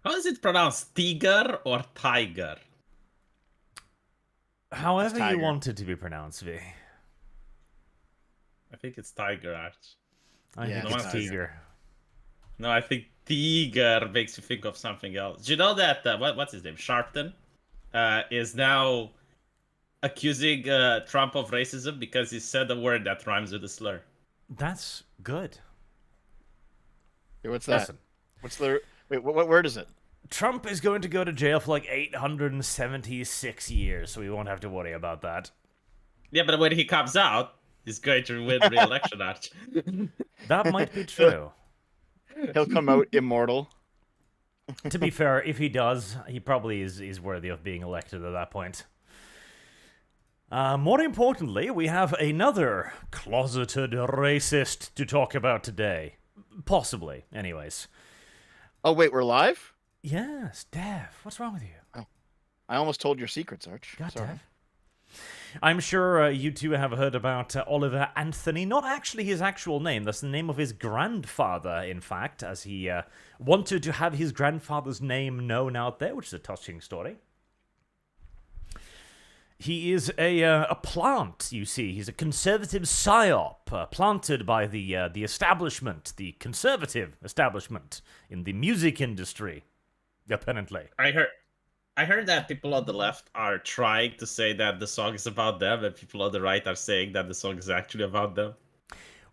How is it pronounced? Tiger or tiger? However you tiger. want it to be pronounced, V. I think it's tiger, Arch. I Yeah, think it's it's tiger. Tiger. No, I think tiger makes you think of something else. Do you know that, what's his name? Sharpton is now accusing Trump of racism because he said a word that rhymes with a slur. That's good. Hey, what's that? Listen, What's the wait? What word is it? Trump is going to go to jail for like 876 years, so we won't have to worry about that. Yeah, but when he comes out, he's going to win re-election, Arch. That might be true. He'll come out immortal. To be fair, if he does, he probably is worthy of being elected at that point. More importantly, we have another closeted racist to talk about today. Possibly, anyways. Oh wait, we're live? Yes, Dev, what's wrong with you? I almost told your secrets, Arch. God, Sorry. Dev. I'm sure you two have heard about Oliver Anthony. Not actually his actual name. That's the name of his grandfather, in fact, as he wanted to have his grandfather's name known out there, which is a touching story. He is a plant, you see. He's a conservative psyop, planted by the establishment, the conservative establishment in the music industry, apparently. I heard that people on the left are trying to say that the song is about them, and people on the right are saying that the song is actually about them.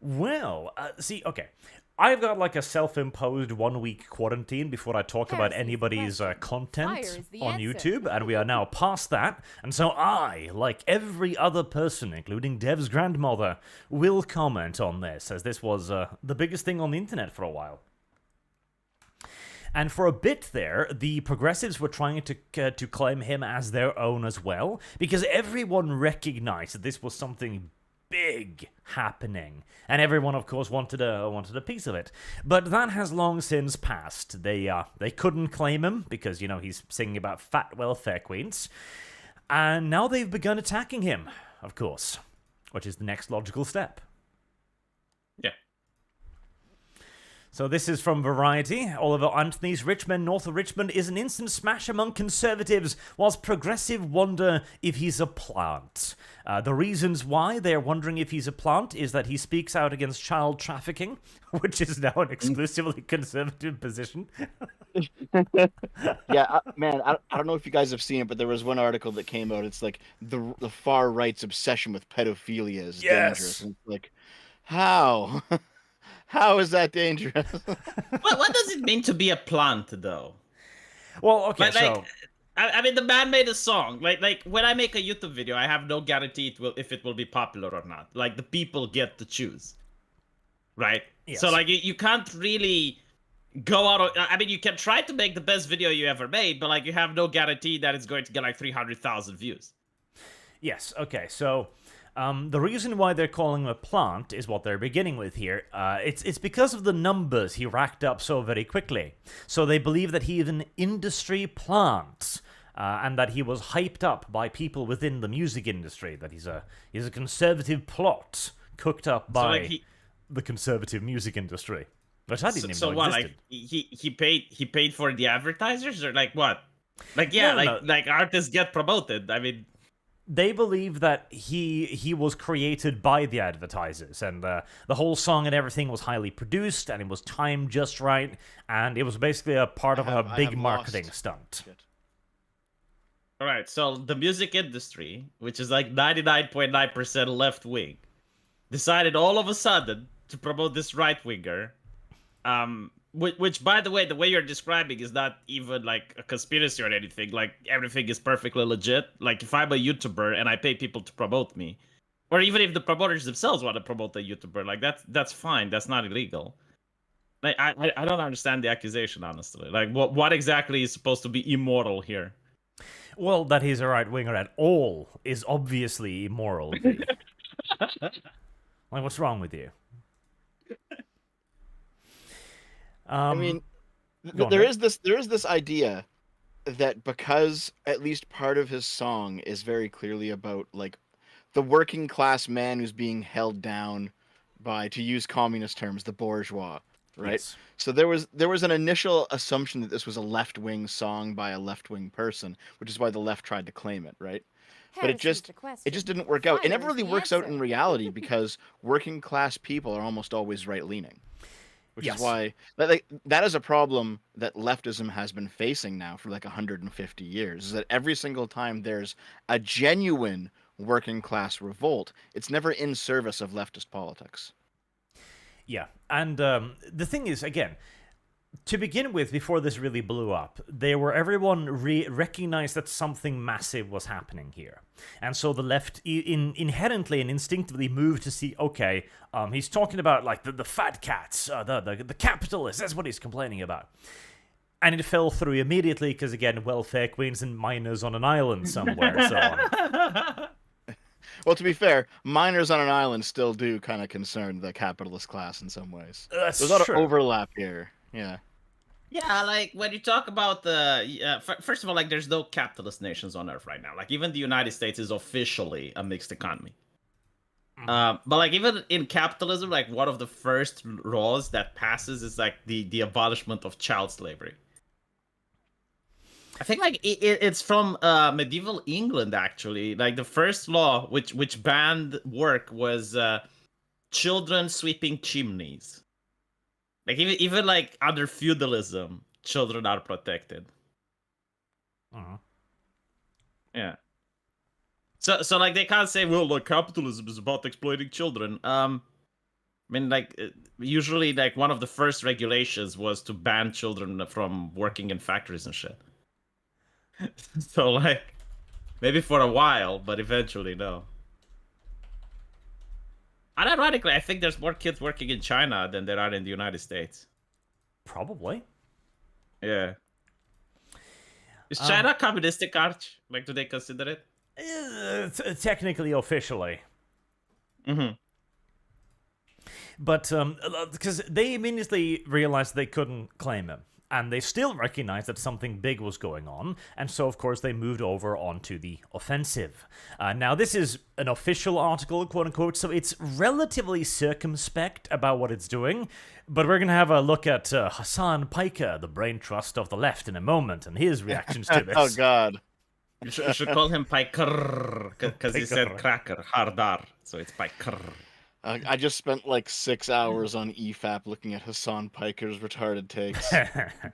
Well, see, okay. I've got like a self-imposed 1-week quarantine before I talk about anybody's content on YouTube, and we are now past that. And so I, like every other person, including Dev's grandmother, will comment on this, as this was the biggest thing on the internet for a while. And for a bit there, the progressives were trying to claim him as their own as well, because everyone recognized that this was something big happening, and everyone, of course, wanted a piece of it. But that has long since passed. They couldn't claim him because, you know, he's singing about fat welfare queens, and now they've begun attacking him, of course, which is the next logical step. Yeah. So this is from Variety. Oliver Anthony's Richmond, north of Richmond, is an instant smash among conservatives, whilst progressive wonder if he's a plant. The reasons why they're wondering if he's a plant is that he speaks out against child trafficking, which is now an exclusively conservative position. Yeah, man, I don't know if you guys have seen it, but there was one article that came out. It's like the far right's obsession with pedophilia is dangerous. And it's like, how? How is that dangerous? What does it mean to be a plant, though? Well, okay, like, I mean, the man made a song. Like when I make a YouTube video, I have no guarantee if it will be popular or not. Like, the people get to choose, right? Yes. So, like, you can't really go out. I mean, you can try to make the best video you ever made, but like, you have no guarantee that it's going to get like 300,000 views. Yes. Okay. So. The reason why they're calling him a plant is what they're beginning with here. It's because of the numbers he racked up so very quickly. So they believe that he is an industry plant, and that he was hyped up by people within the music industry. That he's a conservative plot cooked up by the conservative music industry, which I didn't even know what? existed. Like he paid for the advertisers, or like what? Like yeah, No. like artists get promoted. I mean. They believe that he was created by the advertisers, and the whole song and everything was highly produced, and it was timed just right, and it was basically a part of a big marketing stunt. All right, so the music industry, which is like 99.9% left-wing, decided all of a sudden to promote this right-winger, which, by the way you're describing is not even like a conspiracy or anything. Like, everything is perfectly legit. Like, if I'm a YouTuber and I pay people to promote me, or even if the promoters themselves want to promote a YouTuber, like that's fine. That's not illegal. Like, I don't understand the accusation, honestly. Like, what exactly is supposed to be immoral here? Well, that he's a right-winger at all is obviously immoral. Like, what's wrong with you? I mean, there is this idea that because at least part of his song is very clearly about like the working class man who's being held down by, to use communist terms, the bourgeois. right? Yes. So there was an initial assumption that this was a left-wing song by a left-wing person, which is why the left tried to claim it, right? But Heresy's the it just question. didn't work out. It never Fire's really the works out answer. in reality because working class people are almost always right-leaning, which is Yes. why that is a problem that leftism has been facing now for like 150 years. Is that every single time there's a genuine working class revolt, it's never in service of leftist politics. Yeah, and the thing is, again, to begin with, before this really blew up, everyone recognized that something massive was happening here, and so the left inherently and instinctively moved to see, okay, he's talking about like the fat cats, the capitalists. That's what he's complaining about. And it fell through immediately because, again, welfare queens and miners on an island somewhere, so on. Well, to be fair, miners on an island still do kind of concern the capitalist class in some ways. That's There's a lot of true. overlap here. Yeah. Yeah, like when you talk about the first of all, like there's no capitalist nations on Earth right now. Like even the United States is officially a mixed economy. But like even in capitalism, like one of the first laws that passes is like the abolishment of child slavery. I think like it's from medieval England actually. Like the first law which banned work was children sweeping chimneys. Like even like under feudalism, children are protected. Yeah. So like they can't say, well, like capitalism is about exploiting children. I mean, like usually like one of the first regulations was to ban children from working in factories and shit. So like maybe for a while, but eventually no. And ironically, I think there's more kids working in China than there are in the United States. Probably. Yeah. Is China communistic, Arch? Like, do they consider it? Technically, officially. Mm-hmm. But because they immediately realized they couldn't claim him. And they still recognized that something big was going on, and so, of course, they moved over onto the offensive. Now, this is an official article, quote-unquote, so it's relatively circumspect about what it's doing, but we're going to have a look at Hassan Piker, the brain trust of the left, in a moment, and his reactions to this. Oh, God. You should call him Piker, because he said cracker, hardar, so it's Piker. I just spent like 6 hours on EFAP looking at Hassan Piker's retarded takes.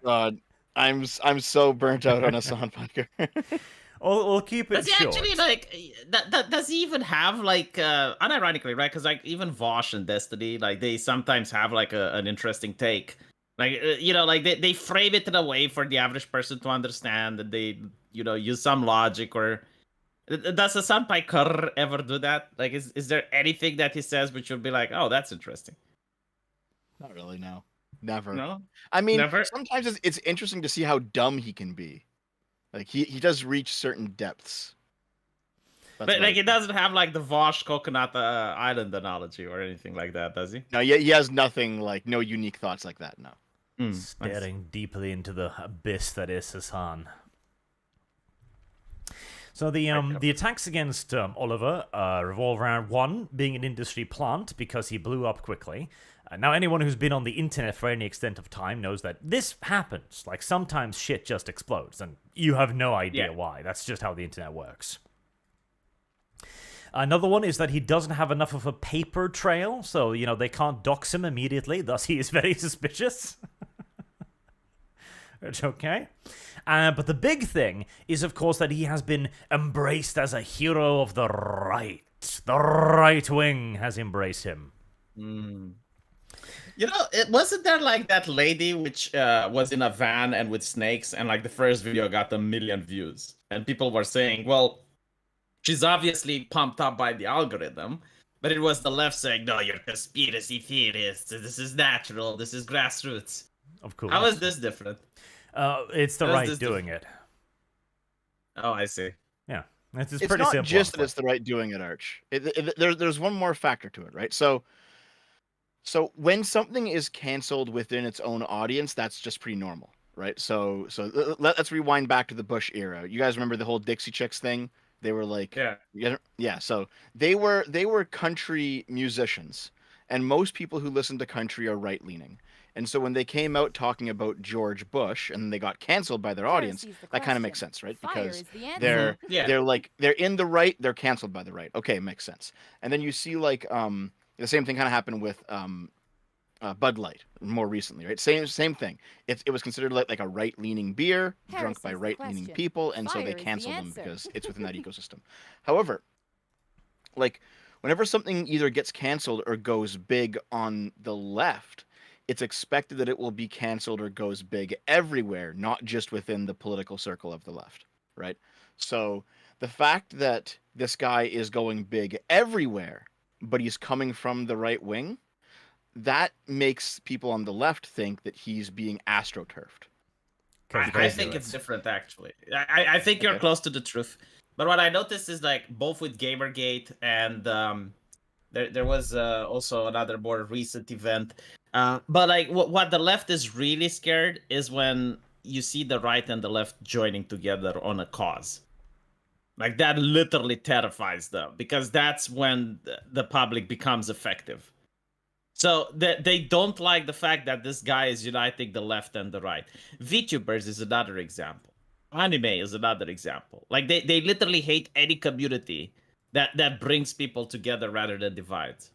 God, I'm so burnt out on Hassan Piker. We'll keep it Does he short. actually, like, does he even have, like, unironically, right? Because, like, even Vosh and Destiny, like, they sometimes have, like, an interesting take. Like, you know, like, they frame it in a way for the average person to understand, and they, you know, use some logic or... Does Hassan Piker ever do that? Like, is there anything that he says which would be like, oh, that's interesting? Not really, no. Never. No? I mean, Never? sometimes it's interesting to see how dumb he can be. Like, he does reach certain depths. That's But, about like, it. he doesn't have, like, the Vosh Coconut Island analogy or anything like that, does he? No, he has nothing, like, no unique thoughts like that, no. Nice. Staring deeply into the abyss that is Hassan. So the attacks against Oliver revolve around one, being an industry plant because he blew up quickly. Now anyone who's been on the internet for any extent of time knows that this happens. Like sometimes shit just explodes and you have no idea why. That's just how the internet works. Another one is that he doesn't have enough of a paper trail, so, you know, they can't dox him immediately, thus he is very suspicious. It's okay. But the big thing is, of course, that he has been embraced as a hero of the right. The right wing has embraced him. You know, it wasn't there like that lady which was in a van and with snakes, and like the first video got 1 million views, and people were saying, well, she's obviously pumped up by the algorithm, but it was the left saying, no, you're conspiracy theorists, this is natural, this is grassroots. Of course. How is this different? It's the How is right this doing it. Oh, I see. Yeah. It's It's pretty not simple. just that honestly. it's the right doing it, Arch. There's one more factor to it, right? So when something is canceled within its own audience, that's just pretty normal, right? So let's rewind back to the Bush era. You guys remember the whole Dixie Chicks thing? They were like, Yeah. yeah. So they were country musicians, and most people who listen to country are right leaning. And so when they came out talking about George Bush and they got canceled by their audience, that kind of makes sense, right? Because they're Yeah. they're in the right, they're canceled by the right. Okay, makes sense. And then you see like the same thing kind of happened with Bud Light more recently, right? Same thing. It was considered like a right leaning beer, drunk by right leaning people, and so they canceled them because it's within that ecosystem. However, like whenever something either gets canceled or goes big on the left, it's expected that it will be canceled or goes big everywhere, not just within the political circle of the left, right? So the fact that this guy is going big everywhere, but he's coming from the right wing, that makes people on the left think that he's being astroturfed. I think it's different, actually. I think you're close to the truth. But what I noticed is, like, both with Gamergate and there was also another more recent event. But, like, what the left is really scared is when you see the right and the left joining together on a cause. Like, that literally terrifies them, because that's when the public becomes effective. So they don't like the fact that this guy is uniting the left and the right. VTubers is another example. Anime is another example. Like, they literally hate any community that brings people together rather than divides.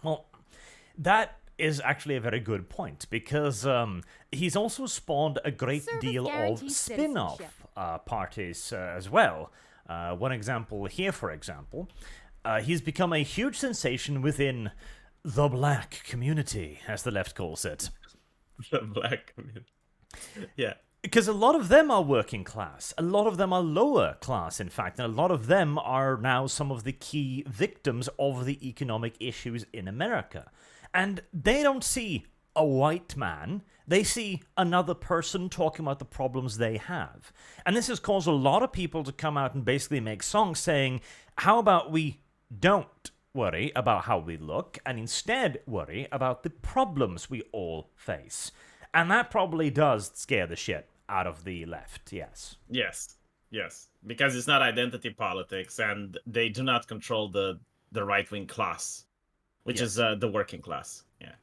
Well, that is actually a very good point, because he's also spawned a great deal of spin-off parties as well. One example here, for example, he's become a huge sensation within the black community, as the left calls it. The black community. Yeah. Because a lot of them are working class. A lot of them are lower class, in fact. And a lot of them are now some of the key victims of the economic issues in America. And they don't see a white man. They see another person talking about the problems they have. And this has caused a lot of people to come out and basically make songs saying, how about we don't worry about how we look and instead worry about the problems we all face. And that probably does scare the shit out of the left, yes. Yes. Because it's not identity politics, and they do not control the right-wing class, which is the working class. Yeah.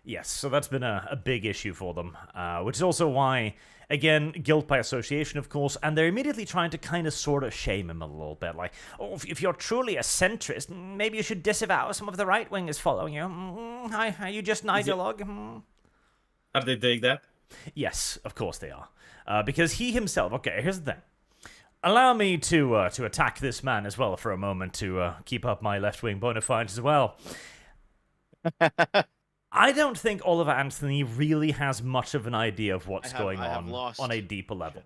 Yes, so that's been a big issue for them, which is also why, again, guilt by association, of course, and they're immediately trying to kind of sort of shame him a little bit, like, oh, if you're truly a centrist, maybe you should disavow some of the right wingers following you. Are you just an ideologue? Are they doing that? Yes, of course they are. Because he himself, okay, here's the thing. Allow me to attack this man as well for a moment to keep up my left-wing bona fides as well. I don't think Oliver Anthony really has much of an idea of what's going on a deeper level.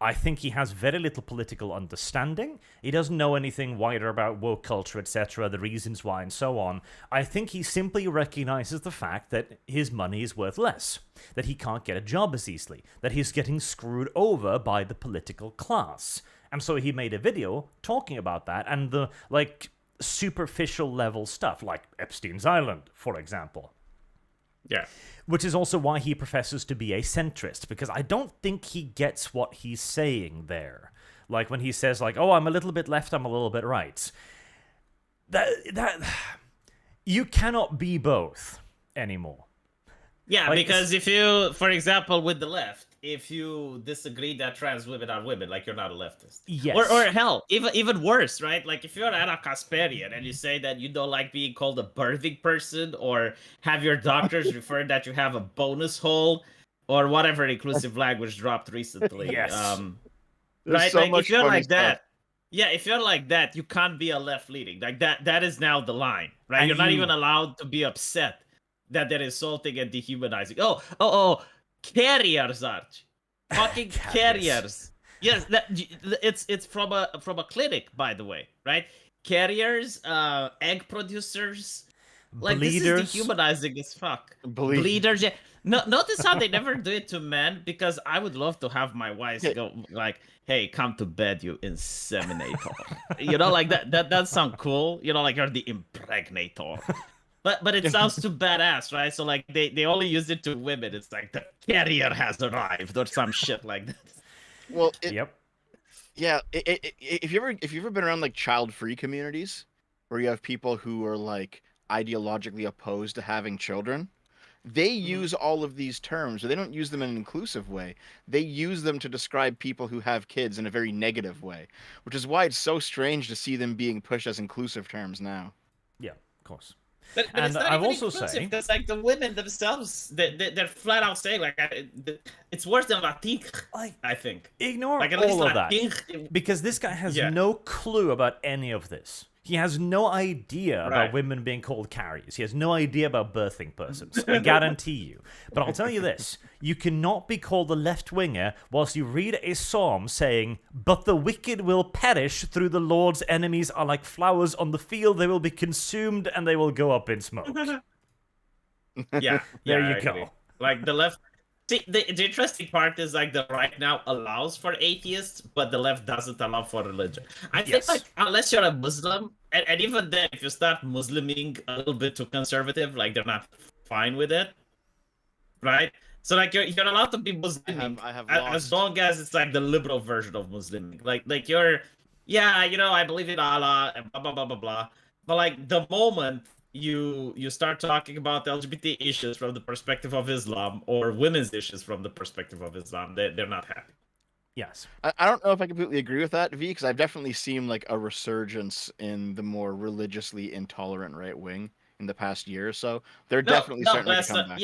I think he has very little political understanding. He doesn't know anything wider about woke culture, etc., the reasons why, and so on. I think he simply recognizes the fact that his money is worth less, that he can't get a job as easily, that he's getting screwed over by the political class. And so he made a video talking about that and the, like, superficial level stuff, like Epstein's Island, for example. Yeah. Which is also why he professes to be a centrist, because I don't think he gets what he's saying there. Like when he says, like, oh, I'm a little bit left, I'm a little bit right. That you cannot be both anymore. Yeah, like, because if you, for example, with the left, if you disagree that trans women are women, like, you're not a leftist. Yes. Or hell, even worse, right? Like, if you're an Anna Kasperian and you say that you don't like being called a birthing person, or have your doctors refer that you have a bonus hole, or whatever inclusive language dropped recently. Yes. Right? So like, much if you're funny like stuff. that, yeah, if you're like that, you can't be a left-leaning. Like, that is now the line, right? And You're not even allowed to be upset that they're insulting and dehumanizing. Oh, carriers, Arch. Fucking carriers. Yes, it's from a clinic, by the way, right? Carriers, egg producers. Like, Bleeders. this is dehumanizing as fuck. Bleeders, yeah. No, notice how they never do it to men, because I would love to have my wife go like, hey, come to bed, you inseminator. You know, like that sounds cool. You know, like you're the impregnator. But it sounds too badass, right? So like they only use it to women. It's like the carrier has arrived or some shit like that. Well, Yep. yeah. If you ever been around like child-free communities, where you have people who are like ideologically opposed to having children, they use all of these terms, but they don't use them in an inclusive way. They use them to describe people who have kids in a very negative way, which is why it's so strange to see them being pushed as inclusive terms now. Yeah, of course. But And it's not I've even also inclusive, say- because like the women themselves, they're flat out saying like it's worse than Latin. Like, I think. Ignore Like, at least all of that. Latin- Because this guy has Yeah. no clue about any of this. He has no idea about Right. women being called carriers. He has no idea about birthing persons. I guarantee you. But I'll tell you this. You cannot be called a left-winger whilst you read a psalm saying, "But the wicked will perish through the Lord's enemies are like flowers on the field. They will be consumed and they will go up in smoke." Yeah. There yeah, you I go. agree. Like the left. See, the interesting part is like the right now allows for atheists, but the left doesn't allow for religion. I think Yes. like unless you're a Muslim, and even then, if you start Musliming a little bit too conservative, like they're not fine with it, right? So like you're allowed to be Muslim I have as lost. long as it's like the liberal version of Muslim. Like you're, yeah, I believe in Allah and blah blah blah blah blah. But like the moment you start talking about LGBT issues from the perspective of Islam or women's issues from the perspective of Islam, they're not happy. Yes. I don't know if I completely agree with that, V, because I've definitely seen like a resurgence in the more religiously intolerant right wing in the past year or so. They're definitely starting to that's come back.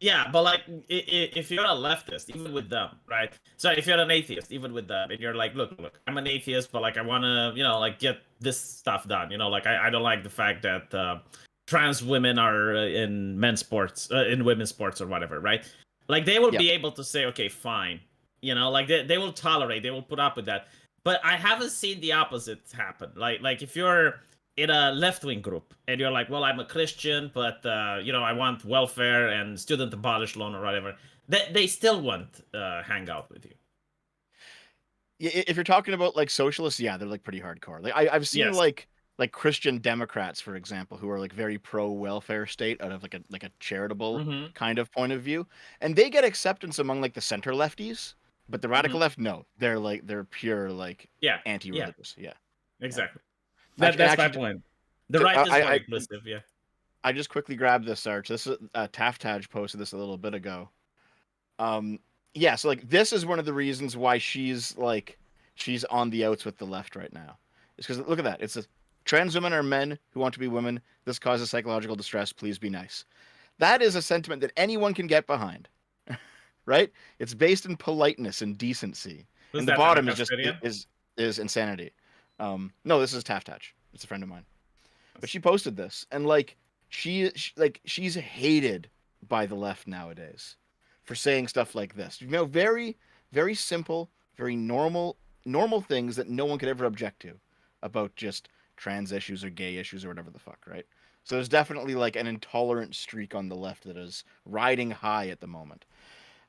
yeah, but like if you're a leftist, even with them, right? So if you're an atheist, even with them, and you're like, look, I'm an atheist, but like I want to, like get this stuff done. Like I don't like the fact that trans women are in men's sports, in women's sports or whatever, right? Like they will be able to say, okay, fine, like they will tolerate, they will put up with that. But I haven't seen the opposite happen. Like if you're in a left-wing group and you're like, well, I'm a Christian, but I want welfare and student abolished loan or whatever, they still won't hang out with you. Yeah, if you're talking about like socialists, yeah, they're like pretty hardcore. Like I've seen Yes. like Christian Democrats, for example, who are like very pro welfare state out of like a charitable Mhm. kind of point of view, and they get acceptance among like the center lefties, but the radical left, no, they're pure like Yeah, anti-religious. Yeah. exactly. Actually- That's my actually, point. The so right is more I inclusive, yeah. I just quickly grabbed this search. This is Taftage posted this a little bit ago. Yeah, so like this is one of the reasons why she's on the outs with the left right now. It's because look at that. It says trans women are men who want to be women. This causes psychological distress. Please be nice. That is a sentiment that anyone can get behind, right? It's based in politeness and decency. Who's And the that, bottom an is just Australian? is insanity. No, this is Taftage. It's a friend of mine. But she posted this, and like she's hated by the left nowadays for saying stuff like this. Very, very simple, very normal things that no one could ever object to about just trans issues or gay issues or whatever the fuck, right? So there's definitely like an intolerant streak on the left that is riding high at the moment.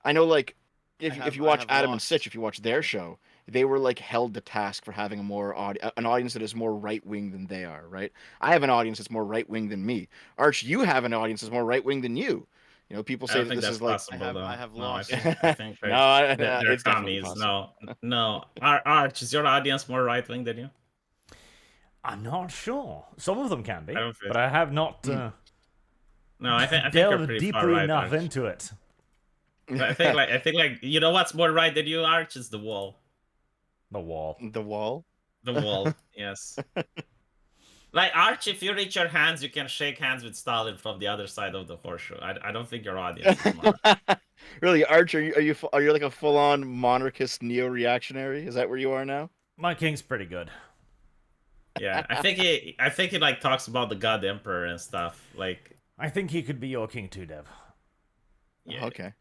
I know, like if you watch Adam and Sitch, if you watch their show, they were like held to task for having an audience that is more right wing than they are, right? I have an audience that's more right wing than me. Arch, you have an audience that's more right wing than you. People I say don't that think this that's is like possible, though. I have No, lost. I think No, they're it's definitely commies. possible. No. Arch, is your audience more right wing than you? I'm not sure. Some of them can be, I don't think but I have not No, I think you're delved pretty far deeply right, enough Arch. into it. I think like you know what's more right than you, Arch, is the wall. The wall. The wall. The wall, yes. Like Arch, if you reach your hands, you can shake hands with Stalin from the other side of the horseshoe. I don't think your audience is more. Really, Arch, are you like a full on monarchist neo-reactionary? Is that where you are now? My king's pretty good. Yeah, I think he like talks about the God Emperor and stuff. Like, I think he could be your king too, Dev. yeah. Okay.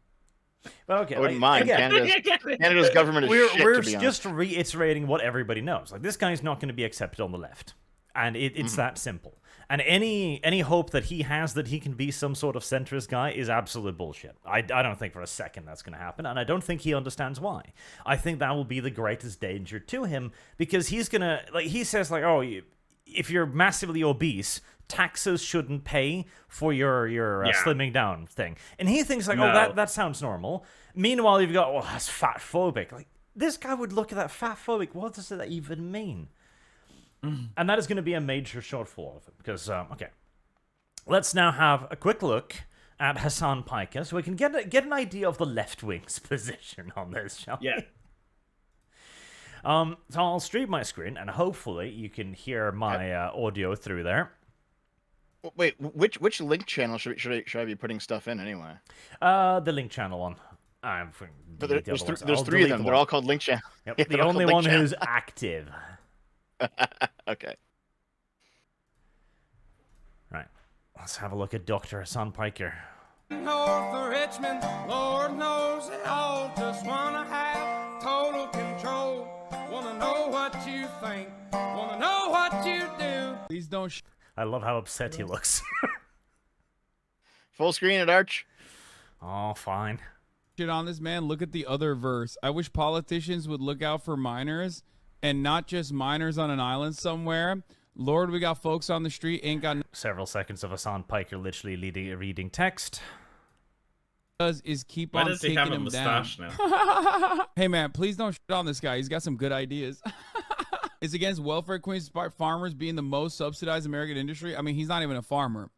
But okay, I wouldn't like, mind. again, Canada's government is we're shit, to be honest. just reiterating what everybody knows. Like, this guy's not going to be accepted on the left, and it's that simple. And any hope that he has that he can be some sort of centrist guy is absolute bullshit. I don't think for a second that's going to happen, and I don't think he understands why. I think that will be the greatest danger to him, because he's gonna, like, he says like, oh, if you're massively obese, taxes shouldn't pay for your slimming down thing. And he thinks like, No. oh, that sounds normal. Meanwhile, you've got, oh, that's fat phobic. Like, this guy would look at that fat phobic. What does that even mean? And that is going to be a major shortfall of it. Because, okay. Let's now have a quick look at Hassan Piker so we can get an idea of the left wing's position on this, shall we? Yeah. So I'll stream my screen, and hopefully you can hear my audio through there. Wait, which link channel should I be putting stuff in anyway? The link channel one. But there's three of them. They're all called link channel. Yep, Yeah, the only one who's active. Okay. Right. Let's have a look at Dr. Hassan Piker. North of Richmond, Lord knows they all just wanna have total control. Wanna know what you think, wanna know what you do. Please don't I love how upset he looks. Full screen at Arch. Oh, fine. shit on this, man. Look at the other verse. I wish politicians would look out for minors, and not just minors on an island somewhere. Lord, we got folks on the street, ain't got Several seconds of Hassan Piker literally reading text. does is keep Why on does he taking have a him mustache down. now? Hey man, please don't shit on this guy. He's got some good ideas. It's against welfare queens despite farmers being the most subsidized American industry. I mean, he's not even a farmer.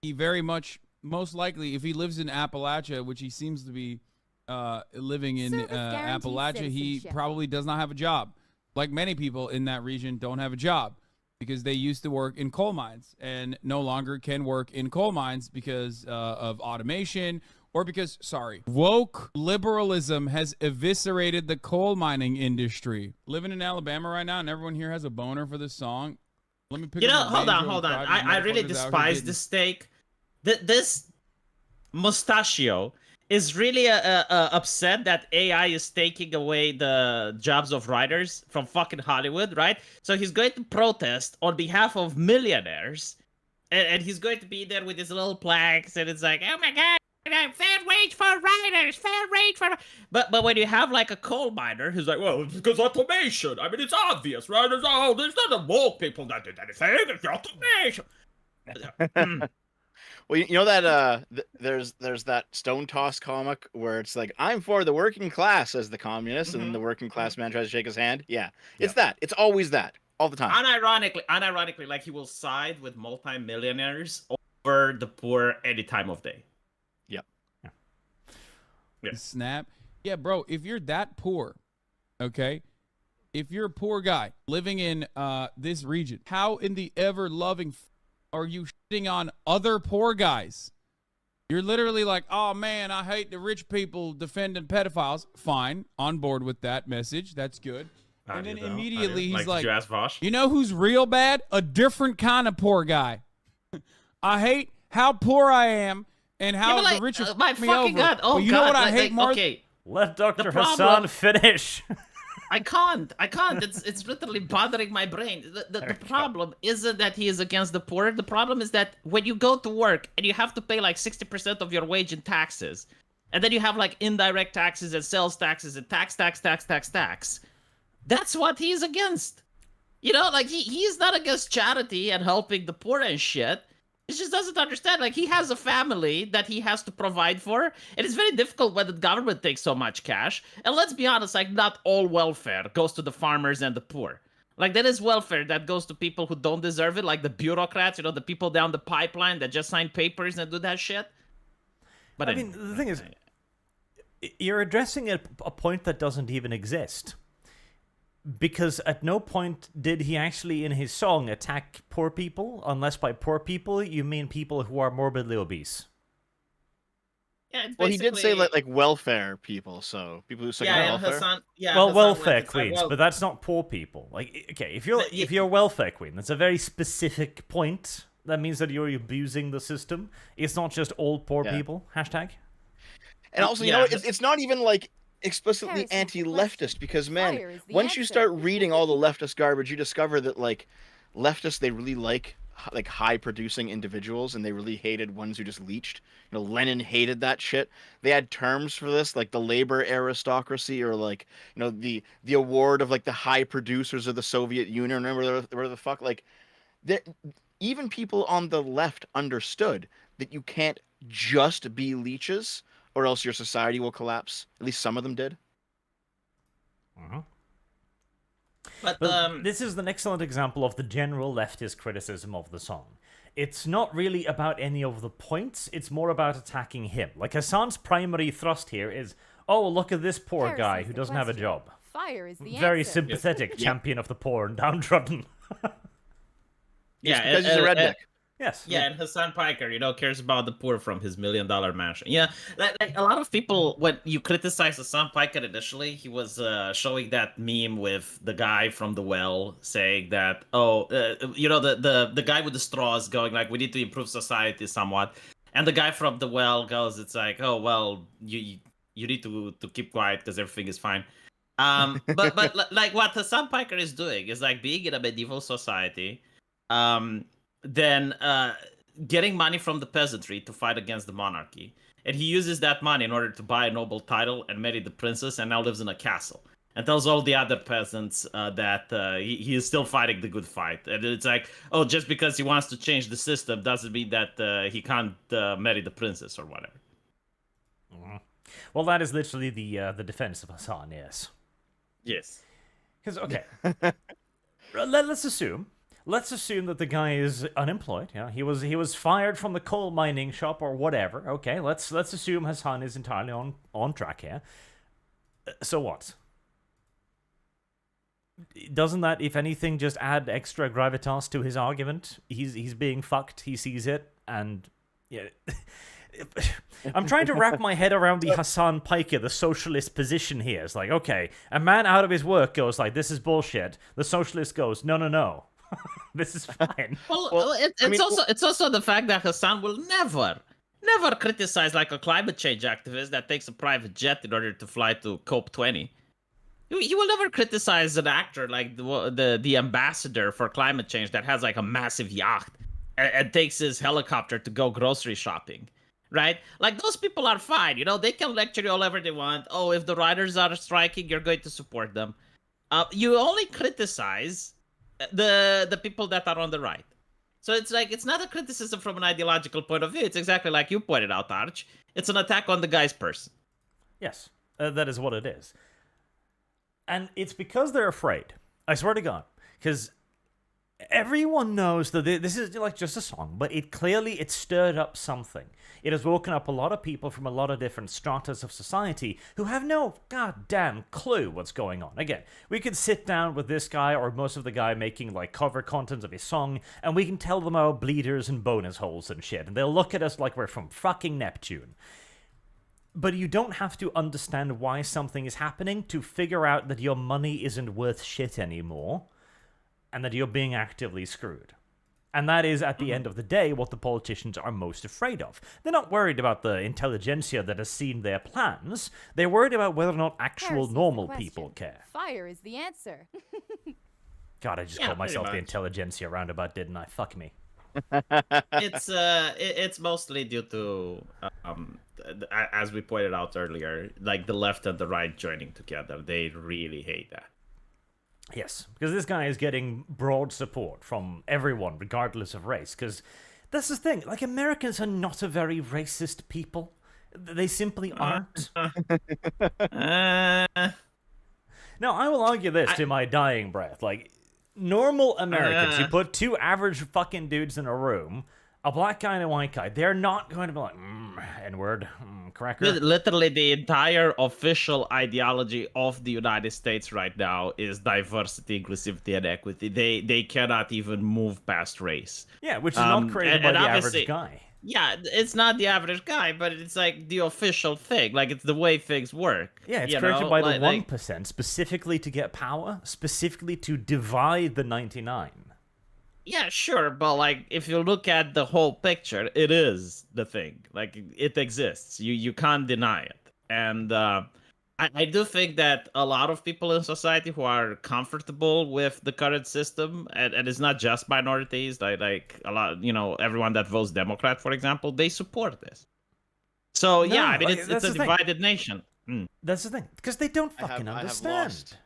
He very much, most likely, if he lives in Appalachia, which he seems to be living in Appalachia, he probably does not have a job. Like many people in that region don't have a job because they used to work in coal mines and no longer can work in coal mines because of automation or because, woke liberalism has eviscerated the coal mining industry. Living in Alabama right now and everyone here has a boner for this song. Let me pick You know, up a hold banjo on. and five I really motherfuckers out here despise getting- this take. This mustachio is really upset that AI is taking away the jobs of writers from fucking Hollywood, right? So he's going to protest on behalf of millionaires, and he's going to be there with his little plaques, and it's like, oh my god, fair wage for writers, fair wage for. But when you have like a coal miner who's like, well, it's because automation. I mean, it's obvious, right? There's not the woke people that did anything. It's the automation. Well, you know that there's that Stone Toss comic where it's like, I'm for the working class as the communist, and the working class man tries to shake his hand. Yeah, it's that. It's always that all the time. Unironically, like he will side with multimillionaires over the poor any time of day. Yep. Yeah. Snap. Yeah, bro, if you're that poor, okay, if you're a poor guy living in this region, how in the ever-loving are you shitting on other poor guys? You're literally like, oh man, I hate the rich people defending pedophiles. Fine, on board with that message. That's good. And then immediately he's like, did you ask Vosh? you know who's real bad? A different kind of poor guy. I hate how poor I am and how the rich are my me fucking over. god! Oh But you god! know what I hate more? Okay, Let Dr. The Hassan problem- finish. I can't. It's literally bothering my brain. The problem isn't that he is against the poor. The problem is that when you go to work and you have to pay like 60% of your wage in taxes, and then you have like indirect taxes and sales taxes and tax. That's what he's against. You know, like he's not against charity and helping the poor and shit. He just doesn't understand. Like, he has a family that he has to provide for, and it's very difficult when the government takes so much cash. And let's be honest, like, not all welfare goes to the farmers and the poor. Like, there is welfare that goes to people who don't deserve it, like the bureaucrats, you know, the people down the pipeline that just sign papers and do that shit. But I mean, the thing is, you're addressing a point that doesn't even exist. Because at no point did he actually, in his song, attack poor people, unless by poor people you mean people who are morbidly obese. yeah, it's Well, he did say basically- like welfare people, so people who suck yeah, welfare. Hassan, yeah, Well, Hassan welfare went to say, queens, well, but that's not poor people. Like, okay, if you're Yeah. if you're a welfare queen, that's a very specific point. That means that you're abusing the system. It's not just all poor Yeah. people. Hashtag. And also, you Yeah, know, but- it's not even like explicitly Harrison, anti-leftist because, man, fire is the once you answer. start reading all the leftist garbage, you discover that like leftists, they really like high producing individuals, and they really hated ones who just leached. You know, Lenin hated that shit. They had terms for this, like the labor aristocracy, or like, you know, the award of like the high producers of the Soviet Union. Remember where the fuck, like, even people on the left understood that you can't just be leeches, or else your society will collapse. At least some of them did. But this is an excellent example of the general leftist criticism of the song. It's not really about any of the points, it's more about attacking him. Like, Hassan's primary thrust here is, oh, look at this poor Here's guy the who doesn't have a question. job. Fire is the Very answer. sympathetic champion of the poor and downtrodden. yeah, Because he's a redneck. Yes. Yeah, and Hassan Piker, cares about the poor from his $1 million mansion. Yeah, like a lot of people, when you criticize Hassan Piker initially, he was showing that meme with the guy from the well saying that, the guy with the straws going like, we need to improve society somewhat, and the guy from the well goes, it's like, oh well, you need to keep quiet because everything is fine. But like what Hassan Piker is doing is like being in a medieval society, then getting money from the peasantry to fight against the monarchy. And he uses that money in order to buy a noble title and marry the princess, and now lives in a castle. And tells all the other peasants that he is still fighting the good fight. And it's like, oh, just because he wants to change the system doesn't mean that he can't marry the princess or whatever. Mhm. Well, that is literally the defense of Hassan, yes. Yes. Because, okay, let's assume that the guy is unemployed. Yeah, he was fired from the coal mining shop or whatever. Okay, let's assume Hassan is entirely on track here. So what? Doesn't that, if anything, just add extra gravitas to his argument? He's being fucked. He sees it, and yeah. I'm trying to wrap my head around the Hassan Piker, the socialist position here. It's like, okay, a man out of his work goes like, this is bullshit. The socialist goes, no. This is fine. It's also the fact that Hassan will never criticize like a climate change activist that takes a private jet in order to fly to COP20. He will never criticize an actor like the ambassador for climate change that has like a massive yacht and takes his helicopter to go grocery shopping. Right? Like, those people are fine. They can lecture you all whatever they want. Oh, if the writers are striking, you're going to support them. You only criticize the people that are on the right. So it's like, it's not a criticism from an ideological point of view. It's exactly like you pointed out, Arch. It's an attack on the guy's person. Yes, that is what it is. And it's because they're afraid. I swear to God. Because everyone knows that this is like just a song, but it stirred up something. It has woken up a lot of people from a lot of different stratas of society who have no goddamn clue what's going on. Again, we could sit down with this guy or most of the guy making like cover content of his song, and we can tell them about bleeders and bonus holes and shit, and they'll look at us like we're from fucking Neptune. But you don't have to understand why something is happening to figure out that your money isn't worth shit anymore, and that you're being actively screwed. And that is, at the end of the day, what the politicians are most afraid of. They're not worried about the intelligentsia that has seen their plans. They're worried about whether or not actual Here's the normal question. people care. Fire is the answer. God, I just Yeah, called myself the pretty much. intelligentsia roundabout, didn't I? Fuck me. It's mostly due to as we pointed out earlier, like the left and the right joining together. They really hate that. Yes, because this guy is getting broad support from everyone, regardless of race. Because that's the thing. Like, Americans are not a very racist people. They simply aren't. Uh, Now, I will argue this to my dying breath. Like, normal Americans, you put two average fucking dudes in a room, a black guy and a white guy, they're not going to be like, N-word, cracker. Literally, the entire official ideology of the United States right now is diversity, inclusivity, and equity. They cannot even move past race. Yeah, which is not created by and the average obviously- guy. Yeah, it's not the average guy, but it's like the official thing. Like, it's the way things work. Yeah, it's you created know? by the Like- 1%, specifically to get power, specifically to divide the 99. Yeah, sure, but like if you look at the whole picture, it is the thing. Like, it exists. You can't deny it. And I do think that a lot of people in society who are comfortable with the current system, and it's not just minorities, like a lot, everyone that votes Democrat, for example, they support this. So No, yeah, I mean, like, it's that's a the thing. divided nation. Mm. That's the thing, because they don't fucking I have understand. lost.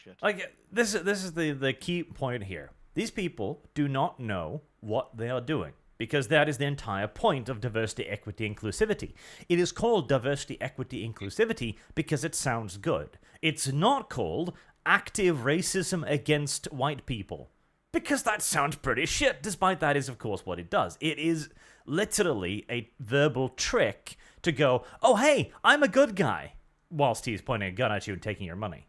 Shit. Like, this is the key point here. These people do not know what they are doing, because that is the entire point of diversity, equity, inclusivity. It is called diversity, equity, inclusivity because it sounds good. It's not called active racism against white people. Because that sounds pretty shit, despite that is, of course, what it does. It is literally a verbal trick to go, oh, hey, I'm a good guy, whilst he's pointing a gun at you and taking your money.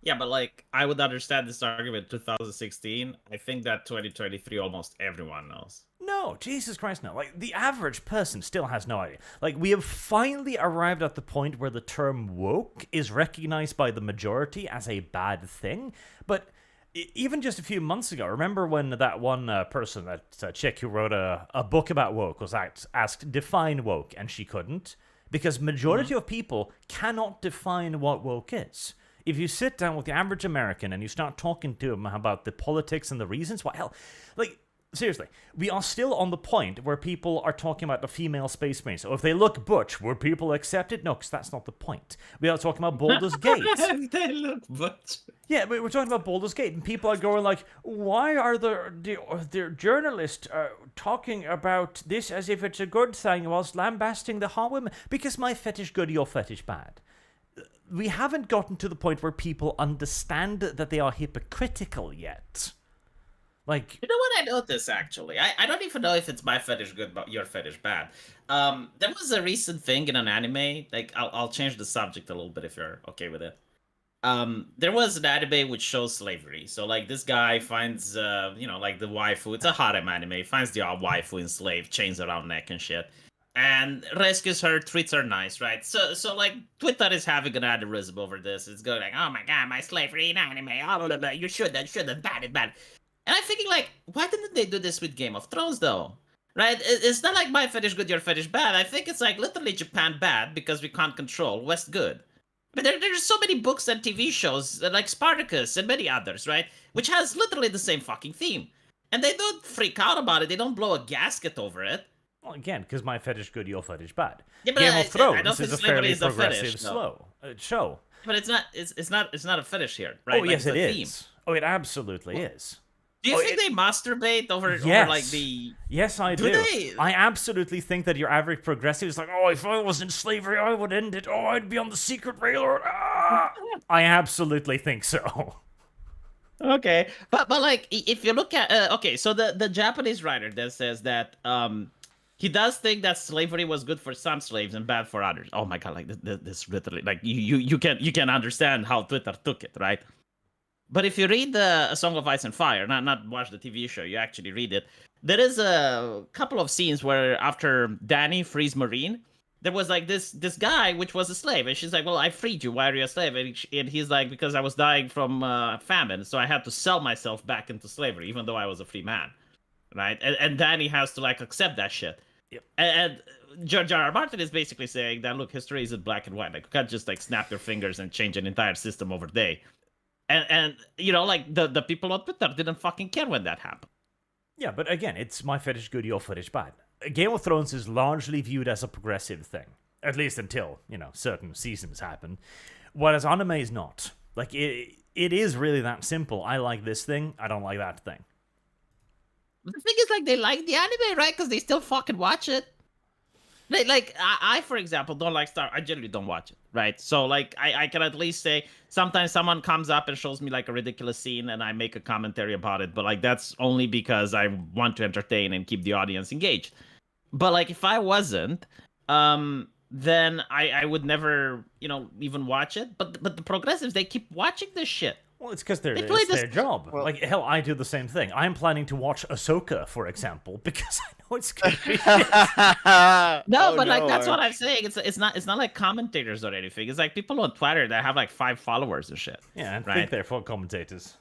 Yeah, but like, I would understand this argument 2016. I think that 2023 almost everyone knows. No, Jesus Christ, no. Like, the average person still has no idea. Like, we have finally arrived at the point where the term woke is recognized by the majority as a bad thing. But even just a few months ago, remember when that one person, that chick who wrote a book about woke, was asked, define woke, and she couldn't? Because majority of people cannot define what woke is. If you sit down with the average American and you start talking to them about the politics and the reasons why, hell, like, seriously, we are still on the point where people are talking about the female space marine. So if they look butch, will people accept it? No, because that's not the point. We are talking about Baldur's Gate. They look butch. Yeah, we're talking about Baldur's Gate, and people are going like, why are the journalists talking about this as if it's a good thing whilst lambasting the hot women? Because my fetish good, your fetish bad. We haven't gotten to the point where people understand that they are hypocritical yet. Like, you know what I noticed, actually? I don't even know if it's my fetish good, but your fetish bad. There was a recent thing in an anime. Like, I'll change the subject a little bit if you're okay with it. There was an anime which shows slavery. So, like, this guy finds, like the waifu. It's a harem anime. Finds the waifu enslaved, chains around neck and shit. And rescues her, treats her nice, right? So like, Twitter is having an aneurysm over this. It's going like, oh my god, my slavery in anime. Oh, blah, blah, blah. You shouldn't, bad. And I'm thinking like, why didn't they do this with Game of Thrones though? Right? It's not like my fetish good, your fetish bad. I think it's like literally Japan bad because we can't control, West good. But there's so many books and TV shows like Spartacus and many others, right? Which has literally the same fucking theme. And they don't freak out about it. They don't blow a gasket over it. Well, again, because my fetish good, your fetish bad. Yeah, but Game of Thrones I don't think is a slavery fairly is a progressive fetish, show. But it's not a fetish here, right? Oh, like, yes, it's it a is. theme. Oh, it absolutely is. Do you think they masturbate over like the? Yes, I do. I absolutely think that your average progressive is like, oh, if I was in slavery, I would end it. Oh, I'd be on the secret railroad. Ah! I absolutely think so. Okay, but like, if you look at so the Japanese writer that says that he does think that slavery was good for some slaves and bad for others. Oh my god, like this literally, like you can understand how Twitter took it, right? But if you read A Song of Ice and Fire, not watch the TV show, you actually read it, there is a couple of scenes where after Dany frees Marine, there was like this guy which was a slave, and she's like, well, I freed you, why are you a slave? And he's like, because I was dying from famine, so I had to sell myself back into slavery, even though I was a free man, right? And Dany has to like accept that shit. Yep. And George R. R. Martin is basically saying that, look, history isn't black and white. Like, you can't just like snap your fingers and change an entire system over the day. And like the people on Twitter didn't fucking care when that happened. Yeah, but again, it's my fetish good, your fetish bad. Game of Thrones is largely viewed as a progressive thing, at least until, certain seasons happen. Whereas anime is not. Like, it is really that simple. I like this thing, I don't like that thing. But the thing is, like, they like the anime, right? Because they still fucking watch it. Like, I, for example, don't like Star. I generally don't watch it, right? So, like, I can at least say sometimes someone comes up and shows me, like, a ridiculous scene and I make a commentary about it. But, like, that's only because I want to entertain and keep the audience engaged. But, like, if I wasn't, then I would never, even watch it. But the progressives, they keep watching this shit. Well, it's because it's their job. Well, like, hell, I do the same thing. I'm planning to watch Ahsoka, for example, because I know it's going to be like, that's what I'm saying. It's not like commentators or anything. It's like people on Twitter that have like 5 followers and shit. Yeah, and right? think they're full commentators.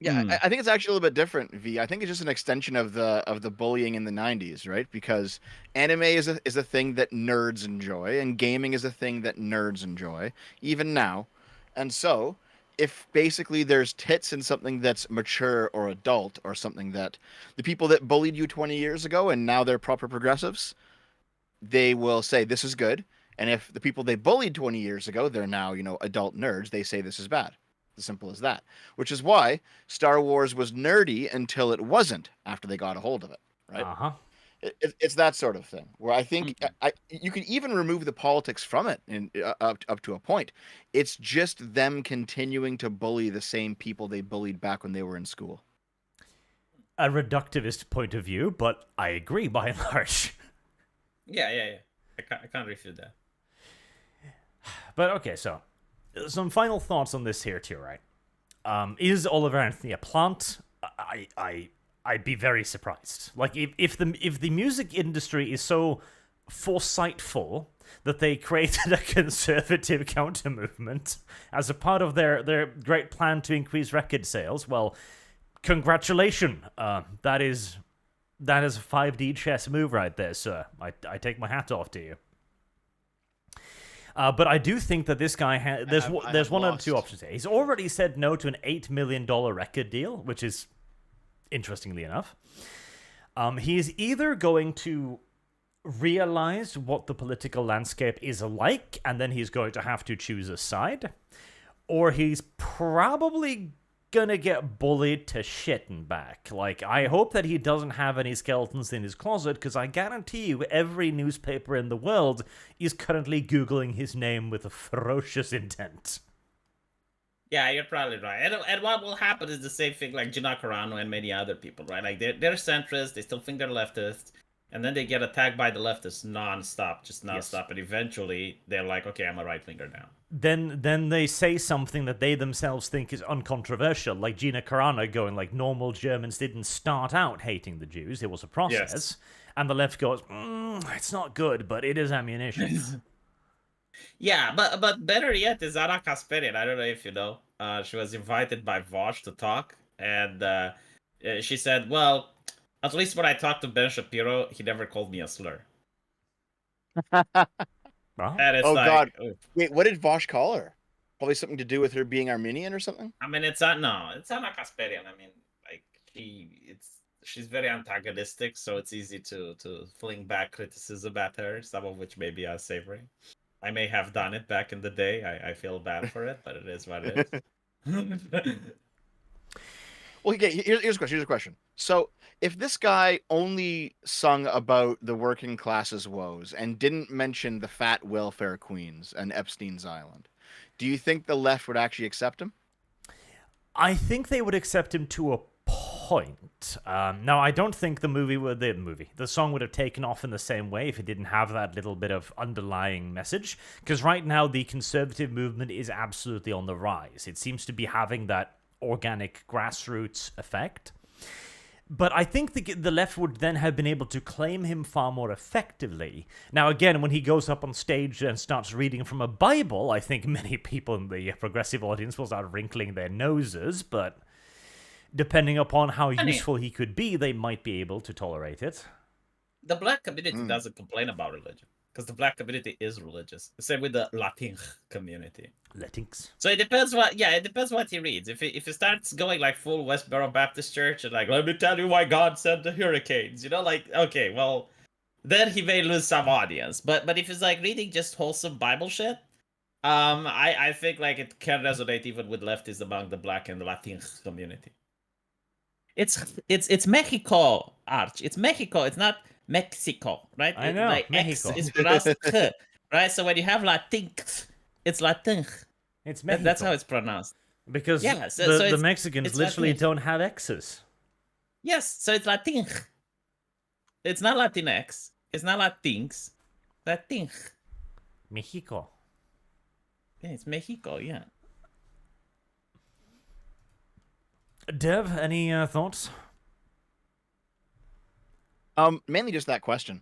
Yeah, I think it's actually a little bit different, V. I think it's just an extension of the bullying in the 90s, right? Because anime is a thing that nerds enjoy, and gaming is a thing that nerds enjoy, even now. And so, if basically there's tits in something that's mature or adult, or something that the people that bullied you 20 years ago and now they're proper progressives, they will say this is good. And if the people they bullied 20 years ago, they're now, adult nerds, they say this is bad. As simple as that. Which is why Star Wars was nerdy until it wasn't, after they got a hold of it, right? Uh-huh. It's that sort of thing where I think you can even remove the politics from it up to a point. It's just them continuing to bully the same people they bullied back when they were in school. A reductivist point of view, but I agree by and large. Yeah. I can't refute that. But okay, so some final thoughts on this here too, right? Is Oliver Anthony a plant? I'd be very surprised. Like if the music industry is so foresightful that they created a conservative counter movement as a part of their great plan to increase record sales, well, congratulations. That is a 5D chess move right there, sir. I take my hat off to you. But I do think that this guy there's one of two options here. He's already said no to an $8 million record deal, which is interestingly enough. He is either going to realize what the political landscape is like, and then he's going to have to choose a side, or he's probably gonna get bullied to shit and back. Like, I hope that he doesn't have any skeletons in his closet, because I guarantee you every newspaper in the world is currently Googling his name with a ferocious intent. Yeah, you're probably right. And what will happen is the same thing like Gina Carano and many other people, right? Like, they're centrists, they still think they're leftists, and then they get attacked by the leftists non-stop, Yes. and eventually they're like, okay, I'm a right-winger now. Then they say something that they themselves think is uncontroversial, like Gina Carano going like, normal Germans didn't start out hating the Jews, it was a process. Yes. And the left goes, it's not good, but it is ammunition. Yeah, but better yet is Anna Kasparian. I don't know if you know. She was invited by Vosh to talk, and she said, well, at least when I talked to Ben Shapiro, he never called me a slur. Wow. And it's Oh, like, God. oof. Wait, what did Vosh call her? Probably something to do with her being Armenian or something? I mean, it's Anna Kasparian. I mean, like, she's very antagonistic, so it's easy to fling back criticism at her, some of which may be unsavory. I may have done it back in the day. I feel bad for it, but it is what it is. Well, okay, here's a question. So, if this guy only sung about the working class's woes and didn't mention the fat welfare queens and Epstein's Island, do you think the left would actually accept him? I think they would accept him to a point. Now, I don't think the song would have taken off in the same way if it didn't have that little bit of underlying message. Because right now, the conservative movement is absolutely on the rise. It seems to be having that organic grassroots effect. But I think the left would then have been able to claim him far more effectively. Now, again, when he goes up on stage and starts reading from a Bible, I think many people in the progressive audience will start wrinkling their noses, but depending upon how useful he could be, they might be able to tolerate it. The black community doesn't complain about religion, because the black community is religious. Same with the Latin community. Latinx. So it depends what he reads. If he starts going like full Westboro Baptist Church and like, let me tell you why God sent the hurricanes, like, okay, well, then he may lose some audience. But if he's like reading just wholesome Bible shit, I think like it can resonate even with leftists among the black and the Latin community. It's Mexico, Arch. It's Mexico. It's not Mexico, right? I know, Like Mexico. X is pronounced K, right? So when you have Latinx, it's Latin. It's Mexico. That's how it's pronounced. Because Yeah, so the it's- Mexicans it's literally Latinx. don't have X's. Yes, so it's Latin. It's not Latinx. It's not Latinx. Latin. Mexico. Yeah, it's Mexico, yeah. Dev, any thoughts? Mainly just that question,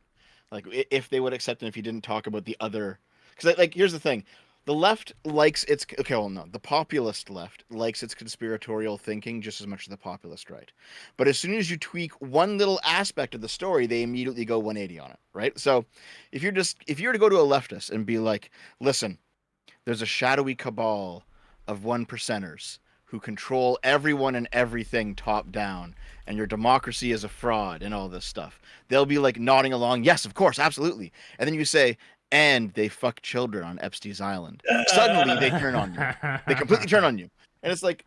like if they would accept him if he didn't talk about the other. Because like here's the thing, the left likes its the populist left likes its conspiratorial thinking just as much as the populist right, but as soon as you tweak one little aspect of the story, they immediately go 180 on it, right? So if you were to go to a leftist and be like, listen, there's a shadowy cabal of 1%ers who control everyone and everything top down, and your democracy is a fraud and all this stuff, they'll be like nodding along, yes, of course, absolutely. And then you say, and they fuck children on Epstein's Island. Suddenly they turn on you. They completely turn on you. And it's like,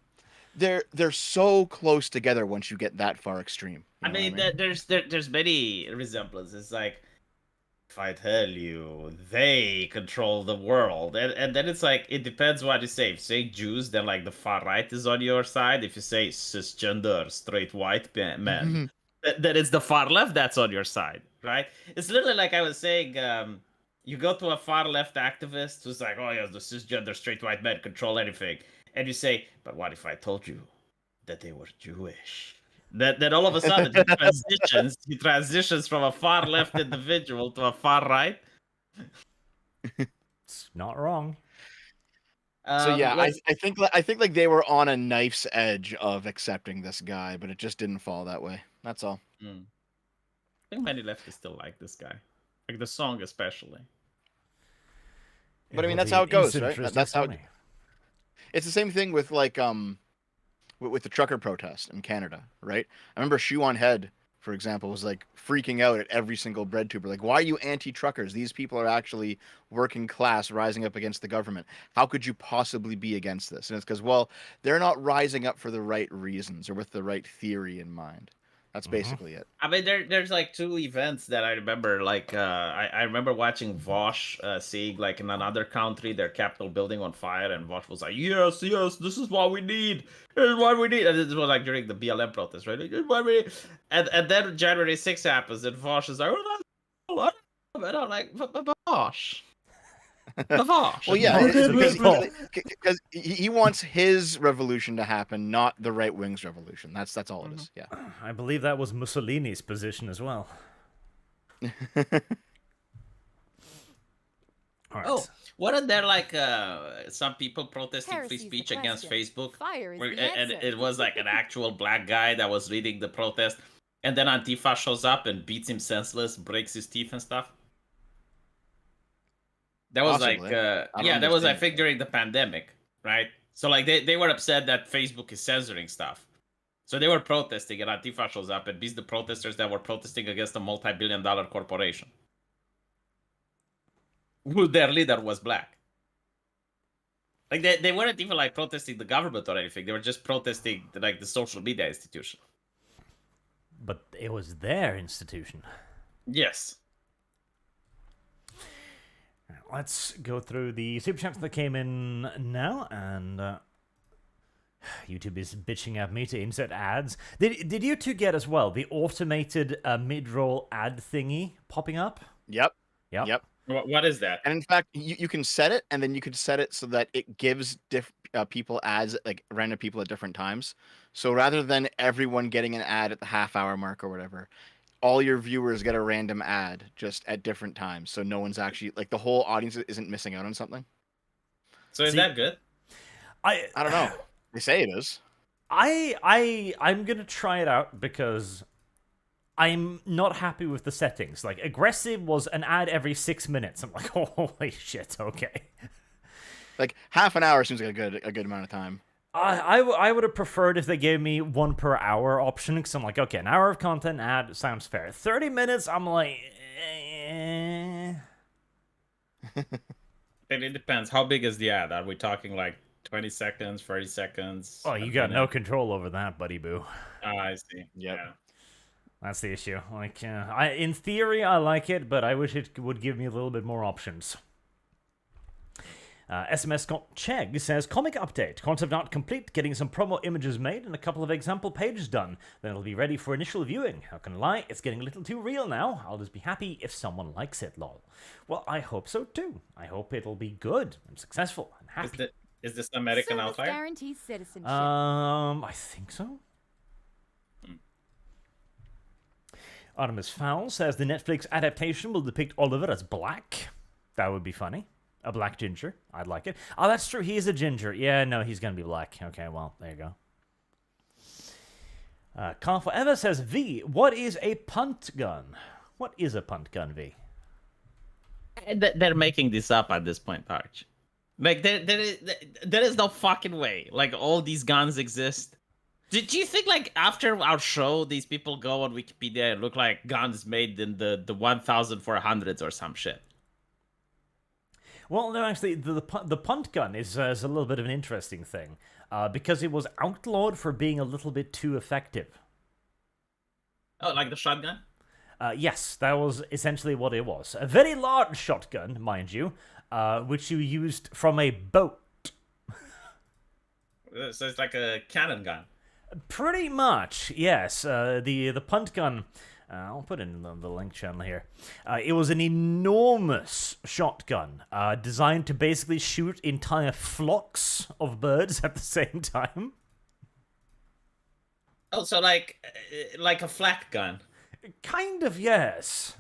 they're so close together once you get that far extreme. You I know what mean, there's many resemblances. Like, if I tell you they control the world, and then it's like it depends what you say. If you say Jews, then like the far right is on your side. If you say cisgender straight white men, then it's the far left that's on your side, right? It's literally like I was saying. You go to a far left activist who's like, "Oh yeah, the cisgender straight white men control anything," and you say, "But what if I told you that they were Jewish?" That all of a sudden he transitions from a far left individual to a far right. It's not wrong. So yeah, Let's- I think like they were on a knife's edge of accepting this guy, but it just didn't fall that way. That's all. I think many leftists still like this guy, like the song especially. But I mean, will that's be how it goes, instant right? That's how funny. it's the same thing with like with the trucker protest in Canada, right? I remember Shoe on Head, for example, was like freaking out at every single bread tuber. Like, why are you anti-truckers? These people are actually working class rising up against the government. How could you possibly be against this? And it's because, well, they're not rising up for the right reasons or with the right theory in mind. That's basically it. I mean, there's like two events that I remember. Like, I remember watching Vosh seeing like in another country their Capitol building on fire, and Vosh was like, "Yes, yes, this is what we need. This is what we need." And this was like during the BLM protest, right? This is what we need. And then January 6th happens, and Vosh is like, "Oh, that's and I'm like, Vosh." Vosh. Well, yeah, People. because he wants his revolution to happen, not the right wing's revolution. That's all it is. Yeah. I believe that was Mussolini's position as well. All right. Oh, weren't there like some people protesting free Heresy's the speech against question. Facebook? Fire is the And answer. it was like an actual black guy that was leading the protest, and then Antifa shows up and beats him senseless, breaks his teeth and stuff. That was Possibly. like, I don't yeah, that was I understand. think during the pandemic, right? So like they were upset that Facebook is censoring stuff. So they were protesting, and Antifa shows up and beats the protesters that were protesting against a multi-billion-dollar corporation, who their leader was black. Like they weren't even like protesting the government or anything. They were just protesting like the social media institution. But it was their institution. Yes. Let's go through the super chats that came in now, and YouTube is bitching at me to insert ads. Did you two get as well the automated mid-roll ad thingy popping up? Yep. Yep. Yep. What is that? And in fact, you can set it, and then you could set it so that it gives people ads, like random people at different times. So rather than everyone getting an ad at the half-hour mark or whatever, all your viewers get a random ad just at different times. So no one's actually, like, the whole audience isn't missing out on something. So is See- that good? I don't know. They say it is. I'm gonna try it out because I'm not happy with the settings. Like, aggressive was an ad every 6 minutes. I'm like, oh, holy shit, okay. Like, half an hour seems like a good amount of time. I would have preferred if they gave me 1 per hour option, because I'm like, okay, an hour of content ad sounds fair. 30 minutes, I'm like, It depends. How big is the ad? Are we talking like 20 seconds, 30 seconds? Oh, you got no control over that, buddy boo. I see. Yep. Yeah. That's the issue. Like, in theory, I like it, but I wish it would give me a little bit more options. SMS Chegg says, comic update. Concept art complete, getting some promo images made and a couple of example pages done. Then it'll be ready for initial viewing. How can I lie? It's getting a little too real now. I'll just be happy if someone likes it, lol. Well, I hope so too. I hope it'll be good and successful and happy. Is this American Service Outlier? guarantees citizenship. I think so. Artemis Fowl says the Netflix adaptation will depict Oliver as black. That would be funny. A black ginger. I'd like it. Oh, that's true. He is a ginger. Yeah, no, he's going to be black. Okay, well, there you go. Carl Forever says, V, what is a punt gun? What is a punt gun, V? They're making this up at this point, Arch. Like, there is no fucking way. Like, all these guns exist. Do you think, like, after our show, these people go on Wikipedia and look like guns made in the 1400s or some shit? Well, no, actually, the punt gun is a little bit of an interesting thing. because it was outlawed for being a little bit too effective. Oh, like the shotgun? Yes, that was essentially what it was. A very large shotgun, mind you, which you used from a boat. So it's like a cannon gun. Pretty much, yes. The punt gun, I'll put it in the link channel here. It was an enormous shotgun designed to basically shoot entire flocks of birds at the same time. Oh, so like a flak gun. Kind of, yes.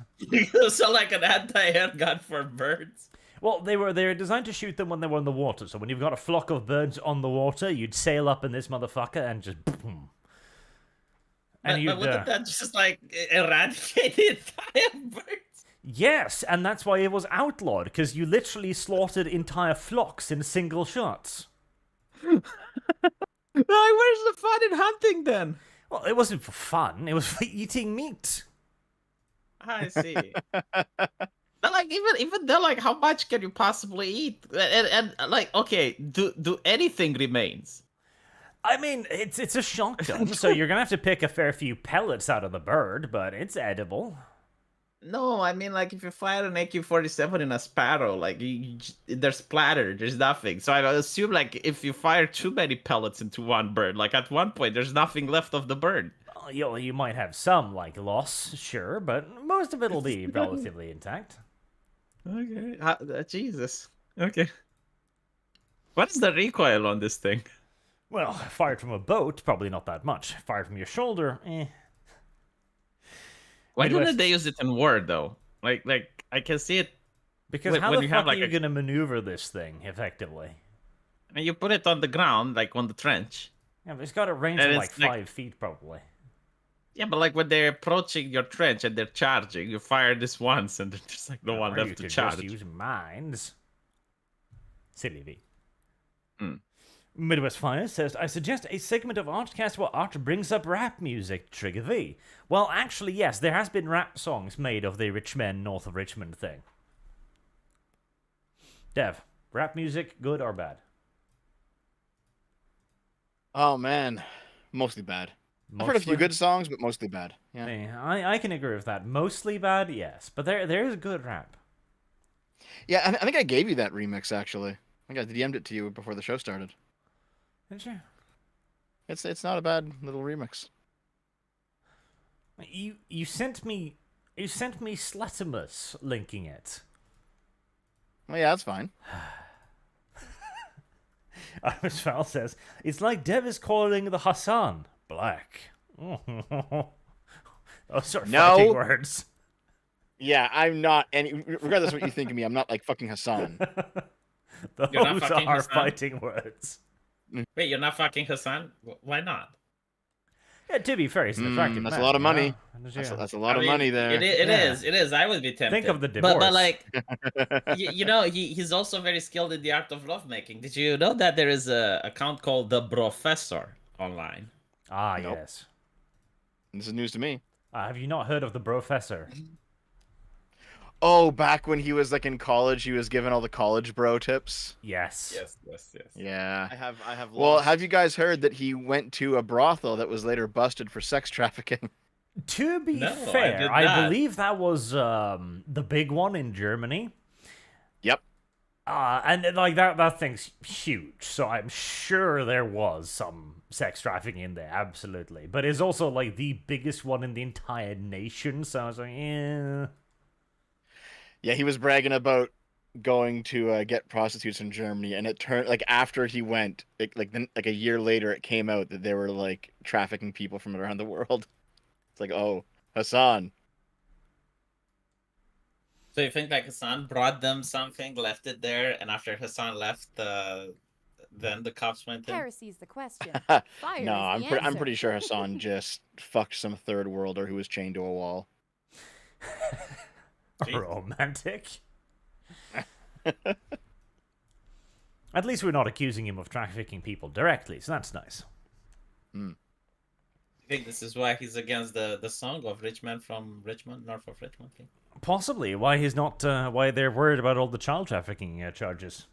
So like an anti-air gun for birds. Well, they were designed to shoot them when they were in the water. So when you've got a flock of birds on the water, you'd sail up in this motherfucker and just boom. And But wouldn't that just like eradicate the entire birds? Yes, and that's why it was outlawed, because you literally slaughtered entire flocks in single shots. Like, where's the fun in hunting then? Well, it wasn't for fun. It was for eating meat. I see. But like even though, like, how much can you possibly eat? And like, okay, do anything remains? I mean, it's a shotgun, so you're gonna have to pick a fair few pellets out of the bird, but it's edible. No, I mean, like, if you fire an AK-47 in a sparrow, like, there's splatter, there's nothing. So I assume, like, if you fire too many pellets into one bird, like, at one point, there's nothing left of the bird. Well, you might have some, like, loss, sure, but most of it will be relatively intact. Okay. Jesus. Okay. What's the recoil on this thing? Well, fired from a boat, probably not that much. Fired from your shoulder, eh. Why Midwest. didn't they use it in Word, though? Like I can see it. Because when how the you fuck have, like, are you gonna maneuver this thing, effectively? And you put it on the ground, like on the trench. Yeah, but it's got a range And of it's like like- 5 feet, probably. Yeah, but like when they're approaching your trench and they're charging, you fire this once and there's just like no one Or you left to could charge. just use mines. Silly V. Hmm. Midwest Finest says, I suggest a segment of ArchCast where Arch brings up rap music, Trigger V. Well, actually, yes, there has been rap songs made of the Richmond, north of Richmond thing. Dev, rap music, good or bad? Oh man, mostly bad. I've heard a few Mostly? good songs, but mostly bad. Yeah. Yeah, I can agree with that. Mostly bad, yes. But there is good rap. Yeah, I think I gave you that remix actually. I think I DM'd it to you before the show started. Did you? It's not a bad little remix. You sent me Slatimus linking it. Well, yeah, that's fine. Irish Val says, it's like Dev is calling the Hassan black. Those are No. fighting words. Yeah, I'm not any. Regardless of what you think of me, I'm not like fucking Hassan. Those You're not fucking are Hassan? fighting words. Wait, you're not fucking Hassan? Why not? Yeah, to be fair, he's an attractive that's man. a lot of you know? money. Yeah. That's a lot I of mean, money there. It Yeah. is. I would be tempted. Think of the But divorce. like, you know, he's also very skilled in the art of lovemaking. Did you know that there is a account called The Professor online? Ah, Nope. yes. This is news to me. Have you not heard of the Professor? Oh, back when he was like in college, he was given all the college bro tips. Yes. Yes. Yeah. I have. Well, lost. have you guys heard that he went to a brothel that was later busted for sex trafficking? To be No, I fair, did I not. believe that was the big one in Germany. Yep. And like that thing's huge, so I'm sure there was some sex trafficking in there, absolutely. But it's also like the biggest one in the entire nation, so I was like, yeah. Yeah, he was bragging about going to get prostitutes in Germany, and it turned like after he went, like a year later, it came out that they were like trafficking people from around the world. It's like, oh, Hassan. So you think like Hassan brought them something, left it there, and after Hassan left, then the cops went in? Heresy's the question. No, Fire is I'm the I'm answer. pretty sure Hassan just fucked some third worlder who was chained to a wall. Jesus. Romantic. At least we're not accusing him of trafficking people directly, so that's nice. I think this is why he's against the song of Richmond from Richmond, north of Richmond. Okay. Possibly why he's not. Why they're worried about all the child trafficking charges.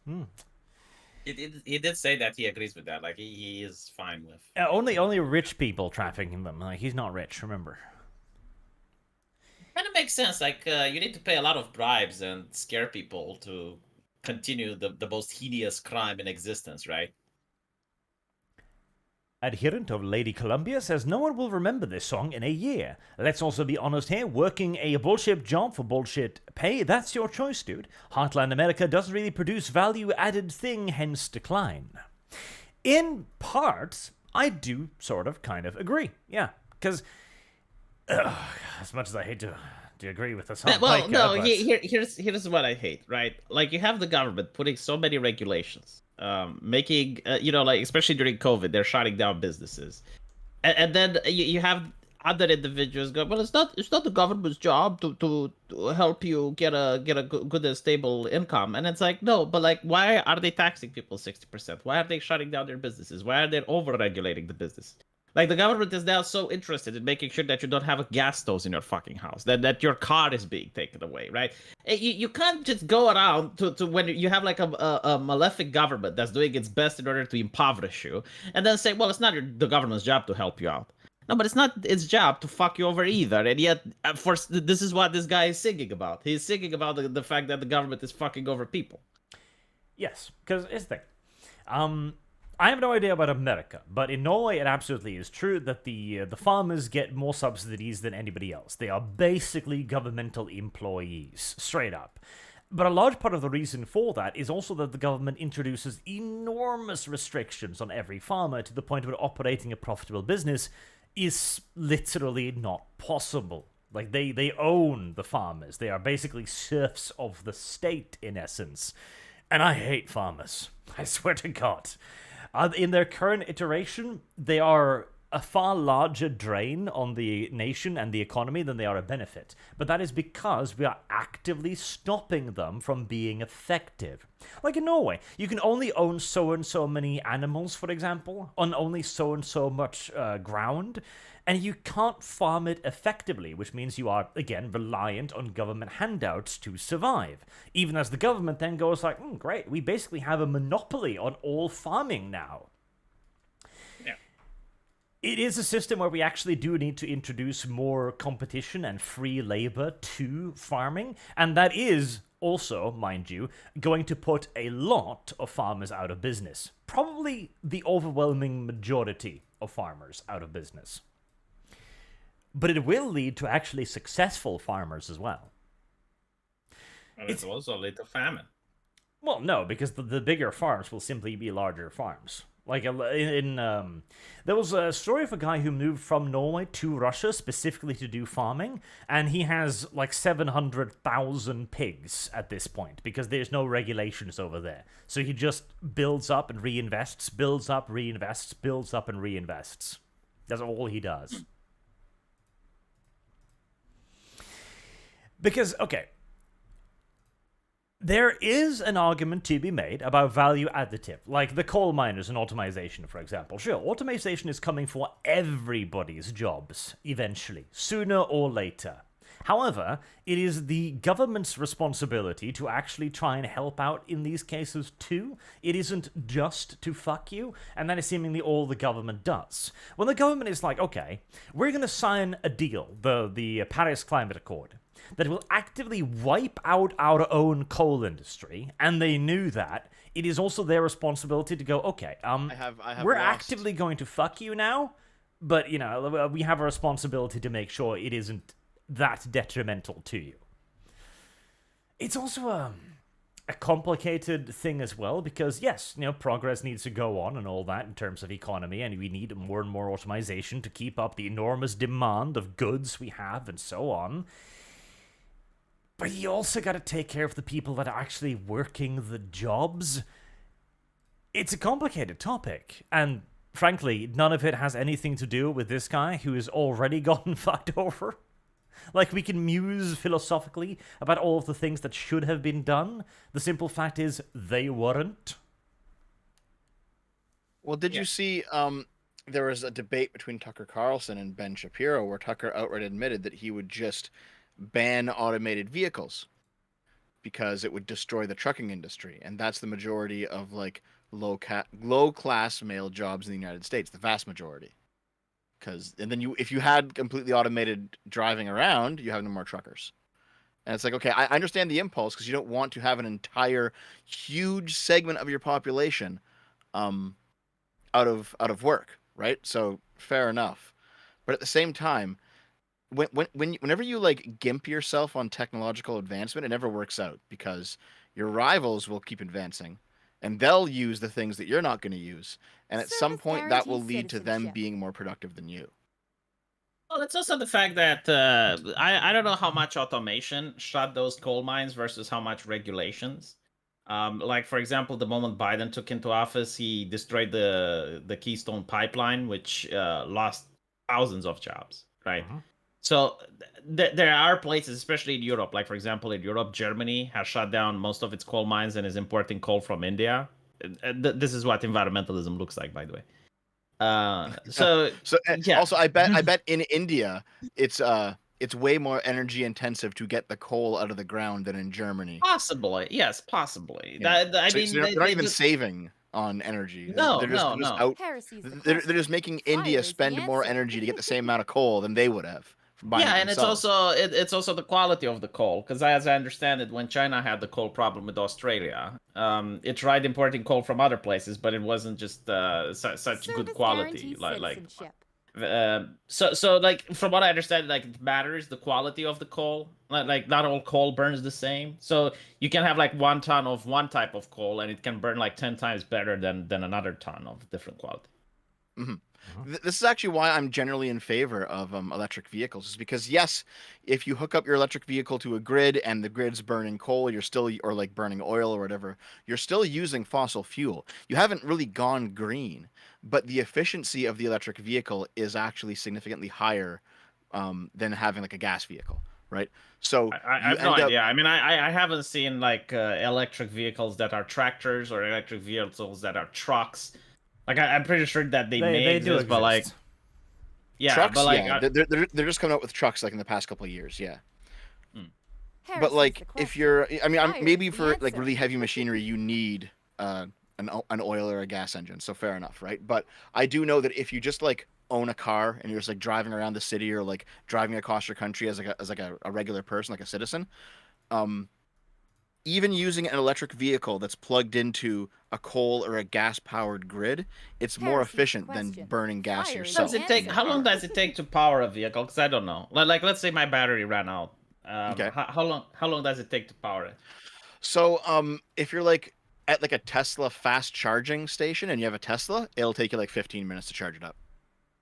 He did say that he agrees with that. Like he is fine with. Only rich people trafficking them. Like he's not rich, remember. Kind of makes sense. Like you need to pay a lot of bribes and scare people to continue the most hideous crime in existence, right? Adherent of Lady Columbia says no one will remember this song in a year. Let's also be honest here, working a bullshit job for bullshit pay, that's your choice, dude. Heartland America doesn't really produce value-added thing, hence decline. In part, I do sort of kind of agree. Yeah, because as much as I hate to agree with this, Well, no, here's what I hate, right? Like you have the government putting so many regulations, making like especially during COVID, they're shutting down businesses, and then you have other individuals go, well, it's not the government's job to help you get a good and stable income, and it's like no, but like why are they taxing people 60%? Why are they shutting down their businesses? Why are they over regulating the business? Like the government is now so interested in making sure that you don't have a gas stove in your fucking house, that your car is being taken away, right? You can't just go around to when you have like a malefic government that's doing its best in order to impoverish you, and then say, well, it's not the government's job to help you out. No, but it's not its job to fuck you over either. And yet, this is what this guy is singing about. He's singing about the fact that the government is fucking over people. Yes, because it's the thing. I have no idea about America, but in Norway it absolutely is true that the farmers get more subsidies than anybody else. They are basically governmental employees, straight up. But a large part of the reason for that is also that the government introduces enormous restrictions on every farmer to the point where operating a profitable business is literally not possible. Like, they own the farmers. They are basically serfs of the state, in essence. And I hate farmers. I swear to God. In their current iteration, they are a far larger drain on the nation and the economy than they are a benefit. But that is because we are actively stopping them from being effective. Like in Norway, you can only own so and so many animals, for example, on only so and so much ground, and you can't farm it effectively, which means you are, again, reliant on government handouts to survive. Even as the government then goes like, great, we basically have a monopoly on all farming now. Yeah. It is a system where we actually do need to introduce more competition and free labor to farming, and that is also, mind you, going to put a lot of farmers out of business. Probably the overwhelming majority of farmers out of business. But it will lead to actually successful farmers as well. And it's also lead to famine. Well, no, because the bigger farms will simply be larger farms. Like there was a story of a guy who moved from Norway to Russia specifically to do farming, and he has like 700,000 pigs at this point because there's no regulations over there. So he just builds up and reinvests, builds up, reinvests, builds up and reinvests. That's all he does. Because, okay, there is an argument to be made about value additive, like the coal miners and automation, for example. Sure, automation is coming for everybody's jobs, eventually, sooner or later. However, it is the government's responsibility to actually try and help out in these cases too. It isn't just to fuck you, and that is seemingly all the government does. When the government is like, okay, we're going to sign a deal, the Paris Climate Accord, that will actively wipe out our own coal industry, and they knew that, it is also their responsibility to go, okay, we're actively going to fuck you now, but, you know, we have a responsibility to make sure it isn't that detrimental to you. It's also a complicated thing as well, because, yes, you know, progress needs to go on and all that in terms of economy, and we need more and more automation to keep up the enormous demand of goods we have and so on. But you also got to take care of the people that are actually working the jobs. It's a complicated topic, and frankly, none of it has anything to do with this guy who has already gotten fucked over. Like, we can muse philosophically about all of the things that should have been done. The simple fact is, they weren't. Well, did you see, there was a debate between Tucker Carlson and Ben Shapiro where Tucker outright admitted that he would just ban automated vehicles because it would destroy the trucking industry, and that's the majority of like low class male jobs in the United States, the vast majority. And then if you had completely automated driving around, you have no more truckers. And it's like, okay, I understand the impulse because you don't want to have an entire huge segment of your population out of work, right? So fair enough. But at the same time, whenever you like gimp yourself on technological advancement, it never works out because your rivals will keep advancing and they'll use the things that you're not going to use. And at some Service point that will guarantees lead to them citizenship. being more productive than you. Well, it's also the fact that I don't know how much automation shut those coal mines versus how much regulations. Like for example, the moment Biden took into office, he destroyed the Keystone Pipeline, which lost thousands of jobs. Right. So there are places, especially in Europe, like for example in Europe, Germany has shut down most of its coal mines and is importing coal from India. This is what environmentalism looks like, by the way. Yeah. Also, I bet in India it's way more energy intensive to get the coal out of the ground than in Germany. Possibly, yes, possibly. Yeah. I mean, so they're not even saving on energy. No, they're just, no, they're just no. out. Heresy's the They're question. just making Fire India is the spend more answer. energy to get the same amount of coal than they would have. From buying Yeah, it and it's themselves. also it's also the quality of the coal, because as I understand it, when China had the coal problem with Australia, it tried importing coal from other places, but it wasn't just such good Service quality. guarantees citizenship. So like from what I understand, like it matters the quality of the coal. Like not all coal burns the same. So you can have like 1 ton of one type of coal, and it can burn like 10 times better than another ton of different quality. This is actually why I'm generally in favor of electric vehicles, is because yes, if you hook up your electric vehicle to a grid and the grid's burning coal, or like burning oil or whatever, you're still using fossil fuel. You haven't really gone green, but the efficiency of the electric vehicle is actually significantly higher than having like a gas vehicle, right? So I you have no end up- idea. I mean, I haven't seen like electric vehicles that are tractors or electric vehicles that are trucks. Like I'm pretty sure that they may they exist, do exist. but like yeah, trucks, but like yeah, they're just coming out with trucks like in the past couple of years, yeah. But Heresy's like the if question. you're, I mean, Fire maybe is the for like answer. really heavy machinery, you need an oil or a gas engine, so fair enough, right? But I do know that if you just like own a car and you're just like driving around the city or like driving across your country as a regular person, like a citizen, even using an electric vehicle that's plugged into a coal or a gas powered grid, it's more Heresy's the efficient than question. burning gas Fire is yourself. does it take? in the How long car. does it take to power a vehicle? Because I don't know. Like let's say my battery ran out. Okay. How long does it take to power it? So, if you're like at like a Tesla fast charging station and you have a Tesla, it'll take you like 15 minutes to charge it up.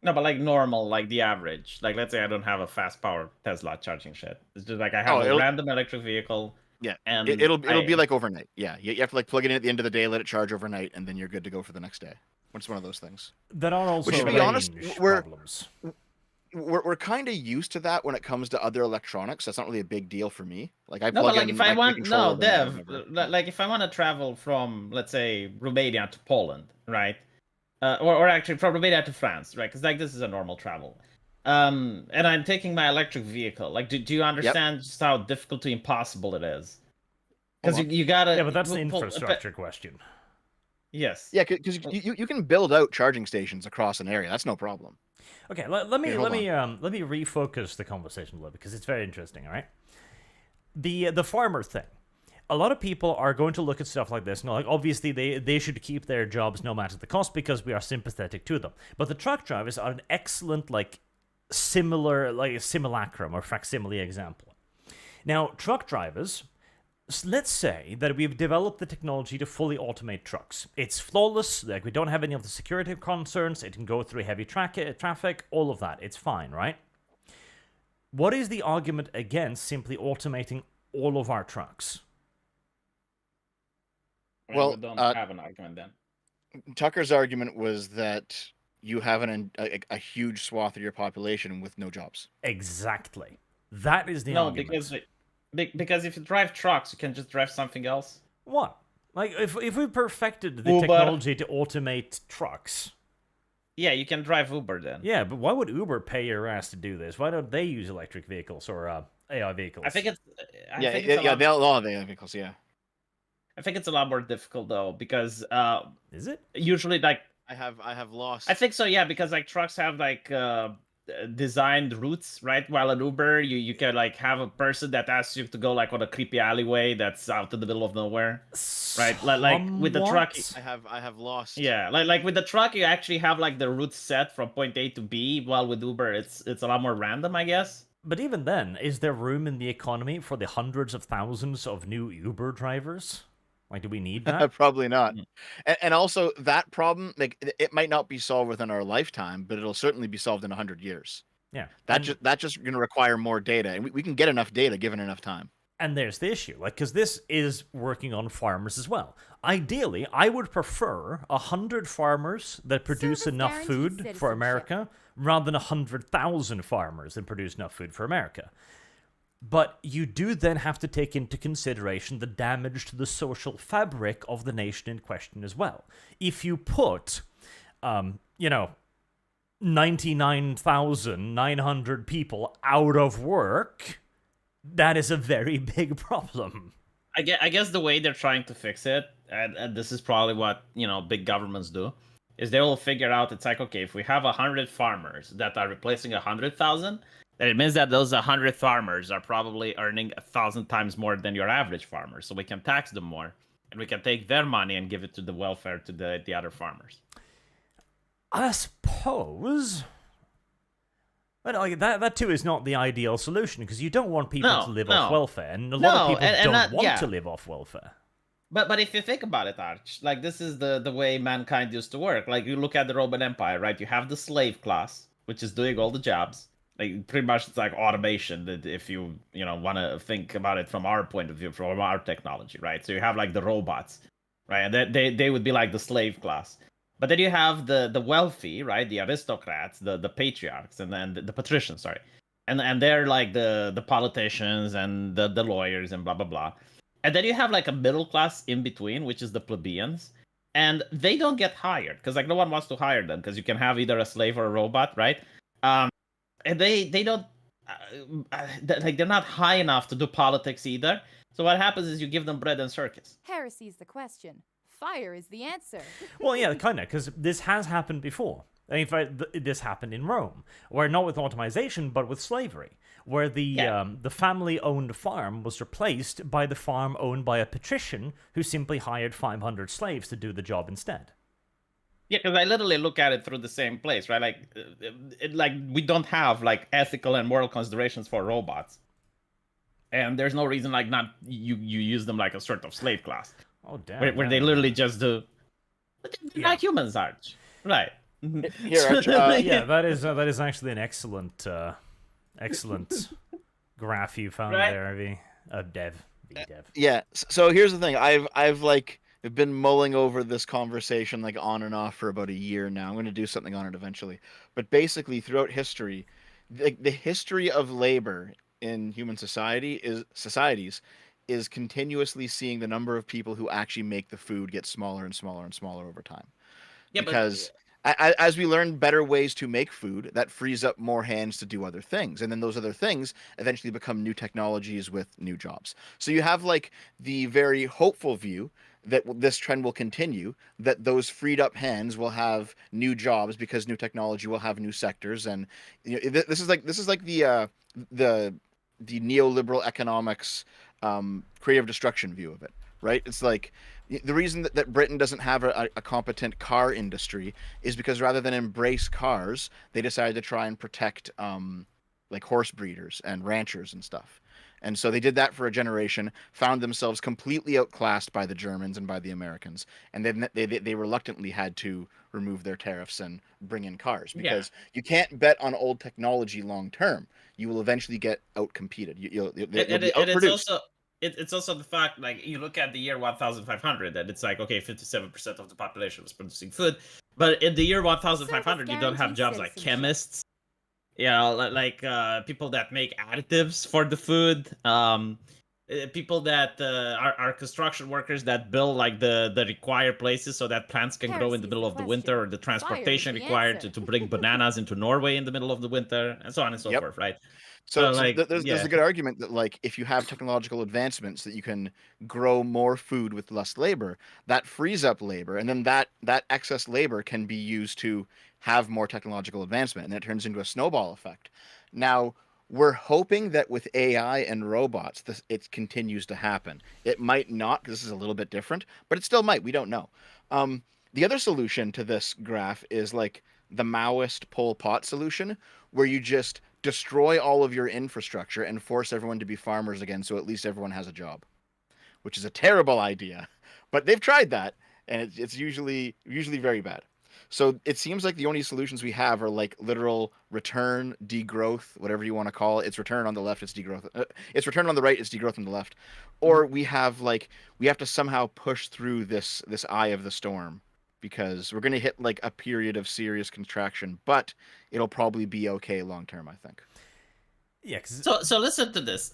No, but like normal, like the average. Like let's say I don't have a fast power Tesla charging shit. It's just like I have a it'll- random electric vehicle. Yeah, And it'll be like overnight. Yeah, you have to like plug it in at the end of the day, let it charge overnight, and then you're good to go for the next day. It's one of those things. There are also to be honest, range we're- problems. We're kind of used to that when it comes to other electronics. That's not really a big deal for me. Like I No, plug but like in if I like, the want controller no, then or Dev, whatever. like if I want to travel from let's say Romania to Poland, right? Or actually from Romania to France, right? Because like this is a normal travel. And I'm taking my electric vehicle. Like, do you understand just how difficult to impossible it is? Because Hold on. you gotta. Yeah, but that's the pull- infrastructure question. Yes. Yeah, because you can build out charging stations across an area. That's no problem. Okay, let me Here, hold let me refocus the conversation a little because it's very interesting. All right, the farmer thing. A lot of people are going to look at stuff like this and like obviously they should keep their jobs no matter the cost because we are sympathetic to them. But the truck drivers are an excellent simulacrum or facsimile example. Now, truck drivers. Let's say that we've developed the technology to fully automate trucks. It's flawless, like we don't have any of the security concerns, it can go through heavy traffic, all of that. It's fine, right? What is the argument against simply automating all of our trucks? Well, we don't have an argument then. Tucker's argument was that you have a huge swath of your population with no jobs. Exactly. That is the No, argument. because if you drive trucks, you can just drive something else. What? Like, if we perfected the Uber. technology to automate trucks... Yeah, you can drive Uber then. Yeah, but why would Uber pay your ass to do this? Why don't they use electric vehicles or AI vehicles? I think it's. They all have AI vehicles. Yeah. I think it's a lot more difficult though, because Is it? usually like I have lost. I think so, yeah, because like trucks have like designed routes, right? While an Uber, you can like have a person that asks you to go like on a creepy alleyway that's out in the middle of nowhere, right? Like with the truck, Somewhat. I have lost. yeah, like with the truck, you actually have like the route set from point A to B. While with Uber, it's a lot more random, I guess. But even then, is there room in the economy for the hundreds of thousands of new Uber drivers? Like, do we need that? Probably not. Mm. And also that problem, like it might not be solved within our lifetime, but it'll certainly be solved in 100 years. Yeah. That's just going to require more data, and we can get enough data given enough time. And there's the issue, like, because this is working on farmers as well. Ideally, I would prefer 100 farmers that produce Service enough guaranteed food for citizenship. America rather than 100,000 farmers that produce enough food for America. But you do then have to take into consideration the damage to the social fabric of the nation in question as well. If you put, 99,900 people out of work, that is a very big problem. I guess the way they're trying to fix it, and this is probably what big governments do, is they will figure out it's like, okay, if we have 100 farmers that are replacing 100,000, then it means that those 100 farmers are probably earning 1,000 times more than your average farmer. So we can tax them more, and we can take their money and give it to the welfare to the other farmers. I suppose. But like that too is not the ideal solution, because you don't want people to live off welfare, and a lot of people don't want to live off welfare. But if you think about it, Arch, like this is the way mankind used to work. Like you look at the Roman Empire, right? You have the slave class, which is doing all the jobs. Like pretty much it's like automation, that if you want to think about it from our point of view, from our technology, right? So you have like the robots, right? And they would be like the slave class. But then you have the wealthy, right? The aristocrats, the patriarchs, and then the patricians, sorry. And they're like the politicians and the lawyers and blah blah blah. And then you have like a middle class in between, which is the plebeians. And they don't get hired because like no one wants to hire them, because you can have either a slave or a robot, right? And they don't like they're not high enough to do politics either. So what happens is you give them bread and circus. Heresy is the question. Fire is the answer. Well, yeah, kind of, because this has happened before. In fact, this happened in Rome, where not with automation, but with slavery, where the family-owned farm was replaced by the farm owned by a patrician who simply hired 500 slaves to do the job instead. Yeah, because I literally look at it through the same place, right? Like, we don't have like ethical and moral considerations for robots, and there's no reason like not you use them like a sort of slave class. Oh damn! Where they literally just do. They're not humans, Arch. Right. Here, Arch, yeah, that is actually an excellent graph you found there, V. Dev. Yeah. So here's the thing. I've like been mulling over this conversation like on and off for about a year now. I'm going to do something on it eventually. But basically, throughout history, the history of labor in human societies is continuously seeing the number of people who actually make the food get smaller and smaller and smaller over time. Yeah, because as we learn better ways to make food, that frees up more hands to do other things. And then those other things eventually become new technologies with new jobs. So you have like the very hopeful view that this trend will continue, that those freed up hands will have new jobs because new technology will have new sectors. And this is like the neoliberal economics creative destruction view of it, right? It's like the reason that Britain doesn't have a competent car industry is because rather than embrace cars, they decided to try and protect like horse breeders and ranchers and stuff. And so they did that for a generation, found themselves completely outclassed by the Germans and by the Americans, and then they reluctantly had to remove their tariffs and bring in cars, because you can't bet on old technology long term. You will eventually get outcompeted. You'll be outproduced. It's also the fact, like, you look at the year 1500, and it's like, okay, 57% of the population was producing food, but in the year 1500, you don't have jobs like chemists, like people that make additives for the food. people that are construction workers that build like the required places so that plants can grow in the Heresy is middle the of the question. winter, or the transportation Fire is the required answer. to bring bananas into Norway in the middle of the winter, and so on and so Yep. forth, right? So, Like, there's yeah. a good argument that like if you have technological advancements that you can grow more food with less labor, that frees up labor, and then that excess labor can be used to have more technological advancement, and it turns into a snowball effect. Now, we're hoping that with AI and robots, it continues to happen. It might not, because this is a little bit different, but it still might. We don't know. The other solution to this graph is like the Maoist Pol Pot solution, where you just destroy all of your infrastructure and force everyone to be farmers again, so at least everyone has a job, which is a terrible idea. But they've tried that, and it's usually very bad. So it seems like the only solutions we have are like literal return, degrowth, whatever you want to call it. It's return on the left, it's degrowth. It's return on the right, it's degrowth on the left. Or we have to somehow push through this eye of the storm, because we're going to hit like a period of serious contraction, but it'll probably be okay long term, I think. Yeah, 'cause So listen to this.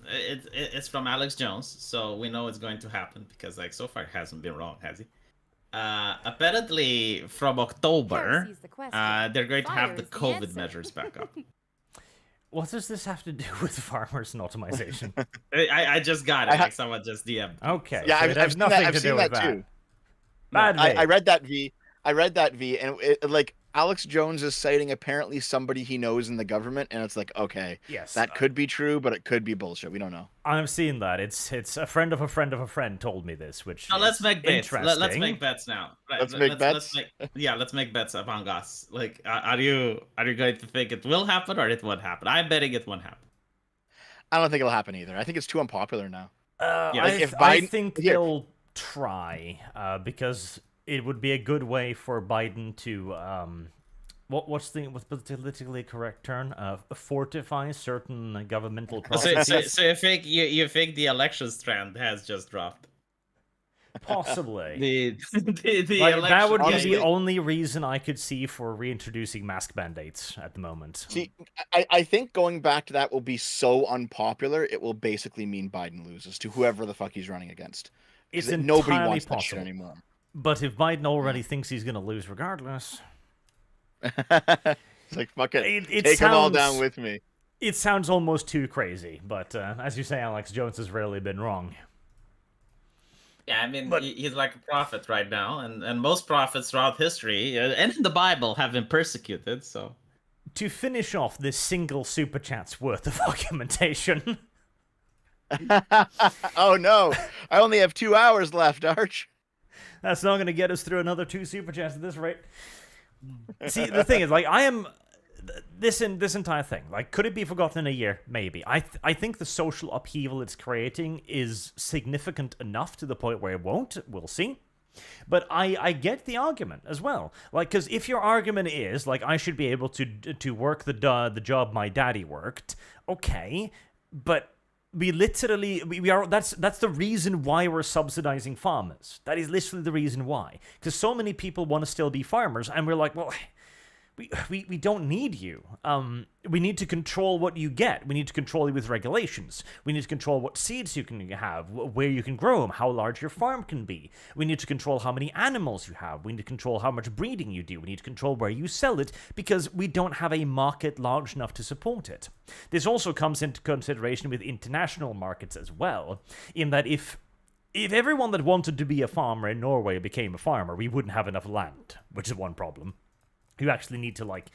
It's from Alex Jones, so we know it's going to happen because like so far it hasn't been wrong, has he? Apparently from October, Heresy is the question. they're going to Fire have the is the COVID answer. measures back up. what does this have to do with farmers and automation? I just got it. Like someone just DM'd. Okay, Yeah, so I've, it I've has seen nothing that. I've to seen do that with that. too. Bad I vein. read that V. And like Alex Jones is citing apparently somebody he knows in the government, and it's like, okay, Yes, that could be true, but it could be bullshit. We don't know. I'm seeing that. It's a friend of a friend of a friend told me this, which Now is let's make bets. interesting. Let's make bets now. Right, Let's make bets? Let's make bets among us. Like, are you going to think it will happen or it won't happen? I'm betting it won't happen. I don't think it'll happen either. I think it's too unpopular now. Yeah, like, if I Biden- think here. they'll try because it would be a good way for Biden to what's the politically correct term? Fortify certain governmental So, processes. so you think the election trend has just dropped? Possibly. The Like, election. that would be honestly- the only reason I could see for reintroducing mask mandates at the moment. See, I think going back to that will be so unpopular, it will basically mean Biden loses to whoever the fuck he's running against. 'Cause It's nobody entirely wants that shit possible. anymore. But if Biden already thinks he's going to lose regardless, It's like, fuck it. it Take them all sounds- down with me. it sounds almost too crazy. But as you say, Alex Jones has rarely been wrong. Yeah, I mean, But- he's like a prophet right now, and most prophets throughout history and in the Bible have been persecuted. So To finish off this single super chat's worth of argumentation, Oh no, I only have 2 hours left, Arch. that's not going to get us through another 2 super chats at this rate. See, the thing is, like, I am this entire thing. Like, could it be forgotten in a year? Maybe. I think the social upheaval it's creating is significant enough to the point where it won't. We'll see. But I get the argument as well. Like, because if your argument is like I should be able to work the job my daddy worked, okay, but we literally we are that's the reason why we're subsidizing farmers. That is literally the reason why. Because so many people want to still be farmers, and we're like, well, we don't need you. We need to control what you get. We need to control you with regulations. We need to control what seeds you can have, where you can grow them, how large your farm can be. We need to control how many animals you have. We need to control how much breeding you do. We need to control where you sell it, because we don't have a market large enough to support it. This also comes into consideration with international markets as well, in that if everyone that wanted to be a farmer in Norway became a farmer, we wouldn't have enough land, which is one problem. You actually need to, like,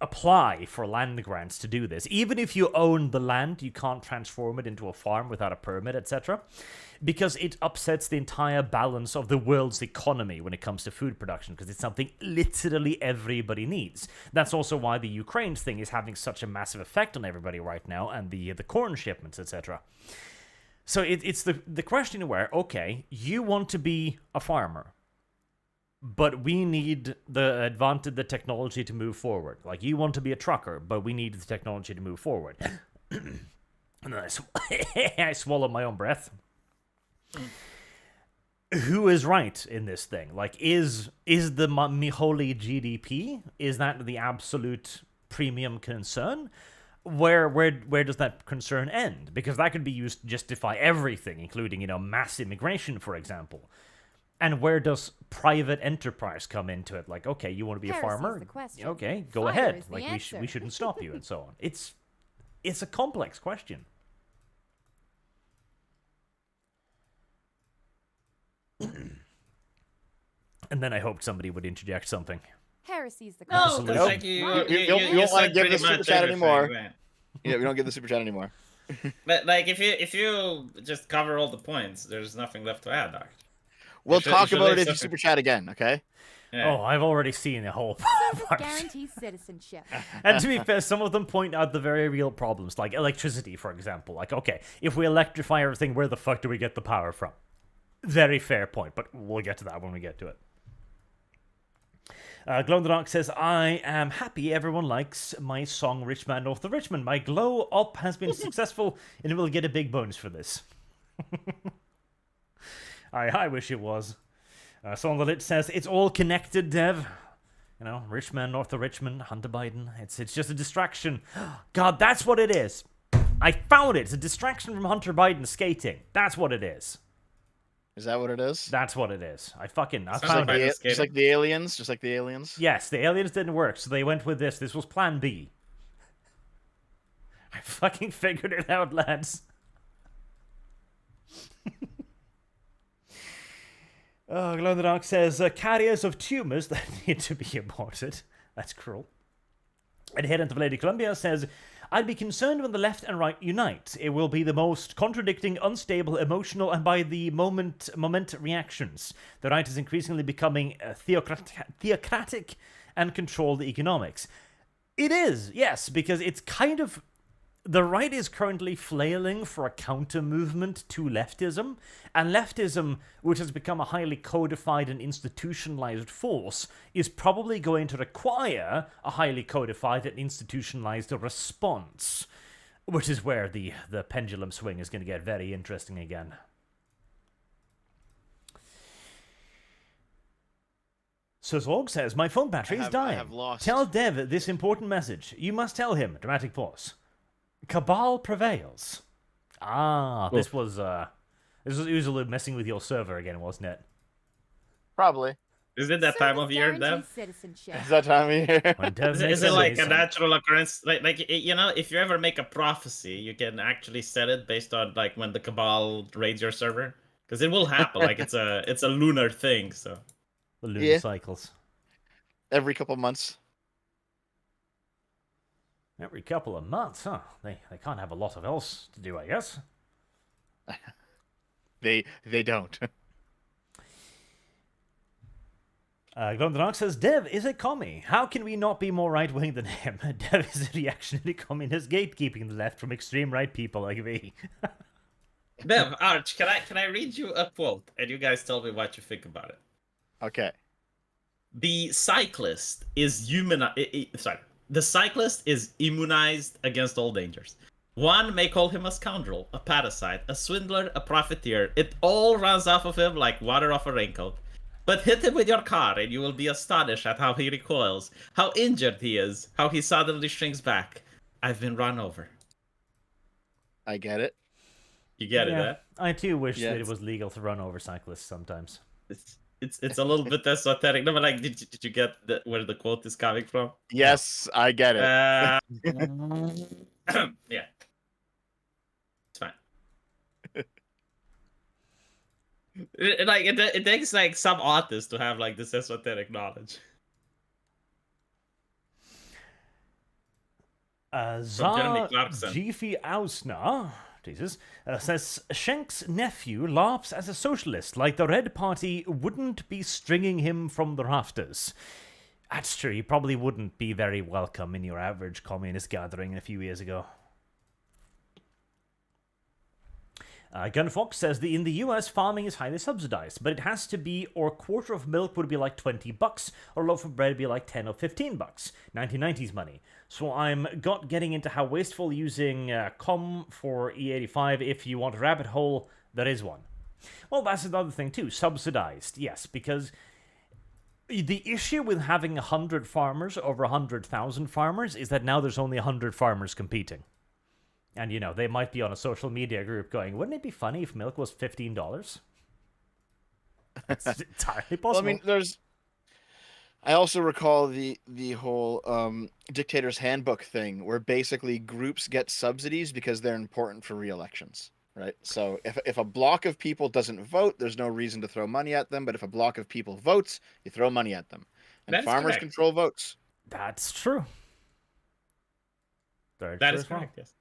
apply for land grants to do this. Even if you own the land, you can't transform it into a farm without a permit, etc. Because it upsets the entire balance of the world's economy when it comes to food production, because it's something literally everybody needs. That's also why the Ukraine thing is having such a massive effect on everybody right now, and the corn shipments, etc. So it's the question where, okay, you want to be a farmer, but we need the technology to move forward. Like, you want to be a trucker, but we need the technology to move forward. And then I swallow my own breath. Who is right in this thing? Like, is the Miholi GDP, is that the absolute premium concern? where does that concern end? Because that could be used to justify everything, including, mass immigration, for example. And where does private enterprise come into it? Like, okay, you want to be a Heresy's farmer? the question. Okay, go Fire ahead. is the Like, answer. we shouldn't stop you, and so on. It's a complex question. And then I hoped somebody would interject something. Heresy's the No, question. because Nope. like you You don't want to said give the pretty super much chat everything, anymore. right? Yeah, we don't give the super chat anymore. But like, if you just cover all the points, there's nothing left to add, Arch. We'll should- talk you should about leave it if you something- super chat again, okay? Yeah. Oh, I've already seen the whole This part. guarantees citizenship. And to be fair, some of them point out the very real problems, like electricity, for example. Like, okay, if we electrify everything, where the fuck do we get the power from? Very fair point, but we'll get to that when we get to it. Glow in the Dark says, I am happy everyone likes my song Richmond North of Richmond. My glow up has been successful and will get a big bonus for this. I wish it was. Song the Lit says, it's all connected, Dev. Richmond North of Richmond, Hunter Biden. It's just a distraction. God, that's what it is. I found it. It's a distraction from Hunter Biden skating. That's what it is. Is that what it is? That's what it is. I Sounds found like it. Biden Just skating. like the aliens? Just like the aliens? Yes, the aliens didn't work, so they went with this. This was plan B. I fucking figured it out, lads. Glow in the Dark says, carriers of tumors that need to be aborted. That's cruel. And Head into Lady Columbia says, I'd be concerned when the left and right unite. It will be the most contradicting, unstable, emotional, and by the moment reactions. The right is increasingly becoming theocratic and control the economics. It is, yes, because it's kind of... The right is currently flailing for a counter-movement to leftism, and leftism, which has become a highly codified and institutionalized force, is probably going to require a highly codified and institutionalized response, which is where the pendulum swing is going to get very interesting again. So Zorg says, my phone battery is I dying. have lost. Tell Dev this important message. You must tell him, dramatic pause. Cabal prevails. This was Uzulu messing with your server again, wasn't it? Probably. Is it that time Service of year, guarantees Dev? citizenship. Is that time of year? When Dev Is makes it like a amazing- natural occurrence? Like if you ever make a prophecy, you can actually set it based on like when the Cabal raids your server, because it will happen. Like it's a lunar thing. So the lunar Yeah. cycles? Every couple months. Every couple of months, huh? They can't have a lot of else to do, I guess. They don't. Glow in the Dark says, Dev is a commie. How can we not be more right-wing than him? Dev is a reactionary communist gatekeeping the left from extreme right people like me. Dev, Arch, can I read you a quote and you guys tell me what you think about it? Okay. The cyclist is The cyclist is immunized against all dangers. One may call him a scoundrel, a parasite, a swindler, a profiteer. It all runs off of him like water off a raincoat. But hit him with your car and you will be astonished at how he recoils, how injured he is, how he suddenly shrinks back. I've been run over. I get it. You get it, eh? I too wish Yeah, that it it's- was legal to run over cyclists sometimes. It's a little bit esoteric. No, but like, did you get where the quote is coming from? Yes, I get it. Yeah. It's fine. It takes like some artists to have like this esoteric knowledge. Jeremy Zar Clarkson. Jiffy Ausna, Jesus, says Schenk's nephew laughs as a socialist, like the Red Party wouldn't be stringing him from the rafters. That's true, he probably wouldn't be very welcome in your average communist gathering a few years ago. Gunfox says in the US, farming is highly subsidized, but it has to be, or a quarter of milk would be like $20, or a loaf of bread would be like 10 or $15. 1990s money. So I'm getting into how wasteful using COM for E85. If you want a rabbit hole, there is one. Well, that's another thing too. Subsidized, yes, because The issue with having 100 farmers over 100,000 farmers is that now there's only 100 farmers competing. And, they might be on a social media group going, wouldn't it be funny if milk was $15? That's entirely possible. Well, I mean, I also recall the whole dictator's handbook thing, where basically groups get subsidies because they're important for re-elections, right? So if a block of people doesn't vote, there's no reason to throw money at them. But if a block of people votes, you throw money at them. And That is farmers correct. control votes. That's true. That is correct, yes.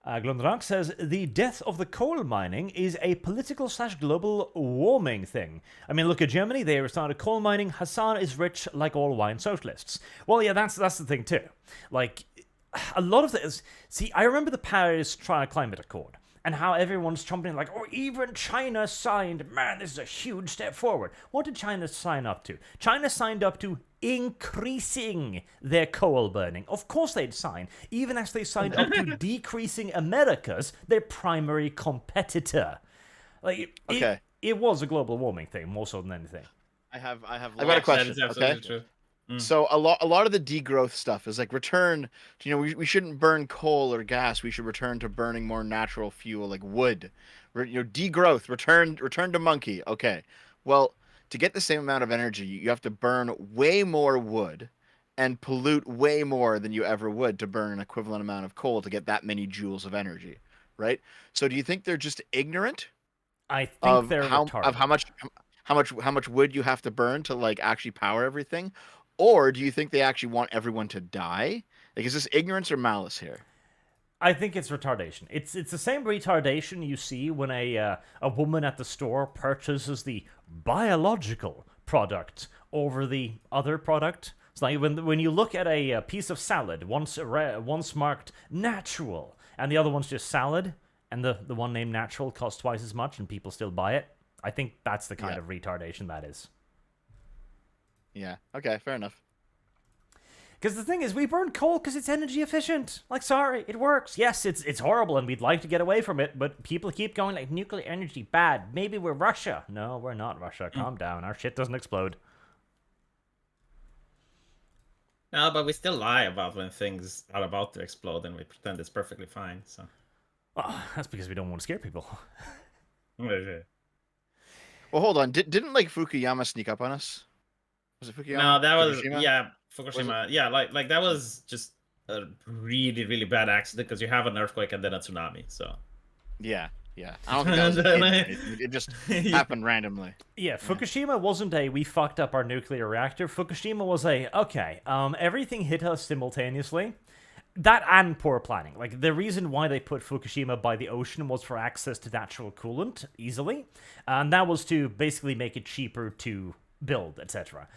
Glundrank says, the death of the coal mining is a political/global warming thing. I mean, look at Germany. They started coal mining. Hassan is rich like all wine socialists. Well, yeah, that's the thing too. Like, a lot of this... See, I remember the Paris Climate Accord and how everyone's jumping like, oh, even China signed. Man, this is a huge step forward. What did China sign up to? China signed up to increasing their coal burning. Of course they'd sign, even as they signed up to decreasing America's, their primary competitor. Like, it was a global warming thing, more so than anything. I've got a That question. is absolutely Okay. true. So a lot of the degrowth stuff is like return. We shouldn't burn coal or gas. We should return to burning more natural fuel like wood. Degrowth. Return to monkey. Okay. Well, to get the same amount of energy, you have to burn way more wood and pollute way more than you ever would to burn an equivalent amount of coal to get that many joules of energy, right? So do you think they're just ignorant I think they're retarded. of how much wood you have to burn to like actually power everything? Or do you think they actually want everyone to die? Like, is this ignorance or malice here? I think it's retardation. It's the same retardation you see when a woman at the store purchases the biological product over the other product. It's like when you look at a piece of salad, once marked natural, and the other one's just salad, and the one named natural costs twice as much, and people still buy it. I think that's the kind of retardation that is. Yeah. Okay. Fair enough. Because the thing is, we burn coal because it's energy efficient. Like, sorry, it works. Yes, it's horrible, and we'd like to get away from it, but people keep going like, nuclear energy, bad. Maybe we're Russia. No, we're not Russia. Calm down. Our shit doesn't explode. No, but we still lie about when things are about to explode, and we pretend it's perfectly fine. So. Oh, that's because we don't want to scare people. Well, hold on. Didn't like Fukuyama sneak up on us? Was it Fukuyama? No, that was Fukushima? Fukushima. Yeah, like that was just a really, really bad accident because you have an earthquake and then a tsunami. So. Yeah. I don't think that was it just happened randomly. Yeah, Fukushima wasn't a we fucked up our nuclear reactor. Fukushima was a everything hit us simultaneously. That and poor planning. Like, the reason why they put Fukushima by the ocean was for access to natural coolant easily, and that was to basically make it cheaper to build, etc.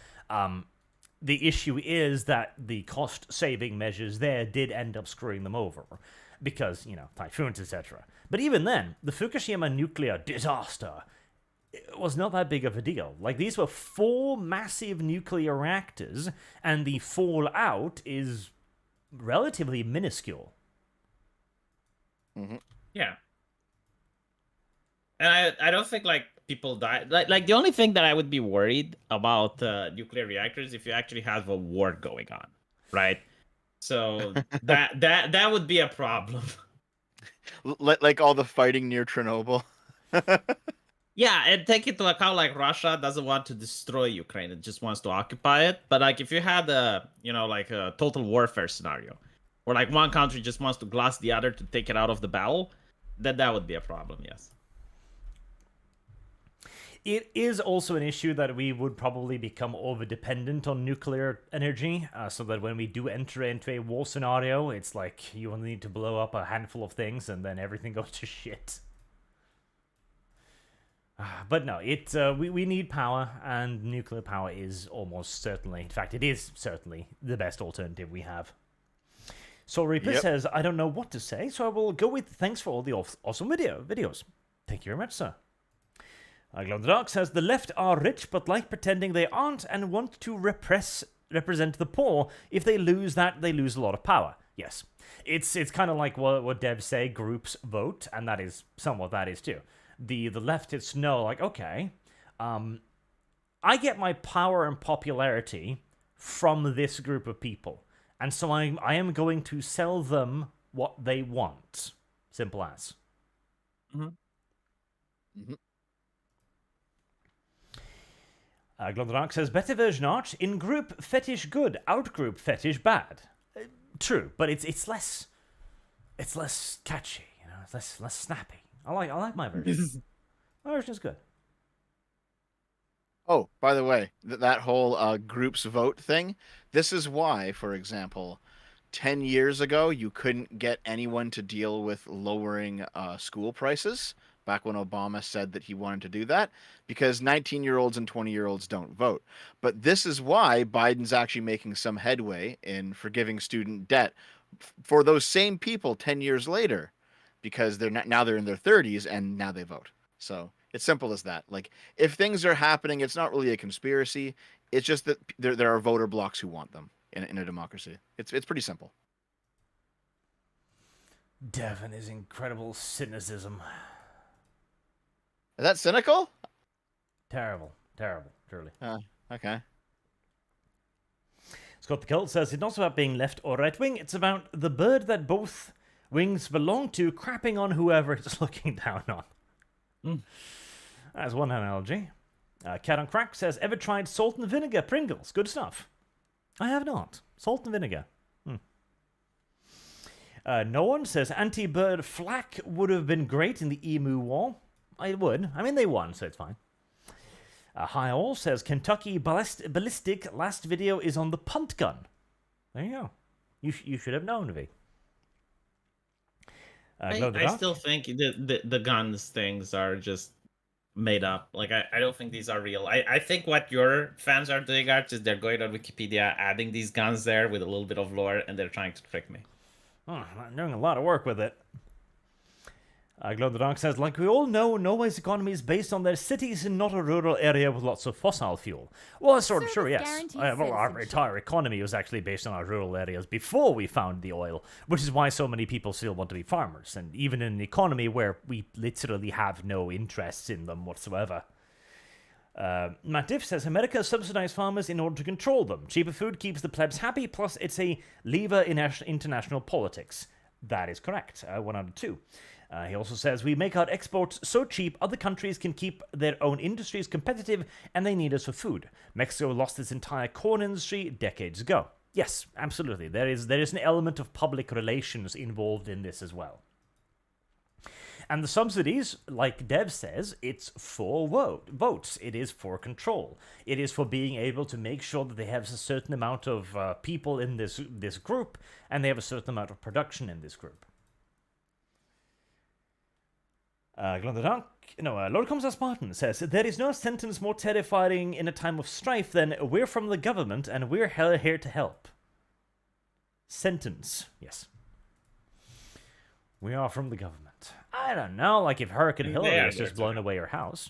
The issue is that the cost-saving measures there did end up screwing them over because, typhoons, etc. But even then, the Fukushima nuclear disaster was not that big of a deal. Like, these were 4 massive nuclear reactors, and the fallout is relatively minuscule. Mm-hmm. Yeah. And I don't think like people die. Like the only thing that I would be worried about nuclear reactors if you actually have a war going on, right? So that would be a problem. Like all the fighting near Chernobyl. Yeah, and take into account like Russia doesn't want to destroy Ukraine; it just wants to occupy it. But like if you had a like a total warfare scenario, where like one country just wants to glass the other to take it out of the battle, then that would be a problem. Yes. It is also an issue that we would probably become over-dependent on nuclear energy, so that when we do enter into a war scenario, it's like you only need to blow up a handful of things and then everything goes to shit. But no, we need power, and nuclear power is almost certainly, in fact, it is certainly the best alternative we have. So Reaper says, I don't know what to say, so I will go with thanks for all the awesome videos. Thank you very much, sir. Glow in the Dark says, the left are rich, but like pretending they aren't and want to represent the poor. If they lose that, they lose a lot of power. Yes. It's kind of like what devs say, groups vote, and that is somewhat that is too. The leftists know, like, okay, I get my power and popularity from this group of people. And so I am going to sell them what they want. Simple as. Glondark says, better version Arch, in-group fetish good, out-group fetish bad. True, but it's less catchy, you know, it's less snappy. I like my version. My version is good. Oh, by the way, that whole groups vote thing, this is why, for example, 10 years ago, you couldn't get anyone to deal with lowering school prices, back when Obama said that he wanted to do that, because 19-year-olds and 20-year-olds don't vote. But this is why Biden's actually making some headway in forgiving student debt for those same people 10 years later, because now they're in their 30s and now they vote. So it's simple as that. Like, if things are happening, it's not really a conspiracy. It's just that there are voter blocks who want them in a democracy. It's pretty simple. Devin is incredible cynicism. Is that cynical? Terrible, truly. Okay. Scott the Cult says, it's not about being left or right wing, it's about the bird that both wings belong to crapping on whoever it's looking down on. That's one analogy. Cat on Crack says, ever tried salt and vinegar Pringles? Good stuff. I have not. Salt and vinegar. No one says, anti-bird flak would have been great in the emu war. I would. I mean, they won, so it's fine. High All says, Kentucky ballistic last video is on the punt gun. There you go. You should have known, V. I still think the guns things are just made up. Like, I don't think these are real. I think what your fans are doing, Arch, is they're going on Wikipedia, adding these guns there with a little bit of lore, and they're trying to trick me. Oh, I'm doing a lot of work with it. Glow the Dark says, like we all know, Norway's economy is based on their cities and not a rural area with lots of fossil fuel. Well, that's sort of true, yes. Well, our entire economy was actually based on our rural areas before we found the oil, which is why so many people still want to be farmers, and even in an economy where we literally have no interests in them whatsoever. Matt Diff says, America subsidizes farmers in order to control them. Cheaper food keeps the plebs happy, plus it's a lever in international politics. That is correct. 1 out of 2. He also says, we make our exports so cheap other countries can keep their own industries competitive and they need us for food. Mexico lost its entire corn industry decades ago. Yes, absolutely. There is an element of public relations involved in this as well. And the subsidies, like Dev says, it's for votes. It is for control. It is for being able to make sure that they have a certain amount of people in this group, and they have a certain amount of production in this group. Lord Comes a Spartan says, there is no sentence more terrifying in a time of strife than we're from the government and we're here to help. Sentence, yes. We are from the government. I don't know, like if Hurricane Hillary has just blown away your house.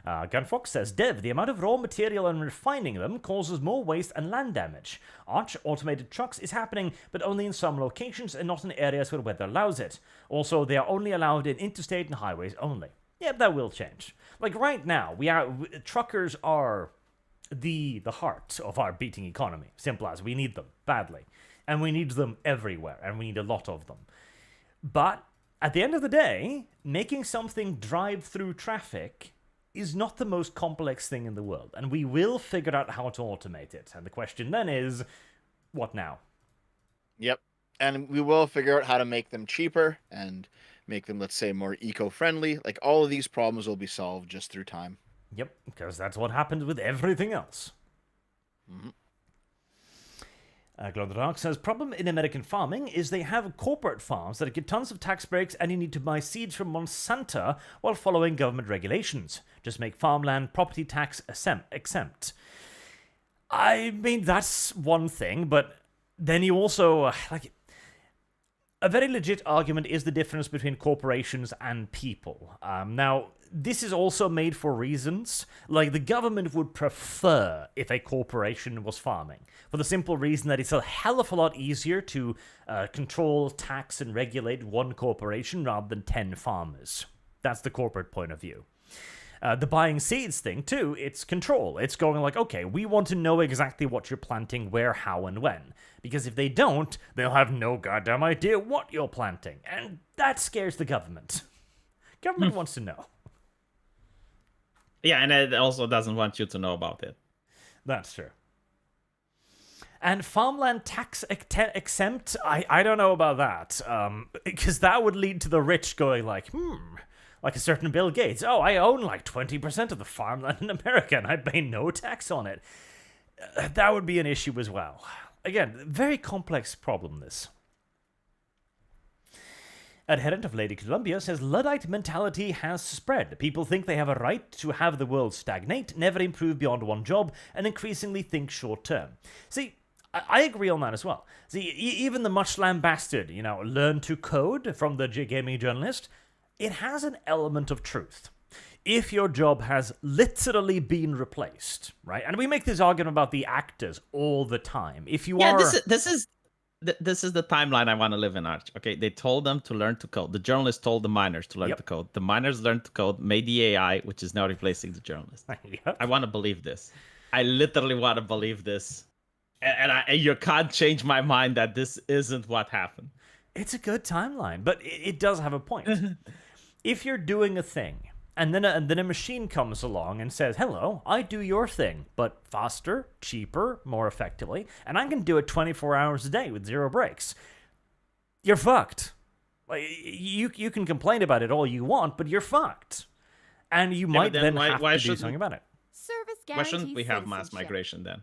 Gunfox says, Dev, the amount of raw material and refining them causes more waste and land damage. Arch automated trucks is happening, but only in some locations and not in areas where weather allows it. Also, they are only allowed in interstate and highways only. Yep, that will change. Like right now, truckers are the heart of our beating economy. Simple as, we need them badly. And we need them everywhere, and we need a lot of them. But at the end of the day, making something drive through traffic is not the most complex thing in the world, and we will figure out how to automate it. And the question then is, what now? Yep. And we will figure out how to make them cheaper and make them, let's say, more eco-friendly. Like, all of these problems will be solved just through time. Yep, because that's what happens with everything else. Mm-hmm. Glow in the Dark says, problem in American farming is they have corporate farms that get tons of tax breaks and you need to buy seeds from Monsanto while following government regulations. Just make farmland property tax exempt. I mean, that's one thing, but then you also, a very legit argument is the difference between corporations and people. Now, this is also made for reasons. Like, the government would prefer if a corporation was farming, for the simple reason that it's a hell of a lot easier to control, tax, and regulate one corporation rather than 10 farmers. That's the corporate point of view. The buying seeds thing, too, it's control. It's going like, okay, we want to know exactly what you're planting, where, how, and when. Because if they don't, they'll have no goddamn idea what you're planting. And that scares the government. Government wants to know. Yeah, and it also doesn't want you to know about it. That's true. And farmland tax exempt, I don't know about that. Because that would lead to the rich going like, like a certain Bill Gates. Oh, I own like 20% of the farmland in America and I pay no tax on it. That would be an issue as well. Again, very complex problem, this. Adherent of Lady Columbia says Luddite mentality has spread. People think they have a right to have the world stagnate, never improve beyond one job, and increasingly think short term. See, I agree on that as well. See, even the much lambasted, learn to code from the gaming journalist, it has an element of truth. If your job has literally been replaced, right? And we make this argument about the actors all the time. If you are... This is the timeline I want to live in, Arch. Okay, they told them to learn to code. The journalist told the miners to learn to code. The miners learned to code, made the AI, which is now replacing the journalist. I want to believe this. I literally want to believe this. And you can't change my mind that this isn't what happened. It's a good timeline, but it does have a point. If you're doing a thing, and then a machine comes along and says, hello, I do your thing, but faster, cheaper, more effectively, and I can do it 24 hours a day with 0 breaks, you're fucked. Like, you can complain about it all you want, but you're fucked. And you might then have to do something about it. Service Why shouldn't we have mass citizenship. migration then?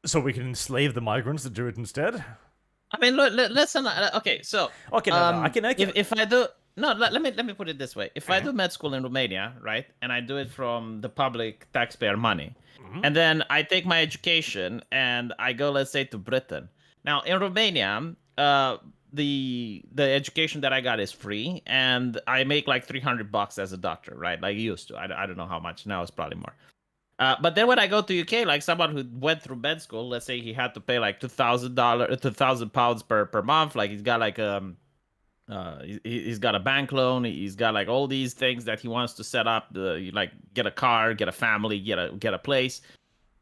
So we can enslave the migrants to do it instead? I mean, look, listen. Okay, so okay, no, I can. If I do, no, let me put it this way. If I do med school in Romania, right, and I do it from the public taxpayer money, and then I take my education and I go, let's say, to Britain. Now in Romania, the education that I got is free, and I make like $300 as a doctor, right? Like used to. I don't know how much now. It's probably more. But then when I go to UK, like someone who went through med school, let's say he had to pay like £2,000 per month. Like he's got like he's got a bank loan. He's got like all these things that he wants to set up. Like get a car, get a family, get a place.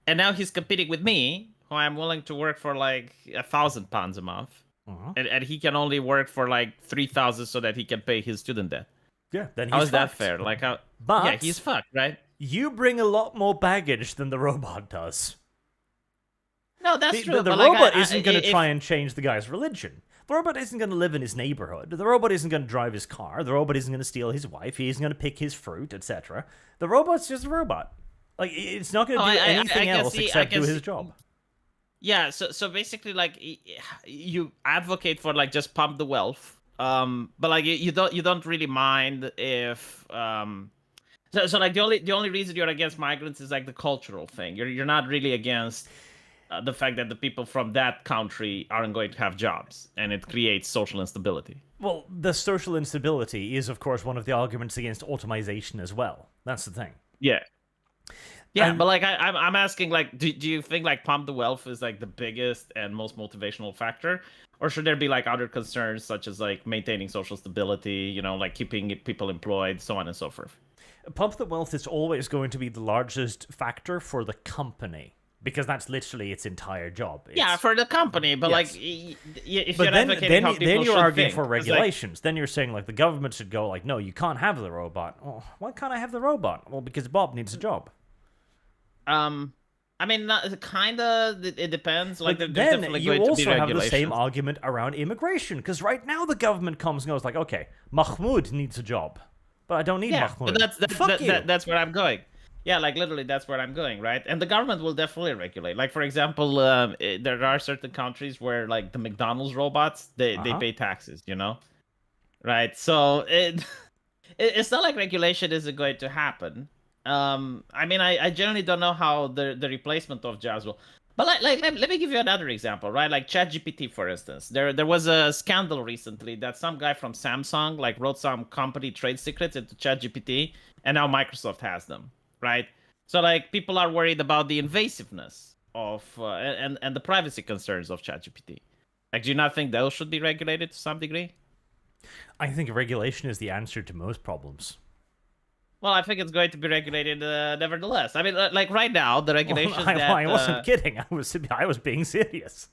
And now he's competing with me, who I'm willing to work for like £1,000 a month, and he can only work for like 3,000 so that he can pay his student debt. Yeah, then he's how is that fucked. fair? Like how? But yeah, he's fucked, right? You bring a lot more baggage than the robot does. No, that's true. The robot isn't going to try and change the guy's religion. The robot isn't going to live in his neighborhood. The robot isn't going to drive his car. The robot isn't going to steal his wife. He isn't going to pick his fruit, etc. The robot's just a robot. Like, it's not going to do anything else except do his job. Yeah, so basically, like, you advocate for like just pump the wealth, but like you don't really mind if So like the only reason you're against migrants is like the cultural thing. You're not really against the fact that the people from that country aren't going to have jobs, and it creates social instability. Well, the social instability is, of course, one of the arguments against automation as well. That's the thing. Yeah. Yeah, but like I'm asking, like, do you think like pump the wealth is like the biggest and most motivational factor, or should there be like other concerns such as like maintaining social stability, like keeping people employed, so on and so forth? Pump the wealth is always going to be the largest factor for the company, because that's literally its entire job. Yeah, for the company, but yes. like, if but you're then, advocating how people then you're should arguing think, for it's regulations. like, then you're saying like the government should go like, no, you can't have the robot. Well, why can't I have the robot? Well, because Bob needs a job. I mean, kind of. It depends. Like, but there's then definitely you going to be also have the same regulations. argument around immigration, because right now the government comes and goes like, okay, Mahmoud needs a job, but I don't need Mahmoud. But that's where I'm going. Yeah, like literally, that's where I'm going, right? And the government will definitely regulate. Like, for example, there are certain countries where, like, the McDonald's robots, they pay taxes, right? So it's not like regulation isn't going to happen. I mean, I generally don't know how the replacement of jobs will. But let me give you another example, right? Like ChatGPT, for instance. There was a scandal recently that some guy from Samsung like wrote some company trade secrets into ChatGPT, and now Microsoft has them, right? So like people are worried about the invasiveness of and the privacy concerns of ChatGPT. Like, do you not think those should be regulated to some degree? I think regulation is the answer to most problems. Well, I think it's going to be regulated nevertheless. I mean, like right now, the regulations I wasn't kidding. I was being serious.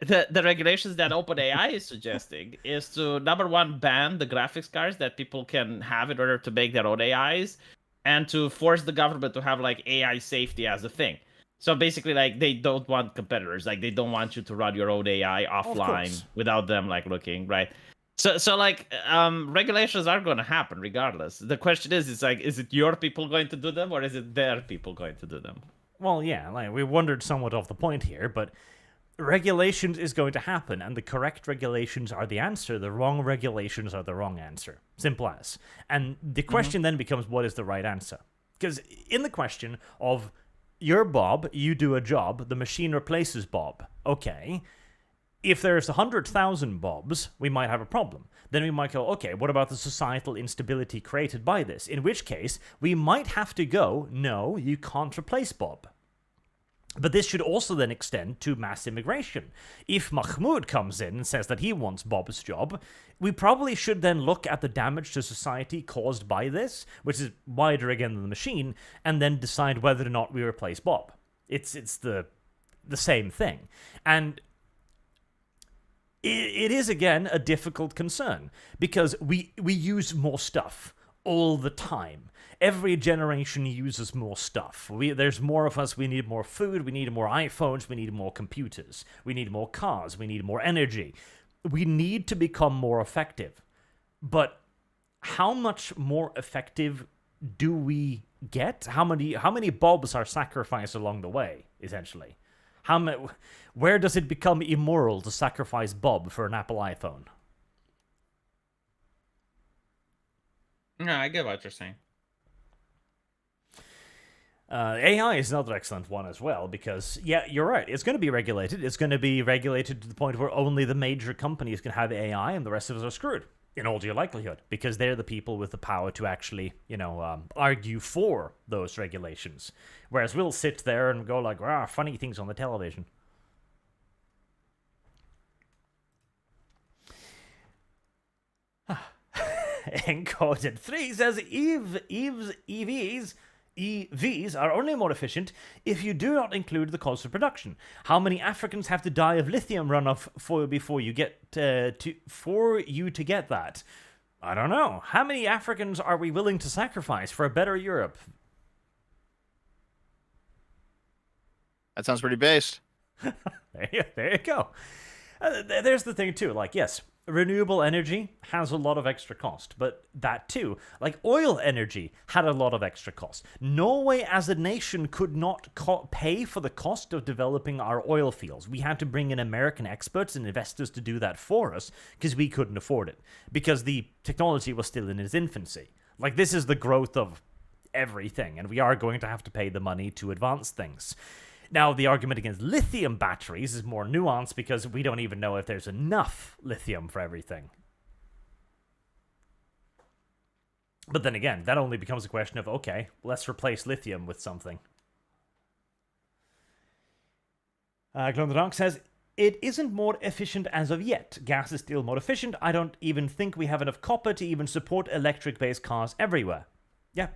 The regulations that OpenAI is suggesting is to, number one, ban the graphics cards that people can have in order to make their own AIs, and to force the government to have like AI safety as a thing. So basically, like, they don't want competitors. Like, they don't want you to run your own AI offline without them like looking, right? So like, regulations are going to happen regardless. The question is like, is it your people going to do them, or is it their people going to do them? Well, yeah, like we wandered somewhat off the point here, but regulations is going to happen, and the correct regulations are the answer. The wrong regulations are the wrong answer. Simple as. And the question then becomes, what is the right answer? Because in the question of, you're Bob, you do a job, the machine replaces Bob. Okay. If there's 100,000 Bobs, we might have a problem. Then we might go, okay, what about the societal instability created by this? In which case, we might have to go, no, you can't replace Bob. But this should also then extend to mass immigration. If Mahmoud comes in and says that he wants Bob's job, we probably should then look at the damage to society caused by this, which is wider again than the machine, and then decide whether or not we replace Bob. It's the same thing. And it is, again, a difficult concern, because we use more stuff all the time. Every generation uses more stuff. There's more of us, we need more food, we need more iPhones, we need more computers, we need more cars, we need more energy. We need to become more effective. But how much more effective do we get? How many Bobs are sacrificed along the way, essentially? Where does it become immoral to sacrifice Bob for an Apple iPhone? No, I get what you're saying. AI is another excellent one as well, because, yeah, you're right. It's going to be regulated. It's going to be regulated to the point where only the major companies can have AI and the rest of us are screwed, in all due likelihood, because they're the people with the power to actually, argue for those regulations. Whereas we'll sit there and go like, funny things on the television. Encoded 3 says EVs are only more efficient if you do not include the cost of production. How many Africans have to die of lithium runoff before you get to get that? I don't know. How many Africans are we willing to sacrifice for a better Europe? That sounds pretty based. There you go. There's the thing too. Like, yes, renewable energy has a lot of extra cost, but that too, like oil energy, had a lot of extra cost. Norway as a nation could not pay for the cost of developing our oil fields. We had to bring in American experts and investors to do that for us because we couldn't afford it, because the technology was still in its infancy. Like, this is the growth of everything, and we are going to have to pay the money to advance things. Now, the argument against lithium batteries is more nuanced because we don't even know if there's enough lithium for everything. But then again, that only becomes a question of, okay, let's replace lithium with something. Glow in the Dark says, it isn't more efficient as of yet. Gas is still more efficient. I don't even think we have enough copper to even support electric-based cars everywhere. Yeah.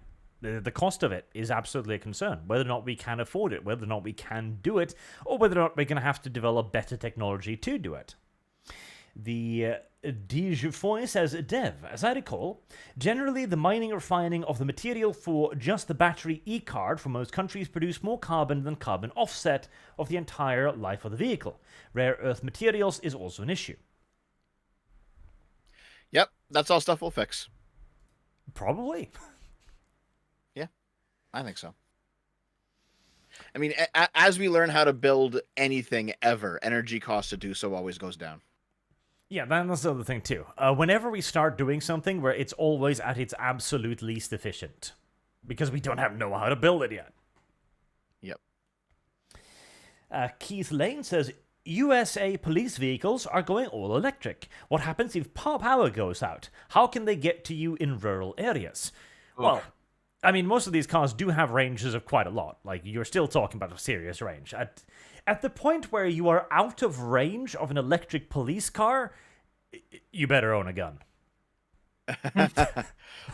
The cost of it is absolutely a concern. Whether or not we can afford it, whether or not we can do it, or whether or not we're going to have to develop better technology to do it. The Dijufoy says, Dev, as I recall, generally the mining or refining of the material for just the battery e-card for most countries produce more carbon than carbon offset of the entire life of the vehicle. Rare earth materials is also an issue. Yep, that's all stuff we'll fix. Probably. I think so. I mean, as we learn how to build anything ever, energy cost to do so always goes down. Yeah, that's the other thing too. Whenever we start doing something where it's always at its absolute least efficient, because we don't know how to build it yet. Yep. Keith Lane says, USA police vehicles are going all electric. What happens if power goes out? How can they get to you in rural areas? Well, I mean, most of these cars do have ranges of quite a lot. Like, you're still talking about a serious range. At the point where you are out of range of an electric police car, you better own a gun.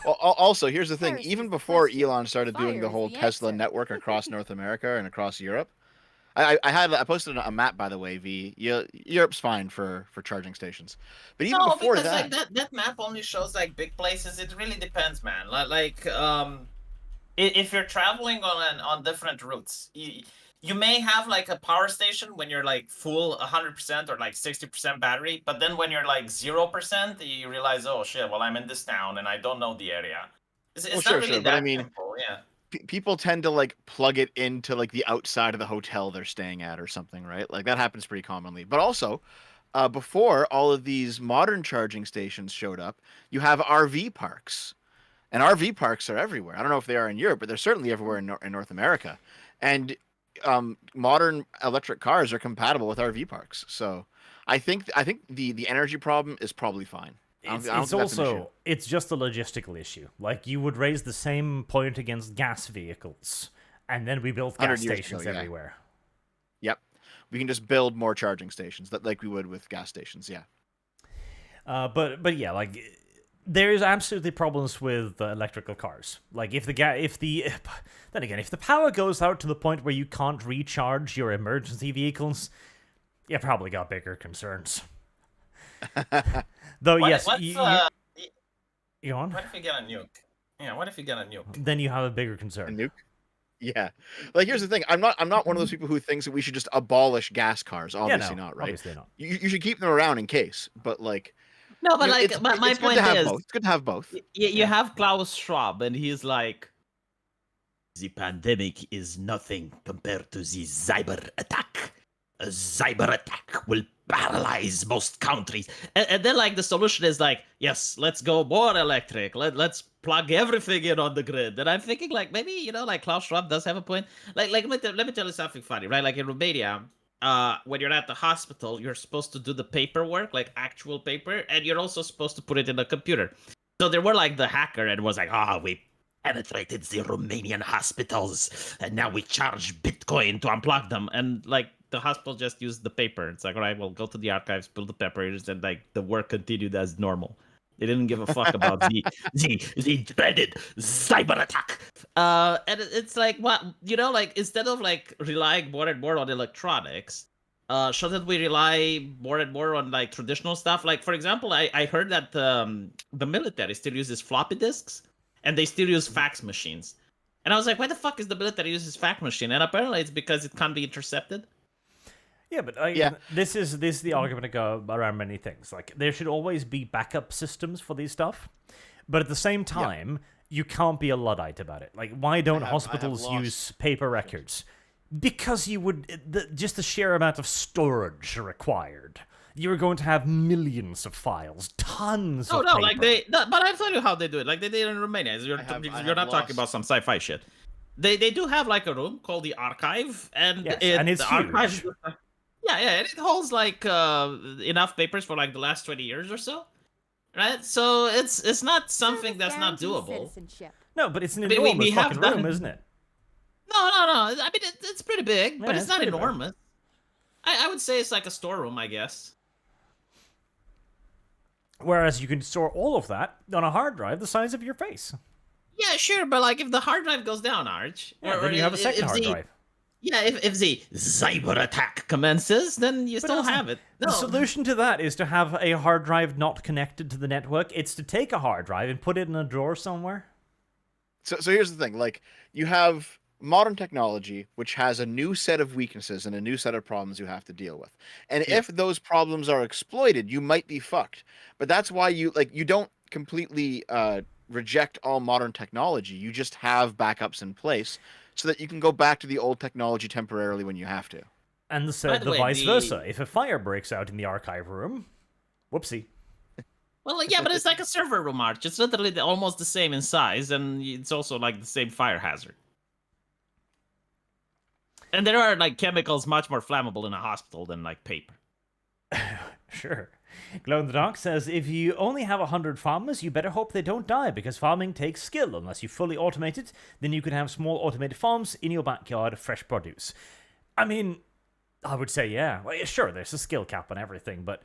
Well, also, here's the thing. Here's Even the before question. Elon started doing Fire the is whole the Tesla answer. network across North America and across Europe, I posted a map, by the way. Europe's fine for charging stations, but even No, before because like that, that map only shows like big places. It really depends, man. If you're traveling on different routes, you may have like a power station when you're like full 100% or like 60% battery, but then when you're like 0%, you realize, oh shit, well I'm in this town and I don't know the area. well, It's not sure, really sure, but I that mean, simple, yeah. people tend to like plug it into like the outside of the hotel they're staying at or something, right? Like that happens pretty commonly. But also, before all of these modern charging stations showed up, you have RV parks. And RV parks are everywhere. I don't know if they are in Europe, but they're certainly everywhere in North America. And modern electric cars are compatible with RV parks. So I think the energy problem is probably fine. I don't It's, think that's an issue. also, it's just a logistical issue. Like, you would raise the same point against gas vehicles, and then we built 100 gas years stations ago, yeah. everywhere. Yep. We can just build more charging stations that like we would with gas stations. Yeah. But yeah, like, there is absolutely problems with electrical cars. Like, if the power goes out to the point where you can't recharge your emergency vehicles, you probably got bigger concerns. Though, yes, you go on. What if you get a nuke? Yeah, what if you get a nuke? Then you have a bigger A concern. nuke. Yeah. Like here's the thing. I'm not one of those people who thinks that we should just abolish gas cars. Obviously not, right? Obviously not. You should keep them around in case. But like No, but you know, like, it's, but my it's good point to have is, both. It's good to have both. you Yeah. have Klaus Schwab, and he's like, the pandemic is nothing compared to the cyber attack. A cyber attack will paralyze most countries. And then, like, the solution is like, yes, let's go more electric. Let's plug everything in on the grid. And I'm thinking, like, maybe, you know, like, Klaus Schwab does have a point. Like let me tell you something funny, right? Like, in Romania, when you're at the hospital, you're supposed to do the paperwork, like actual paper, and you're also supposed to put it in a computer. So there were like the hacker and was like, we penetrated the Romanian hospitals, and now we charge Bitcoin to unplug them. And like the hospital just used the paper. It's like, all right, well, go to the archives, build the papers, and like the work continued as normal. They didn't give a fuck about the dreaded cyber attack. And it's like, what, you know, like instead of like relying more and more on electronics, shouldn't we rely more and more on like traditional stuff? Like, for example, I heard that the military still uses floppy disks and they still use fax machines. And I was like, why the fuck is the military uses fax machine? And apparently it's because it can't be intercepted. Yeah, but Yeah. this is the argument to go around many things. Like, there should always be backup systems for these stuff, but at the same time, you can't be a Luddite about it. Like, why don't I have hospitals lost- use paper records? Because you would just the sheer amount of storage required. You're going to have millions of files, tons of paper. But I'll tell you how they do it. Like they did in Romania. You're not talking about some sci-fi shit. They do have like a room called the archive, and it's the huge. archive. Yeah, and it holds like enough papers for like the last 20 years or so, right? So it's not something that's not Service doable. guarantees citizenship. No, but it's an I mean, we enormous have fucking done- room, isn't it? No. I mean, it's pretty big, but Yeah, it's it's not pretty big. enormous. I would say it's like a storeroom, I guess. Whereas you can store all of that on a hard drive the size of your face. Yeah, sure, but like if the hard drive goes down, Arch, Yeah, then you have a second hard drive. Yeah, if the cyber attack commences, then you still also, have it. The No. solution to that is to have a hard drive not connected to the network. It's to take a hard drive and put it in a drawer somewhere. So here's the thing. Like you have modern technology, which has a new set of weaknesses and a new set of problems you have to deal with. And if those problems are exploited, you might be fucked. But that's why you don't completely reject all modern technology. You just have backups in place so that you can go back to the old technology temporarily when you have to. And By the the way, vice versa. If a fire breaks out in the archive room, whoopsie. Well, yeah, but it's like a server room, Arch. It's literally almost the same in size, and it's also like the same fire hazard. And there are like chemicals much more flammable in a hospital than like paper. Sure. Glow in the Dark says, if you only have 100 farmers, you better hope they don't die, because farming takes skill. Unless you fully automate it, then you can have small automated farms in your backyard of fresh produce. I mean, I would say, yeah. Well, yeah, sure, there's a skill cap on everything, but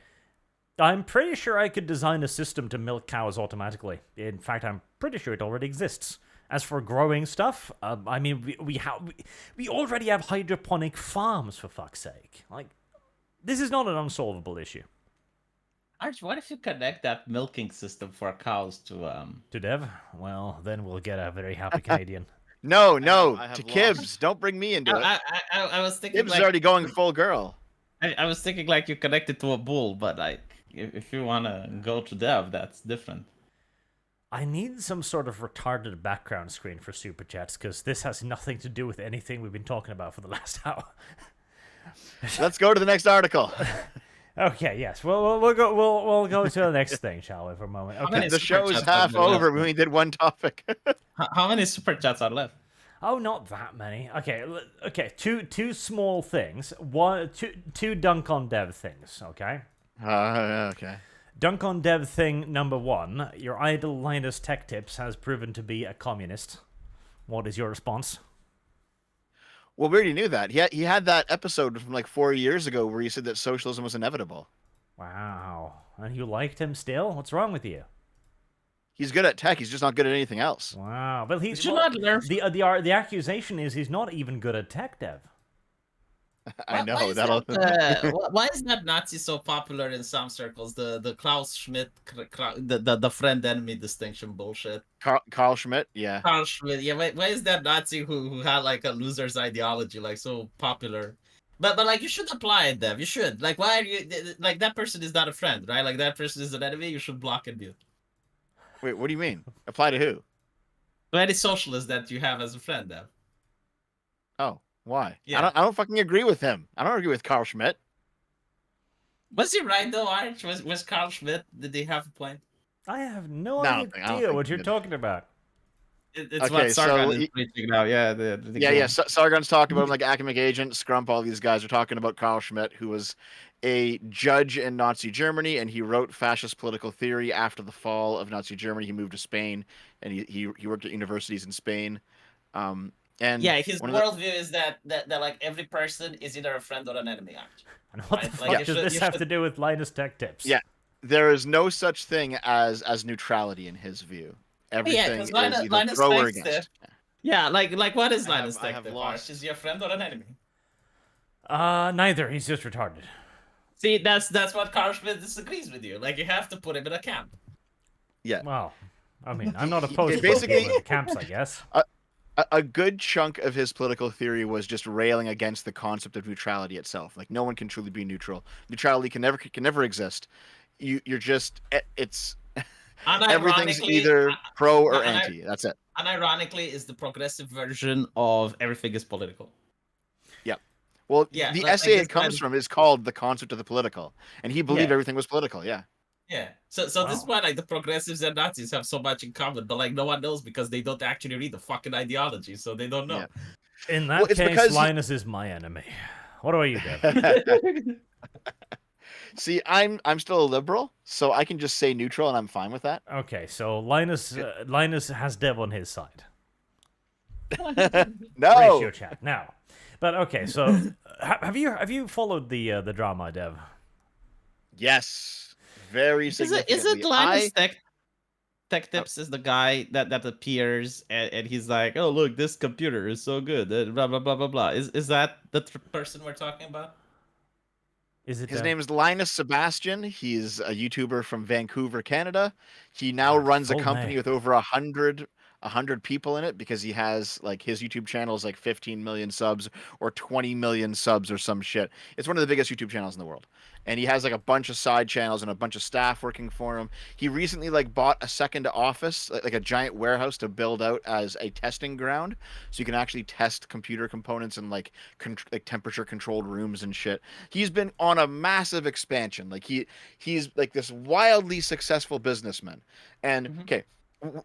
I'm pretty sure I could design a system to milk cows automatically. In fact, I'm pretty sure it already exists. As for growing stuff, I mean, we already have hydroponic farms, for fuck's sake. Like, this is not an unsolvable issue. Arch, what if you connect that milking system for cows to To Dev? Well, then we'll get a very happy Canadian. No, I have to lost. Kibbs. Don't bring me into it. I was thinking Kibbs like is already going full girl. I was thinking like you connect it to a bull, but like if you wanna go to Dev, that's different. I need some sort of retarded background screen for Superchats, because this has nothing to do with anything we've been talking about for the last hour. Let's go to the next article. Okay, yes. We'll go to the next thing, shall we, for a moment? How Okay. many The show's Superchats half are left? over. We only did one topic. How many super chats are left? Oh, not that many. Okay. Two small things. Two dunk on dev things. Okay. Okay. Dunk on dev thing number 1. Your idol Linus Tech Tips has proven to be a communist. What is your response? Well, we already knew that. He had that episode from like 4 years ago where he said that socialism was inevitable. Wow. And you liked him still? What's wrong with you? He's good at tech. He's just not good at anything else. Wow. Well, he's You should not learn. the accusation is he's not even good at tech dev. I know Why is that'll. why is that Nazi so popular in some circles? The Klaus Schmidt, the friend enemy distinction bullshit. Carl Schmidt. Yeah. Carl Schmidt. Yeah, why is that Nazi who had like a loser's ideology like so popular? But like you should apply it, Dev. You should. Like why are you like that person is not a friend, right? Like that person is an enemy. You should block and mute. Wait, what do you mean? Apply to who? To any socialist that you have as a friend, Dev. Oh, why? Yeah. I don't fucking agree with him. I don't agree with Carl Schmidt. Was he right though, Arch? Was Carl Schmidt? Did they have a point? I have no I don't idea think what he you're did. talking about. It's Okay, what so Sargon is he- preaching now. Yeah, Yeah. Sargon's talked about him, like Academic Agent, Scrump, all these guys are talking about Carl Schmidt, who was a judge in Nazi Germany, and he wrote fascist political theory after the fall of Nazi Germany. He moved to Spain, and he worked at universities in Spain. And Yeah, his one of the- worldview is that like every person is either a friend or an enemy. Arch. And what the Right, fuck like, you does should- this you have should- to do with Linus Tech Tips? Yeah. there is no such thing as neutrality in his view. Everything 'cause is Linus- either Linus pro or Tech against. Yeah, like what is I Linus have- I Tech have Tip, lost. Arch? Is he a friend or an enemy? Neither. He's just retarded. See, that's what Carl Schmidt disagrees with you. Like you have to put him in a camp. Well, I mean, I'm not opposed to basically- people in camps, I guess. A good chunk of his political theory was just railing against the concept of neutrality itself. Like no one can truly be neutral. Neutrality can never exist. You're just it's everything's Unironically- either pro or and I- anti. That's it. Unironically, is the progressive version of everything is political. Well, Yeah, the like essay this it comes guy- from is called "The Concept of the Political," and he believed Yeah. everything was political. Yeah. Yeah. So this is Wow. why like the progressives and Nazis have so much in common, but like no one knows because they don't actually read the fucking ideology, so they don't know. Yeah. In that Well, it's case, because he- Linus is my enemy. What about you, Dev? See, I'm still a liberal, so I can just say neutral, and I'm fine with that. Okay, so Linus has Dev on his side. No. Ratio chat now. But okay, so have you followed the drama, Dev? Yes. Very Is significantly. it Linus Tech Tips is the guy that appears and he's like, oh look, this computer is so good, blah blah blah blah blah. Is that the person we're talking about? Is it His Dev? name is Linus Sebastian. He's a YouTuber from Vancouver, Canada. He now runs a full company name. with over 100 people in it because he has like his YouTube channel is like 15 million subs or 20 million subs or some shit. It's one of the biggest YouTube channels in the world. And he has like a bunch of side channels and a bunch of staff working for him. He recently like bought a second office, like a giant warehouse to build out as a testing ground, so you can actually test computer components in like temperature controlled rooms and shit. He's been on a massive expansion. Like he's like this wildly successful businessman. And Mhm. okay,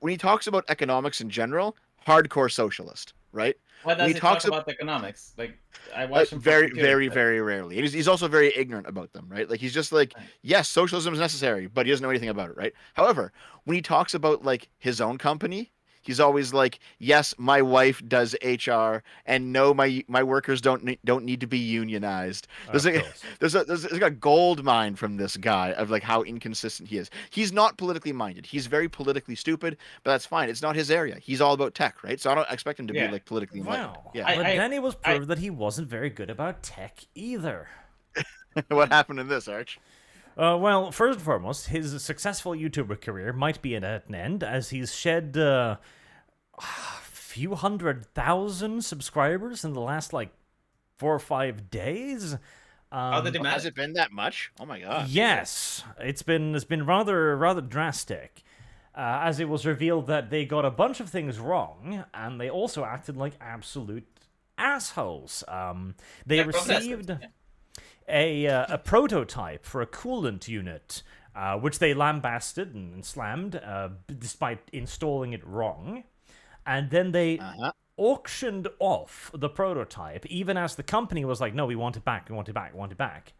when he talks about economics in general, hardcore socialist, right? What When does he he talks talk about economics? Like I watch him for very, computer, very, but- very rarely. He's also very ignorant about them, right? Like he's just like, Right. yes, socialism is necessary, but he doesn't know anything about it, right? However, when he talks about like his own company, He's always like, yes, my wife does HR, and no, my workers don't need to be unionized. Of course. There's a gold mine from this guy of like how inconsistent he is. He's not politically minded. He's very politically stupid, but that's fine. It's not his area. He's all about tech, right? So I don't expect him to be like politically minded. Wow. Yeah. But then it was proved that he wasn't very good about tech either. What happened in this, Arch? Well, first and foremost, his successful YouTuber career might be at an end, as he's shed a few 100,000 subscribers in the last, like, 4 or 5 days. Has it been that much? Oh my god. Yes, it's been rather drastic, as it was revealed that they got a bunch of things wrong, and they also acted like absolute assholes. They received a prototype for a coolant unit, which they lambasted and slammed, despite installing it wrong. And then they auctioned off the prototype, even as the company was like, no, we want it back, we want it back, we want it back.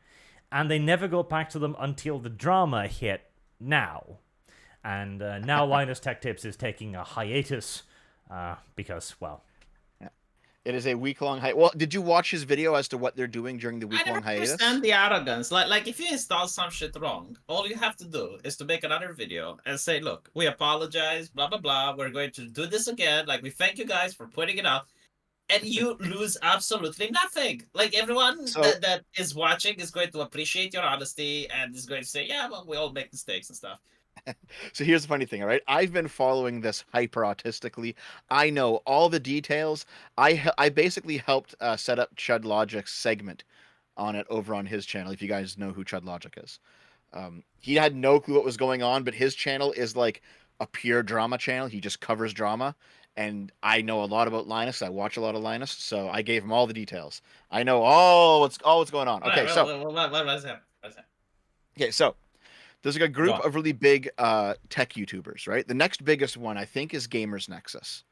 And they never got back to them until the drama hit now. And now Linus Tech Tips is taking a hiatus because, well... It is a week-long hiatus. Well, did you watch his video as to what they're doing during the week-long hiatus? I understand the arrogance. Like if you install some shit wrong, all you have to do is to make another video and say, look, we apologize, blah, blah, blah. We're going to do this again. Like, we thank you guys for putting it out. And you lose absolutely nothing. Like, everyone that is watching is going to appreciate your honesty and is going to say, yeah, well, we all make mistakes and stuff. So here's the funny thing, all right? I've been following this hyper autistically. I know all the details. I basically helped set up Chud Logic's segment on it over on his channel, if you guys know who Chud Logic is. He had no clue what was going on, but his channel is like a pure drama channel. He just covers drama. And I know a lot about Linus. I watch a lot of Linus, so I gave him all the details. I know all what's going on. Okay, What is that? Okay, so there's like a group of really big tech YouTubers, right? The next biggest one, I think, is Gamers Nexus.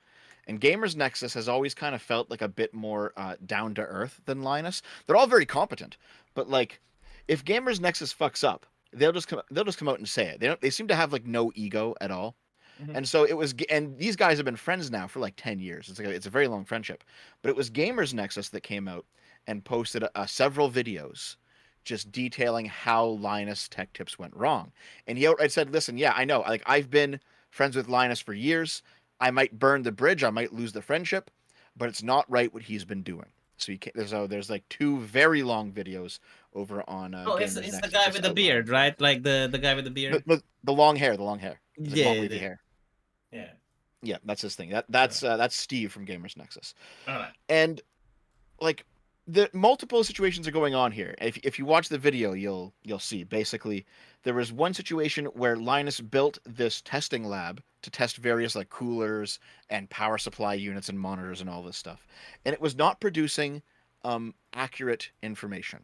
And Gamers Nexus has always kind of felt like a bit more down to earth than Linus. They're all very competent, but like, if Gamers Nexus fucks up, they'll just come out and say it. They seem to have like no ego at all. Mm-hmm. And so and these guys have been friends now for like 10 years. It's a very long friendship. But it was Gamers Nexus that came out and posted several videos just detailing how Linus Tech Tips went wrong. And he outright said, listen, yeah, I know. Like, I've been friends with Linus for years. I might burn the bridge. I might lose the friendship, but it's not right what he's been doing. So there's like 2 very long videos over on. It's the guy with the beard, right? Like the guy with the beard. The long hair. Yeah, long hair. Yeah, that's his thing. That's Steve from Gamers Nexus. All right. And like, the multiple situations are going on here. If you watch the video, you'll see. Basically, there was one situation where Linus built this testing lab to test various like coolers and power supply units and monitors and all this stuff, and it was not producing accurate information.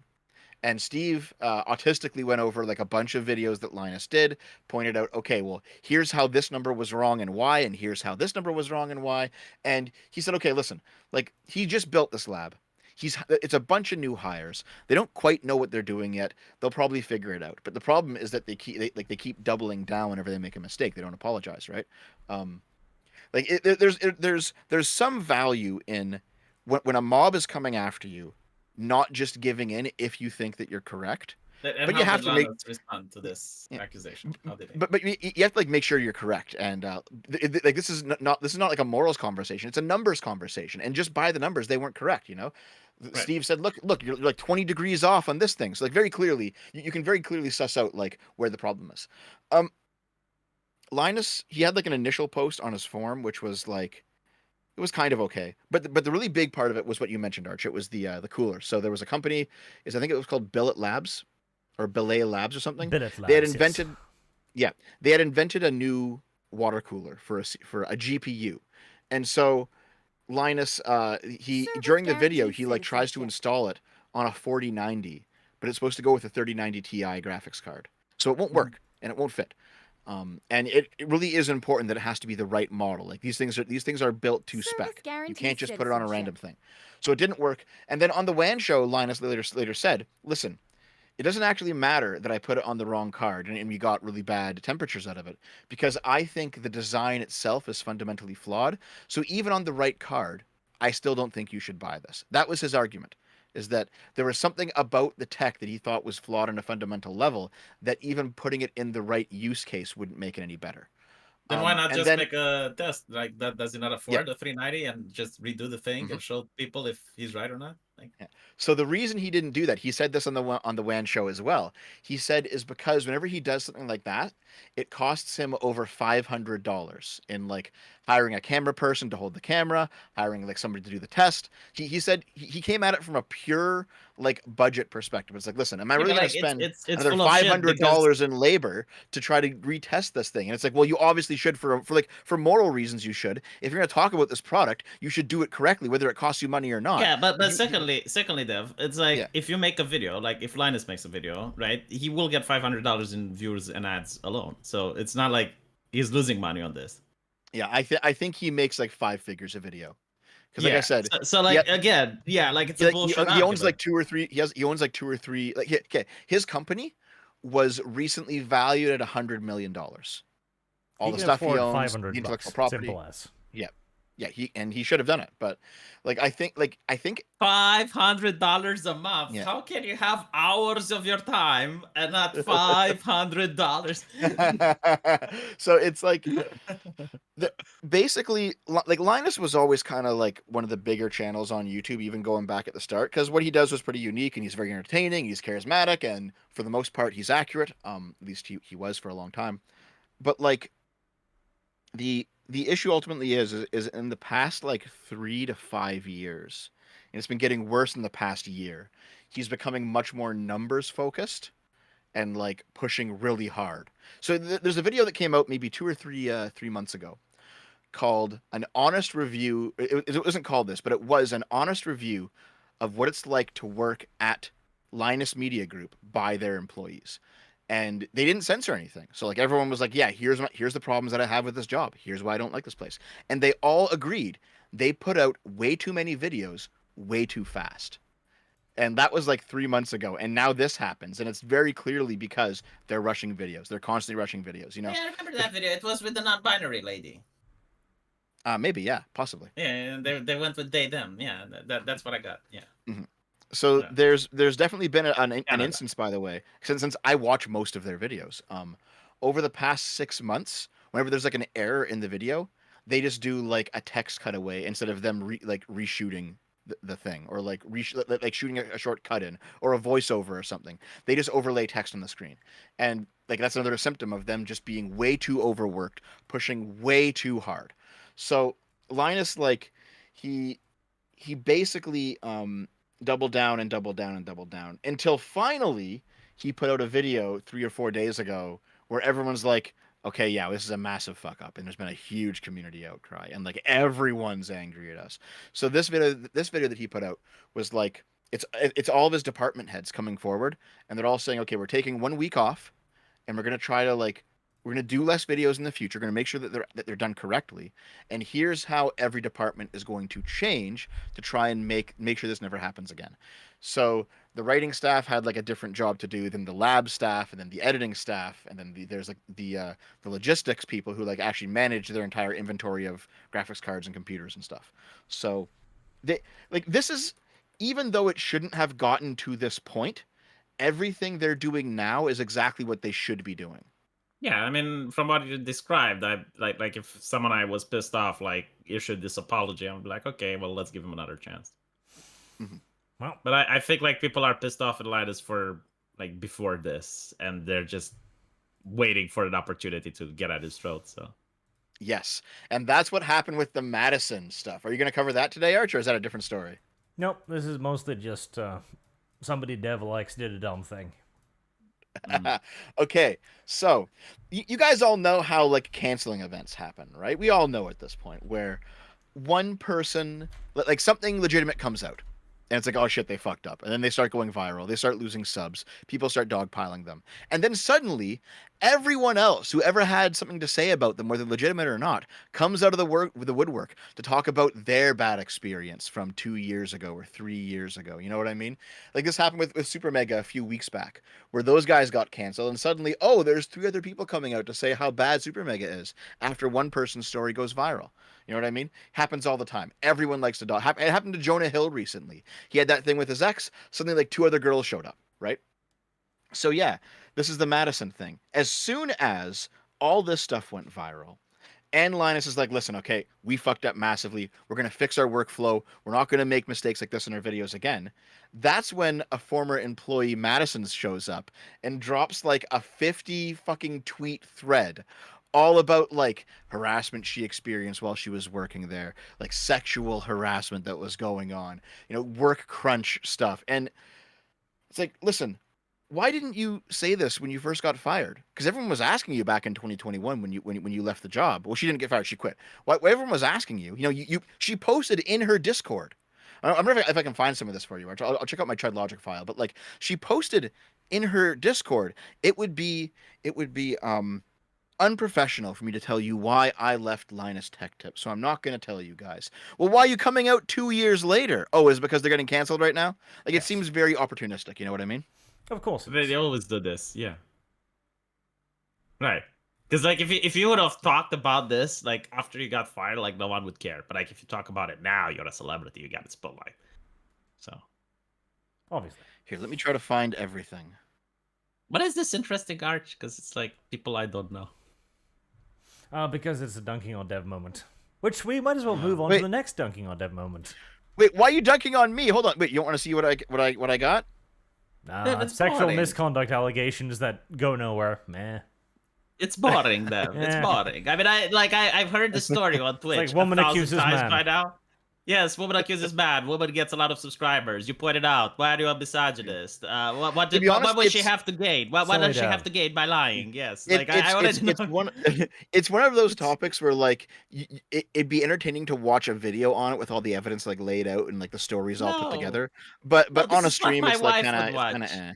And Steve autistically went over like a bunch of videos that Linus did, pointed out, okay, well, here's how this number was wrong and why, and here's how this number was wrong and why. And he said, okay, listen, like, he just built this lab. It's a bunch of new hires. They don't quite know what they're doing yet. They'll probably figure it out. But the problem is that they keep doubling down whenever they make a mistake. They don't apologize, right? There's some value in when a mob is coming after you, not just giving in if you think that you're correct. And but you have to respond to this accusation. But you have to like make sure you're correct, and like this is not like a morals conversation. It's a numbers conversation, and just by the numbers, they weren't correct. You know, right. Steve said, "Look, you're like 20 degrees off on this thing." So like very clearly, you can very clearly suss out like where the problem is. Linus, he had like an initial post on his forum, which was like, it was kind of okay, but the really big part of it was what you mentioned, Arch. It was the cooler. So there was a company, I think it was called Billet Labs. Or Belay Labs or something. Labs, they had invented, they had invented a new water cooler for a GPU, and so Linus, during the video, he like tries to install it on a 4090, but it's supposed to go with a 3090 Ti graphics card, so it won't work and it won't fit. And it really is important that it has to be the right model. Like these things are built to spec. You can't just put it on a random thing. So it didn't work. And then on the WAN show, Linus later said, "Listen, it doesn't actually matter that I put it on the wrong card and we got really bad temperatures out of it, because I think the design itself is fundamentally flawed. So even on the right card, I still don't think you should buy this. That was his argument, is that there was something about the tech that he thought was flawed on a fundamental level, that even putting it in the right use case wouldn't make it any better. Then why not And just then, make a test? Like, that does he not afford a 390 and just redo the thing and show people if he's right or not? Like, so the reason he didn't do that, he said this on the WAN show as well. He said is because whenever he does something like that, it costs him over $500 in like hiring a camera person to hold the camera, hiring like somebody to do the test. He said he came at it from a pure like budget perspective. It's like, listen, am I really going to spend another $500 in labor to try to retest this thing? And it's like, well, you obviously should for moral reasons. You should, if you're going to talk about this product, you should do it correctly, whether it costs you money or not. yeah, but secondly, Dev, it's like if you make a video, like if Linus makes a video, right, he will get $500 in views and ads alone. So it's not like he's losing money on this. Yeah, I think he makes like 5 figures a video. Because like I said, so like again, like it's a bullshit. He owns like 2 or 3. He owns like 2 or 3. Like, okay, his company was recently valued at $100 million. All the stuff he owns, the intellectual property. Simple as. Yeah, he should have done it, but like I think $500 a month. Yeah. How can you have hours of your time and not $500? So it's like basically like Linus was always kind of like one of the bigger channels on YouTube, even going back at the start, because what he does was pretty unique and he's very entertaining. He's charismatic and for the most part he's accurate. At least he was for a long time, but like the issue ultimately is in the past like 3 to 5 years, and it's been getting worse in the past year, he's becoming much more numbers focused and like pushing really hard. So there's a video that came out maybe 2 or 3 months ago called An Honest Review. It wasn't called this, but it was an honest review of what it's like to work at Linus Media Group by their employees. And they didn't censor anything. So like everyone was like, yeah, here's the problems that I have with this job. Here's why I don't like this place. And they all agreed. They put out way too many videos way too fast. And that was like 3 months ago. And now this happens. And it's very clearly because they're rushing videos. They're constantly rushing videos, you know? Yeah, I remember that video. It was with the non-binary lady. Maybe, yeah, possibly. Yeah, and they went with they, them. Yeah, that's what I got. Yeah. Mm-hmm. So Yeah. there's definitely been an instance, by the way, since I watch most of their videos. Over the past 6 months, whenever there's like an error in the video, they just do like a text cutaway instead of them reshooting the thing, or like shooting a short cut in or a voiceover or something. They just overlay text on the screen, and like that's another symptom of them just being way too overworked, pushing way too hard. So Linus, like he basically doubled down and doubled down and doubled down until finally he put out a video 3 or 4 days ago where everyone's like, okay, yeah, this is a massive fuck up, and there's been a huge community outcry, and like everyone's angry at us. So this video that he put out was like, it's all of his department heads coming forward, and they're all saying, okay, we're taking 1 week off, and we're gonna try to we're going to do less videos in the future. We're going to make sure that they're done correctly. And here's how every department is going to change to try and make sure this never happens again. So the writing staff had like a different job to do than the lab staff, and then the editing staff, and then there's like the logistics people who like actually manage their entire inventory of graphics cards and computers and stuff. So this is, even though it shouldn't have gotten to this point, everything they're doing now is exactly what they should be doing. Yeah, I mean, from what you described, I like if someone I was pissed off like issued this apology, I would be like, okay, well, let's give him another chance. Mm-hmm. Well, but I think like people are pissed off at Linus for like before this, and they're just waiting for an opportunity to get at his throat. So yes, and that's what happened with the Madison stuff. Are you going to cover that today, Arch, or is that a different story? Nope, this is mostly just somebody Dev likes did a dumb thing. Okay, so you guys all know how like canceling events happen, right? We all know at this point where one person, like something legitimate comes out, and it's like, oh shit, they fucked up, and then they start going viral, they start losing subs, people start dogpiling them, and then suddenly Everyone else who ever had something to say about them, whether legitimate or not, comes out of the woodwork to talk about their bad experience from 2 years ago or 3 years ago. You know what I mean? Like this happened with Super Mega a few weeks back, where those guys got canceled, and suddenly, oh, there's 3 other people coming out to say how bad Super Mega is after one person's story goes viral. You know what I mean? Happens all the time. Everyone likes to dog. It happened to Jonah Hill recently. He had that thing with his ex. Suddenly, like 2 other girls showed up, right? So yeah, this is the Madison thing. As soon as all this stuff went viral, and Linus is like, listen, okay, we fucked up massively. We're going to fix our workflow. We're not going to make mistakes like this in our videos again. That's when a former employee, Madison, shows up and drops like a 50 fucking tweet thread all about like harassment she experienced while she was working there, like sexual harassment that was going on, work crunch stuff. And it's like, listen, why didn't you say this when you first got fired? Because everyone was asking you back in 2021 when you left the job. Well, she didn't get fired; she quit. Why everyone was asking you? She posted in her Discord. I'm wondering if I can find some of this for you. I'll check out my Tread Logic file. But like, she posted in her Discord. It would be unprofessional for me to tell you why I left Linus Tech Tips. So I'm not going to tell you guys. Well, why are you coming out 2 years later? Oh, is it because they're getting canceled right now? Like, it seems very opportunistic. You know what I mean? Of course. They always do this, yeah. Right. Because like if you would have talked about this like after you got fired, like no one would care. But like if you talk about it now, you're a celebrity, you got the spotlight. So Obviously. Here, let me try to find everything. what is this interesting, Arch? Because it's like people I don't know. Because it's a dunking on dev moment. Which we might as well move on Wait. to the next dunking on dev moment. Wait, why are you dunking on me? Hold on. Wait, you don't want to see what I got? Yeah, that's Sexual boring. misconduct allegations that go nowhere. Meh. It's boring, though. It's Yeah. boring. I mean, I've heard the story on Twitch. like woman 1,000 accuses times man. by now. Yes, woman accuses man. Woman gets a lot of subscribers. You pointed out. Why are you a misogynist? What To be honest, would she it's- have to gain? What Sorry, does she Dad. have to gain by lying? Yes. It- Like I wanted to know. it's one of those topics where like it'd be entertaining to watch a video on it with all the evidence like laid out and like the stories all put No. together. But No, on this a is what stream, my it's like wife would kind watch. of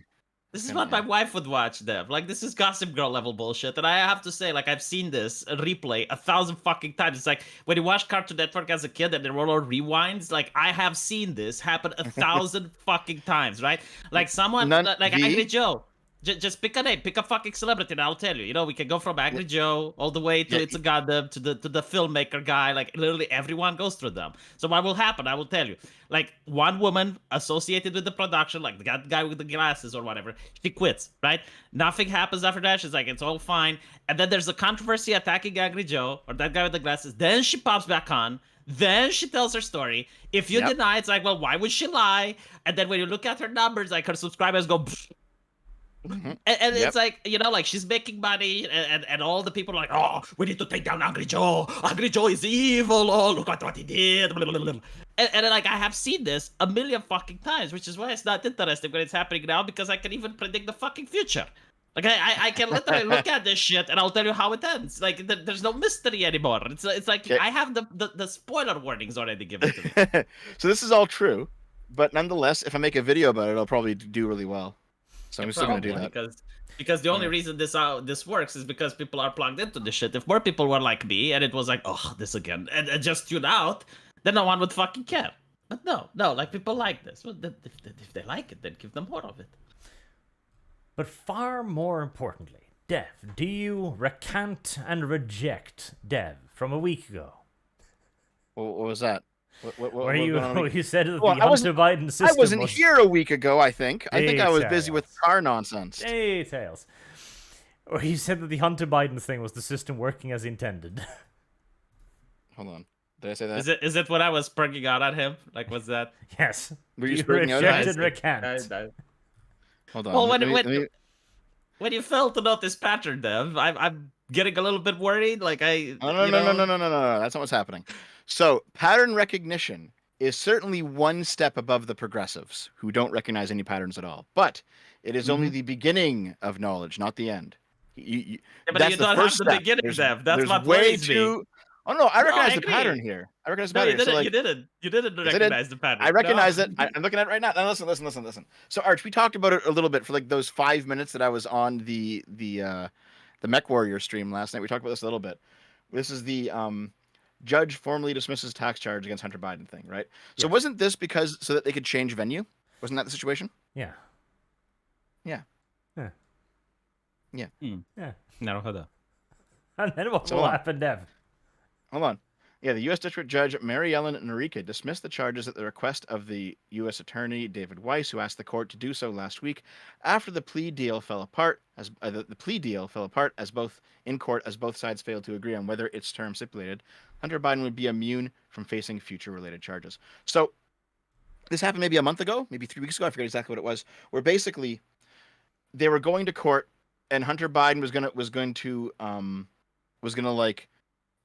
This is Kinda, what my wife would watch, Dev. Like, this is Gossip Girl level bullshit. And I have to say, like, I've seen this replay 1,000 fucking times. It's like, when you watch Cartoon Network as a kid and there were all rewinds, like, I have seen this happen 1,000 fucking times, right? Like, someone, None- like V? Angry Joe. Just pick a name, pick a fucking celebrity, and I'll tell you. You know, we can go from Angry Joe all the way to Yeah. It's a Goddamn to the filmmaker guy. Like literally everyone goes through them. So what will happen? I will tell you. Like one woman associated with the production, like the guy with the glasses or whatever, she quits. Right? Nothing happens after that. She's like, it's all fine. And then there's a controversy attacking Angry Joe or that guy with the glasses. Then she pops back on. Then she tells her story. If you Yep. deny, it's like, well, why would she lie? And then when you look at her numbers, like her subscribers go. Pfft. And Yep. it's like, you know, like she's making money and all the people are like, oh, we need to take down Angry Joe. Angry Joe is evil. Oh, look at what he did. Blah, blah, blah, blah. And like, I have seen this a million fucking times, which is why it's not interesting when it's happening now, because I can even predict the fucking future. Like, I can literally look at this shit and I'll tell you how it ends. Like, there's no mystery anymore. It's like, Okay. I have the spoiler warnings already given to me. So this is all true, but nonetheless, if I make a video about it, I'll probably do really well. So I'm still gonna do Probably, that. because the only reason this works is because people are plugged into this shit. If more people were like me and it was like, oh, this again, and just tune out, then no one would fucking care. But no, like people like this. Well, if they like it, then give them more of it. But far more importantly, Dev, do you recant and reject Dev from a week ago? What was that? What Where was you going on a week- you said that Well, the I wasn't- Hunter Biden system I wasn't was... here a week ago. I think I was busy with Details. car nonsense. Details. Or you said that the Hunter Biden thing was the system working as intended. Hold on, did I say that? Is it what I was perking out at him? Like, was that? Yes. Were you You speaking out? reject I and see. recant. Hold on. Well, let me- when you fail to notice pattern, Dev, I'm getting a little bit worried. Like No. you That's know- not what's happening. So pattern recognition is certainly one step above the progressives who don't recognize any patterns at all. But it is only the beginning of knowledge, not the end. Yeah, but that's you the don't have first the step. beginning, There's- Dev. That's there's what way worries me. too. Oh no, I recognize I the pattern agree. here. I recognize the No, you pattern. didn't. So, like, You didn't Yes, I did. recognize the pattern. I recognize No. it. I'm looking at it right now. Now listen. So Arch, we talked about it a little bit for like those 5 minutes that I was on the Mech Warrior stream last night. We talked about this a little bit. This is the judge formally dismisses tax charge against Hunter Biden thing, right? So Yeah. wasn't this because so that they could change venue? Wasn't that the situation? Yeah. Yeah. Yeah. Yeah. Yeah. Naruhodo. And then what So will hold on. happen, Dev? Hold on. Yeah, the U.S. District Judge Mary Ellen Norica dismissed the charges at the request of the U.S. Attorney David Weiss, who asked the court to do so last week, after the plea deal fell apart. As the plea deal fell apart as both sides failed to agree on whether its term stipulated Hunter Biden would be immune from facing future related charges. So this happened maybe a month ago, maybe 3 weeks ago. I forget exactly what it was. Where basically they were going to court, and Hunter Biden was going to like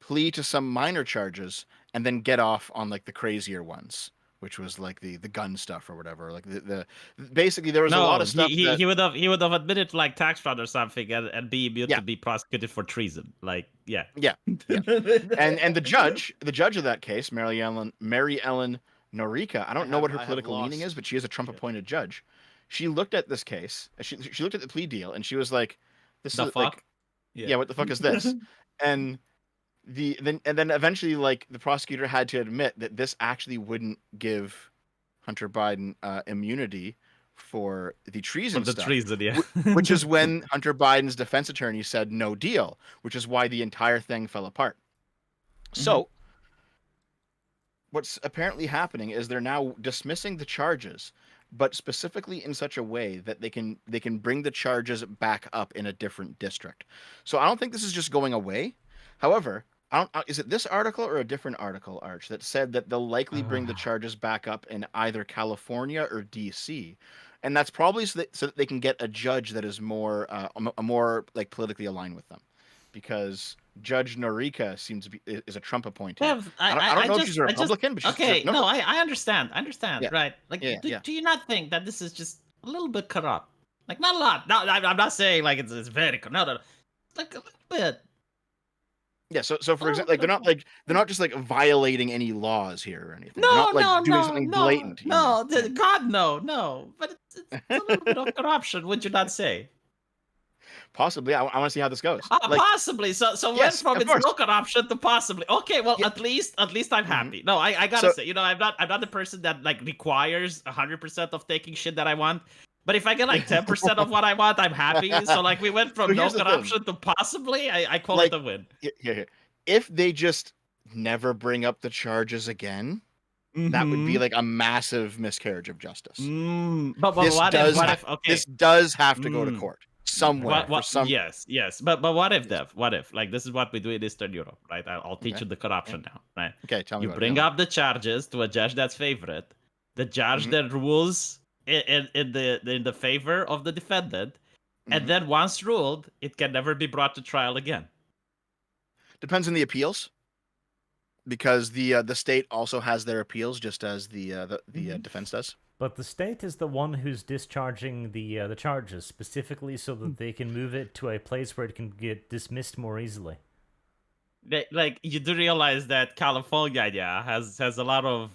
plea to some minor charges and then get off on like the crazier ones, which was like the gun stuff or whatever. Like the basically there was a lot of stuff. He would have admitted to like tax fraud or something and be immune Yeah. to be prosecuted for treason. Like yeah. And the judge of that case, Mary Ellen Norica, I don't know what her political leaning is, but she is a Trump appointed judge. She looked at this case. She looked at the plea deal and she was like, "This The is fuck? like, yeah, what the fuck is this?" and then eventually like the prosecutor had to admit that this actually wouldn't give Hunter Biden immunity for the treason stuff, treason, yeah. which is when Hunter Biden's defense attorney said no deal, which is why the entire thing fell apart. So what's apparently happening is they're now dismissing the charges, but specifically in such a way that they can bring the charges back up in a different district. So I don't think this is just going away. However, is it this article or a different article, Arch, that said that they'll likely bring the charges back up in either California or DC, and that's probably so that they can get a judge that is more like politically aligned with them, because Judge Norica is a Trump appointee. I don't know if she's a Republican, but she's okay. No, I understand. Yeah. Right? Like, Yeah. do you not think that this is just a little bit corrupt? Like, not a lot. No, I'm not saying like it's very corrupt. No, like a little bit. Yeah, so for example, like they're not just like violating any laws here or anything. No, they're not, like, no, doing no, something no, blatant. you no. know? God, no. But it's a little bit of corruption, would you not say? Possibly. I want to see how this goes. Possibly. So Yes, went from of it's course. no corruption to possibly. Okay, well, Yeah. at least I'm happy. No, I gotta say, I'm not the person that like requires 100% of taking shit that I want. But if I get like 10% of what I want, I'm happy. So like we went from So no here's the thing. corruption to possibly. I call Like, it a win. Here. If they just never bring up the charges again, that would be like a massive miscarriage of justice. But This what does if? Okay. This does have to go to court somewhere. What, for some... Yes. But what if, Dev? What if? Like this is what we do in Eastern Europe, right? I'll teach you the corruption now, right? Okay, tell me. You bring up the charges to a judge that's favorite. The judge that rules in the favor of the defendant, and then once ruled, it can never be brought to trial again. Depends on the appeals, because the state also has their appeals, just as the defense does. But the state is the one who's discharging the charges specifically so that they can move it to a place where it can get dismissed more easily. Like you do realize that California has a lot of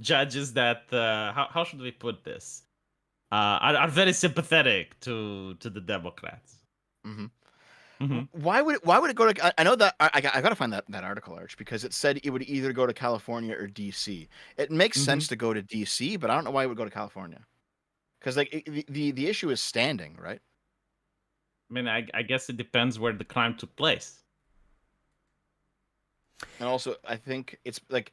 judges that how should we put this are very sympathetic to the Democrats. Why would it go to? I know that I gotta find that article, Arch, because it said it would either go to California or DC. It makes sense to go to DC, but I don't know why it would go to California. Because like the issue is standing, right? I mean, I guess it depends where the crime took place. And also, I think it's like,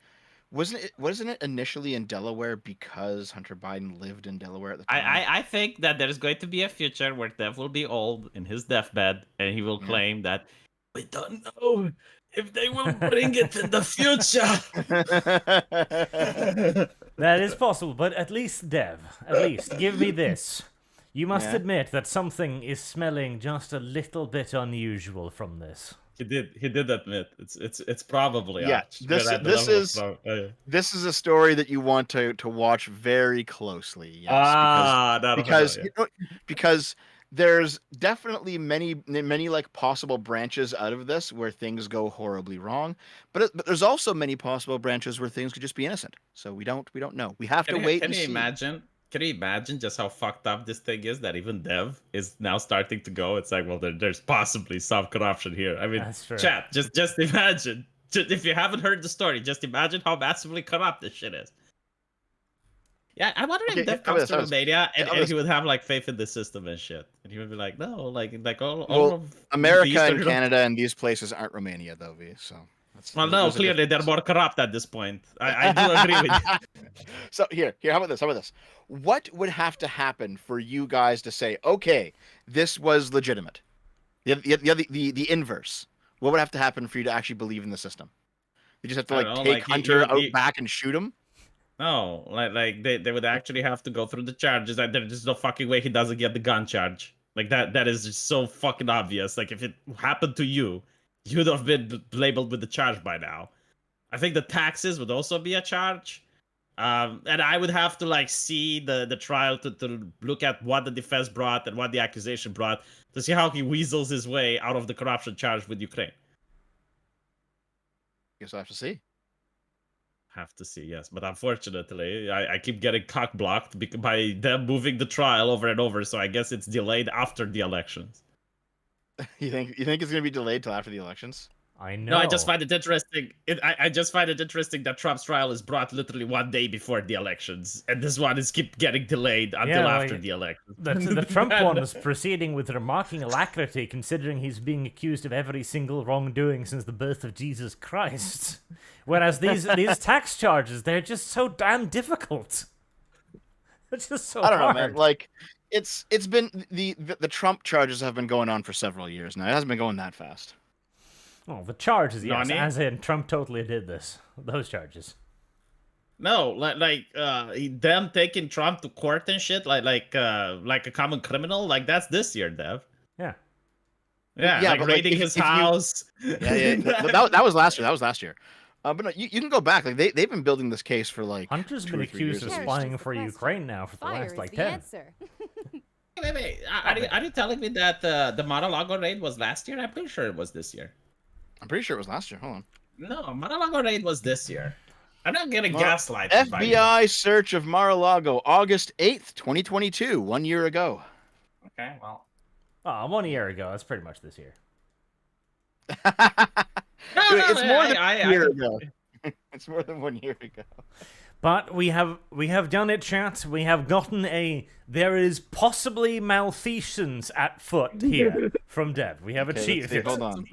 wasn't it initially in Delaware because Hunter Biden lived in Delaware at the time? I think that there's going to be a future where Dev will be old in his deathbed, and he will claim that we don't know if they will bring it in the future. That is possible, but at least, Dev, give me this. You must admit that something is smelling just a little bit unusual from this. He did admit it's probably this is a story that you want to watch very closely. Yes, because there's definitely many like possible branches out of this where things go horribly wrong, but there's also many possible branches where things could just be innocent. So we don't know. We have to wait. Can you imagine Can you imagine just how fucked up this thing is that even Dev is now starting to go? It's like, well, there's possibly some corruption here. I mean, That's true. chat, just imagine. If you haven't heard the story, just imagine how massively corrupt this shit is. Yeah, I wonder Okay, if Dev how about comes to this, Romania and, how about and this? he would have like faith in the system and shit, and he would be like, no, like all Well, of the America Eastern and Europe- Canada and these places aren't Romania, though, V. So. Well, no, there's a clearly they're difference. more corrupt at this point. I do agree with you. So here, how about this? How about this? What would have to happen for you guys to say, okay, this was legitimate? The inverse. What would have to happen for you to actually believe in the system? You just have to I like don't know, take like, Hunter you- out back and shoot him. No, like they would actually have to go through the charges. Like, there's just no fucking way he doesn't get the gun charge. Like that is just so fucking obvious. Like if it happened to you, you'd have been labeled with the charge by now. I think the taxes would also be a charge. And I would have to like see the trial to look at what the defense brought and what the accusation brought to see how he weasels his way out of the corruption charge with Ukraine. Guess I have to see. Have to see, yes, but unfortunately, I keep getting cock blocked by them moving the trial over and over. So I guess it's delayed after the elections. You think it's gonna be delayed till after the elections? I know. No, I just find it interesting. I just find it interesting that Trump's trial is brought literally one day before the elections, and this one is keep getting delayed until after the elections. The Trump one is proceeding with remarkable alacrity, considering he's being accused of every single wrongdoing since the birth of Jesus Christ. Whereas these tax charges, they're just so damn difficult. It's just so I don't know, hard. man. Like it's been the Trump charges have been going on for several years now. It hasn't been going that fast. Oh, the charges, yes. Nani? As in, Trump totally did this. Those charges. No, like them taking Trump to court and shit, like a common criminal, like that's this year, Dev. Yeah. Yeah, Yeah, like but, like, raiding if- his if you- house. Yeah. that was last year. That was last year. But no, you can go back. Like they've been building this case for like Hunter's 2 been or 3 accused years. of Perish spying is the for question. Ukraine now for the Fire last, is like, the 10. answer. Wait. Are you telling me that the Mar-a-Lago raid was last year? I'm pretty sure it was this year. I'm pretty sure it was last year. Hold on. No, Mar-a-Lago raid was this year. I'm not getting Mar- gaslighted. by you. FBI search of Mar-a-Lago, August 8th, 2022, 1 year ago. Okay, well. Oh, 1 year ago. That's pretty much this year. No, It's more than I- a year ago. It's more than 1 year ago. But we have done it, chat. We have gotten there is possibly malfeasance at foot here from Dev. We have Okay, let's achieved see, it. hold on.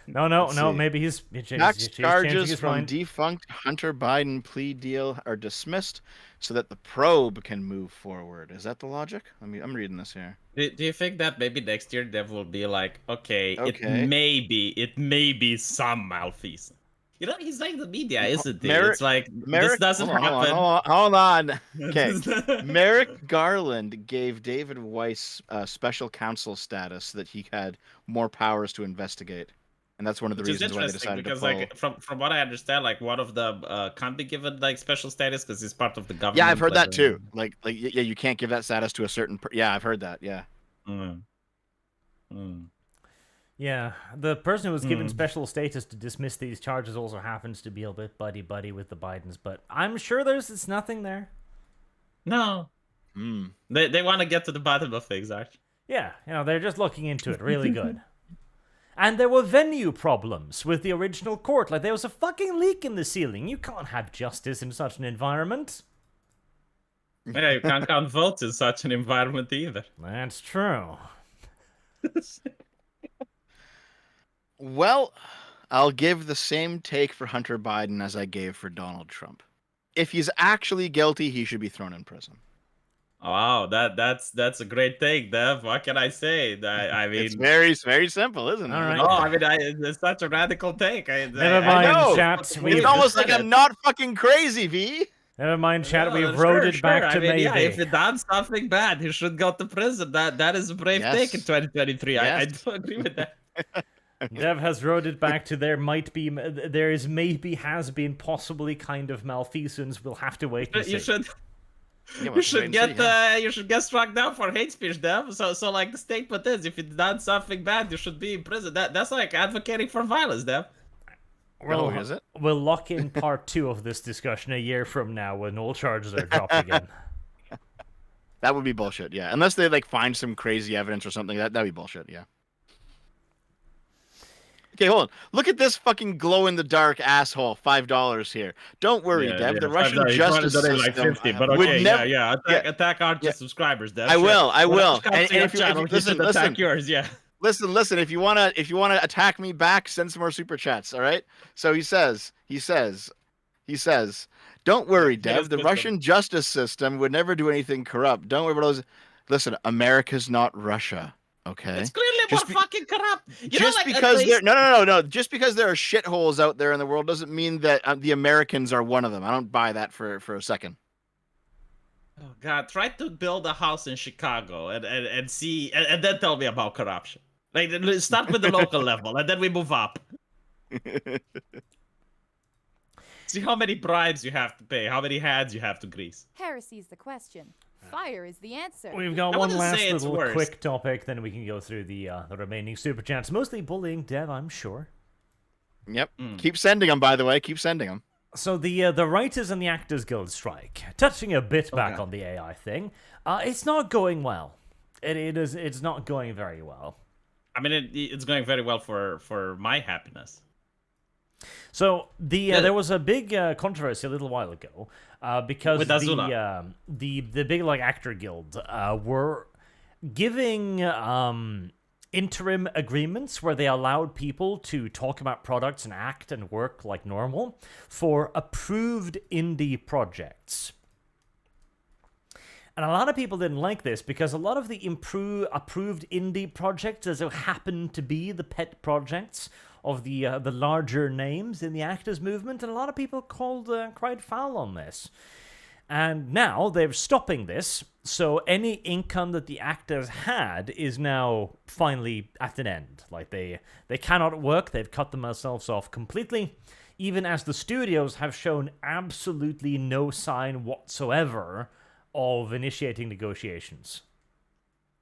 No, Let's see. maybe he's Tax changing charges his from mind. defunct Hunter Biden plea deal are dismissed so that the probe can move forward. Is that the logic? I'm reading this here. Do you think that maybe next year Dev will be like, okay, Okay. it may be some malfeasance. You know, he's like the media, isn't he? Merrick- It's like Merrick, this doesn't hold on, happen. Hold on. Okay. Merrick Garland gave David Weiss special counsel status so that he had more powers to investigate. And that's one of the Which is reasons why they interesting decided because, to pull. like, from what I understand, like one of the can't be given like special status because he's part of the government. Yeah, I've heard that like, too. Like, yeah, you can't give that status to a certain. Yeah, I've heard that. Yeah. Mm. Mm. Yeah, the person who was given special status to dismiss these charges also happens to be a bit buddy with the Bidens, but I'm sure it's nothing there. No, Hmm. they want to get to the bottom of things, Arch. Yeah, they're just looking into it really good. And there were venue problems with the original court. Like, there was a fucking leak in the ceiling. You can't have justice in such an environment. Yeah, you can't count votes in such an environment either. That's true. Well, I'll give the same take for Hunter Biden as I gave for Donald Trump. If he's actually guilty, he should be thrown in prison. Wow, that's a great take, Dev. What can I say? I mean, It's very simple, isn't it? All right. no, I mean, it's such a radical take. Never mind, know. chat. It's We've, almost like decided. I'm not fucking crazy, V. never mind, chat. No, We've sure, rode it sure. back to I mean, maybe. yeah, if he done something bad, he should go to prison. That is a brave Yes. take in 2023. I Yes. do agree with that. Dev has rode it back to there is maybe has been possibly kind of malfeasance. We'll have to wait and see. You should. Yeah, You we'll should wait and get see, yeah. you should get struck down for hate speech, Dev. So like the statement is, if you done something bad, you should be in prison. That's like advocating for violence, Dev. Oh, is it? We'll lock in part 2 of this discussion a year from now when all charges are dropped again. That would be bullshit. Yeah, unless they like find some crazy evidence or something. That'd be bullshit. Yeah. Okay, hold on. Look at this fucking glow in the dark asshole. $5 here. Don't worry, Yeah, Dev. yeah, The Russian $5. He's trying to justice donate like system 50, but would okay, never. yeah. Attack our yeah. subscribers, Dev. I sure. will. I When will. Arch comes to your channel, he should attack yours. Yeah. Listen. If you wanna attack me back, send some more super chats. All right. So he says. Don't worry, Dev. The Russian justice system would never do anything corrupt. Don't worry about those. Listen, America's not Russia. Okay. It's clearly more fucking corrupt. Because there, no. Just because there are shitholes out there in the world doesn't mean that the Americans are one of them. I don't buy that for a second. Oh God! Try to build a house in Chicago and see, and then tell me about corruption. Like, start with the local level, and then we move up. See how many bribes you have to pay, how many hands you have to grease. Heresy's the question. Fire is the answer. We've got I one wouldn't last say it's little worse. quick topic, then we can go through the remaining super chats. Mostly bullying Dev, I'm sure. Yep. Keep sending them, by the way. Keep sending them. So the Writers and the Actors Guild strike, touching a bit back Okay. on the AI thing, it's not going well. It's not going very well. I mean, it's going very well for my happiness. So there was a big controversy a little while ago because With Azula. the big like actor guild were giving interim agreements where they allowed people to talk about products and act and work like normal for approved indie projects. And a lot of people didn't like this because a lot of the approved indie projects, as it happened to be the pet projects of the larger names in the actors movement, and a lot of people cried foul on this. And now they're stopping this, so any income that the actors had is now finally at an end. Like they cannot work, they've cut themselves off completely, even as the studios have shown absolutely no sign whatsoever of initiating negotiations.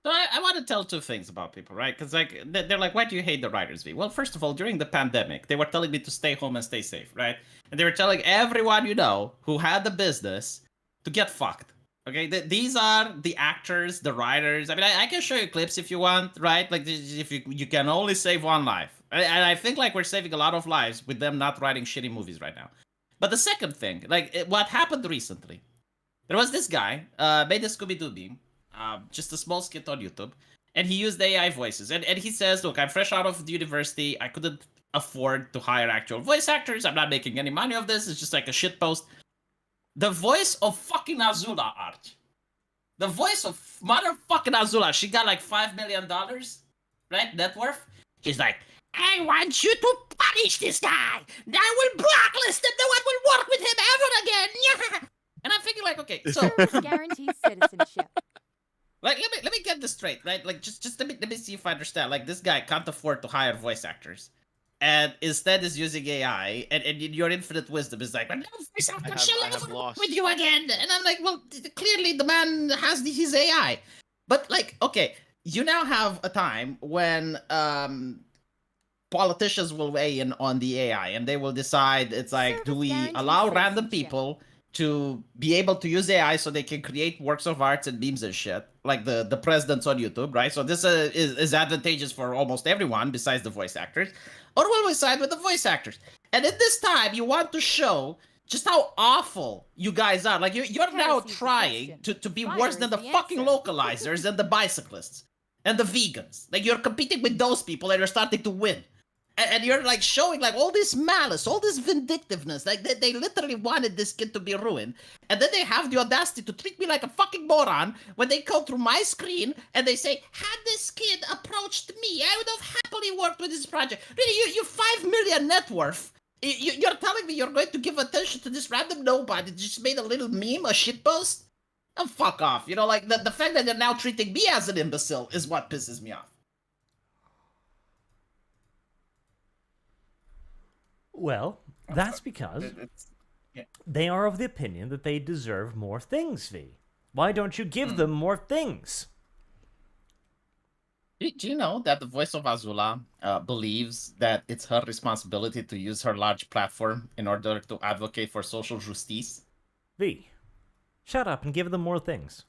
So I want to tell two things about people, right? Because like they're like, why do you hate the Writers Vee? Well, first of all, during the pandemic, they were telling me to stay home and stay safe, right? And they were telling everyone you know who had the business to get fucked. Okay, these are the actors, the writers. I mean, I can show you clips if you want, right? Like if you can only save one life, and I think like we're saving a lot of lives with them not writing shitty movies right now. But the second thing, like what happened recently, there was this guy made a Scooby-Doo meme. Just a small skit on YouTube, and he used AI voices. And he says, look, I'm fresh out of the university. I couldn't afford to hire actual voice actors. I'm not making any money of this. It's just like a shit post. The voice of fucking Azula, Arch. The voice of motherfucking Azula. She got like $5 million, right? Net worth. He's like, I want you to punish this guy. I will blacklist him. No one will work with him ever again. Yeah. And I'm thinking like, okay, so... Service guarantees citizenship. Like, let me get this straight, right? Like, just let me see if I understand. Like, this guy can't afford to hire voice actors, and instead is using AI. And in your infinite wisdom is like, well, no voice actor shall ever work with you again. And I'm like, well, clearly the man has his AI. But like, okay, you now have a time when politicians will weigh in on the AI, and they will decide. It's like, do we allow random people to be able to use AI so they can create works of arts and memes and shit, like the presidents on YouTube, right? So this is advantageous for almost everyone besides the voice actors. Or will we side with the voice actors? And at this time, you want to show just how awful you guys are. Like, you're now trying to be worse than the fucking localizers and the bicyclists and the vegans. Like, you're competing with those people and you're starting to win. And you're like showing like all this malice, all this vindictiveness. Like they literally wanted this kid to be ruined. And then they have the audacity to treat me like a fucking moron when they go through my screen and they say, had this kid approached me, I would have happily worked with this project. Really, you 5 million net worth. You're telling me you're going to give attention to this random nobody that just made a little meme, a shitpost? Oh, fuck off. You know, like the fact that they're now treating me as an imbecile is what pisses me off. Well, that's because they are of the opinion that they deserve more things, V. Why don't you give them more things? Do you know that the voice of Azula believes that it's her responsibility to use her large platform in order to advocate for social justice? V, shut up and give them more things.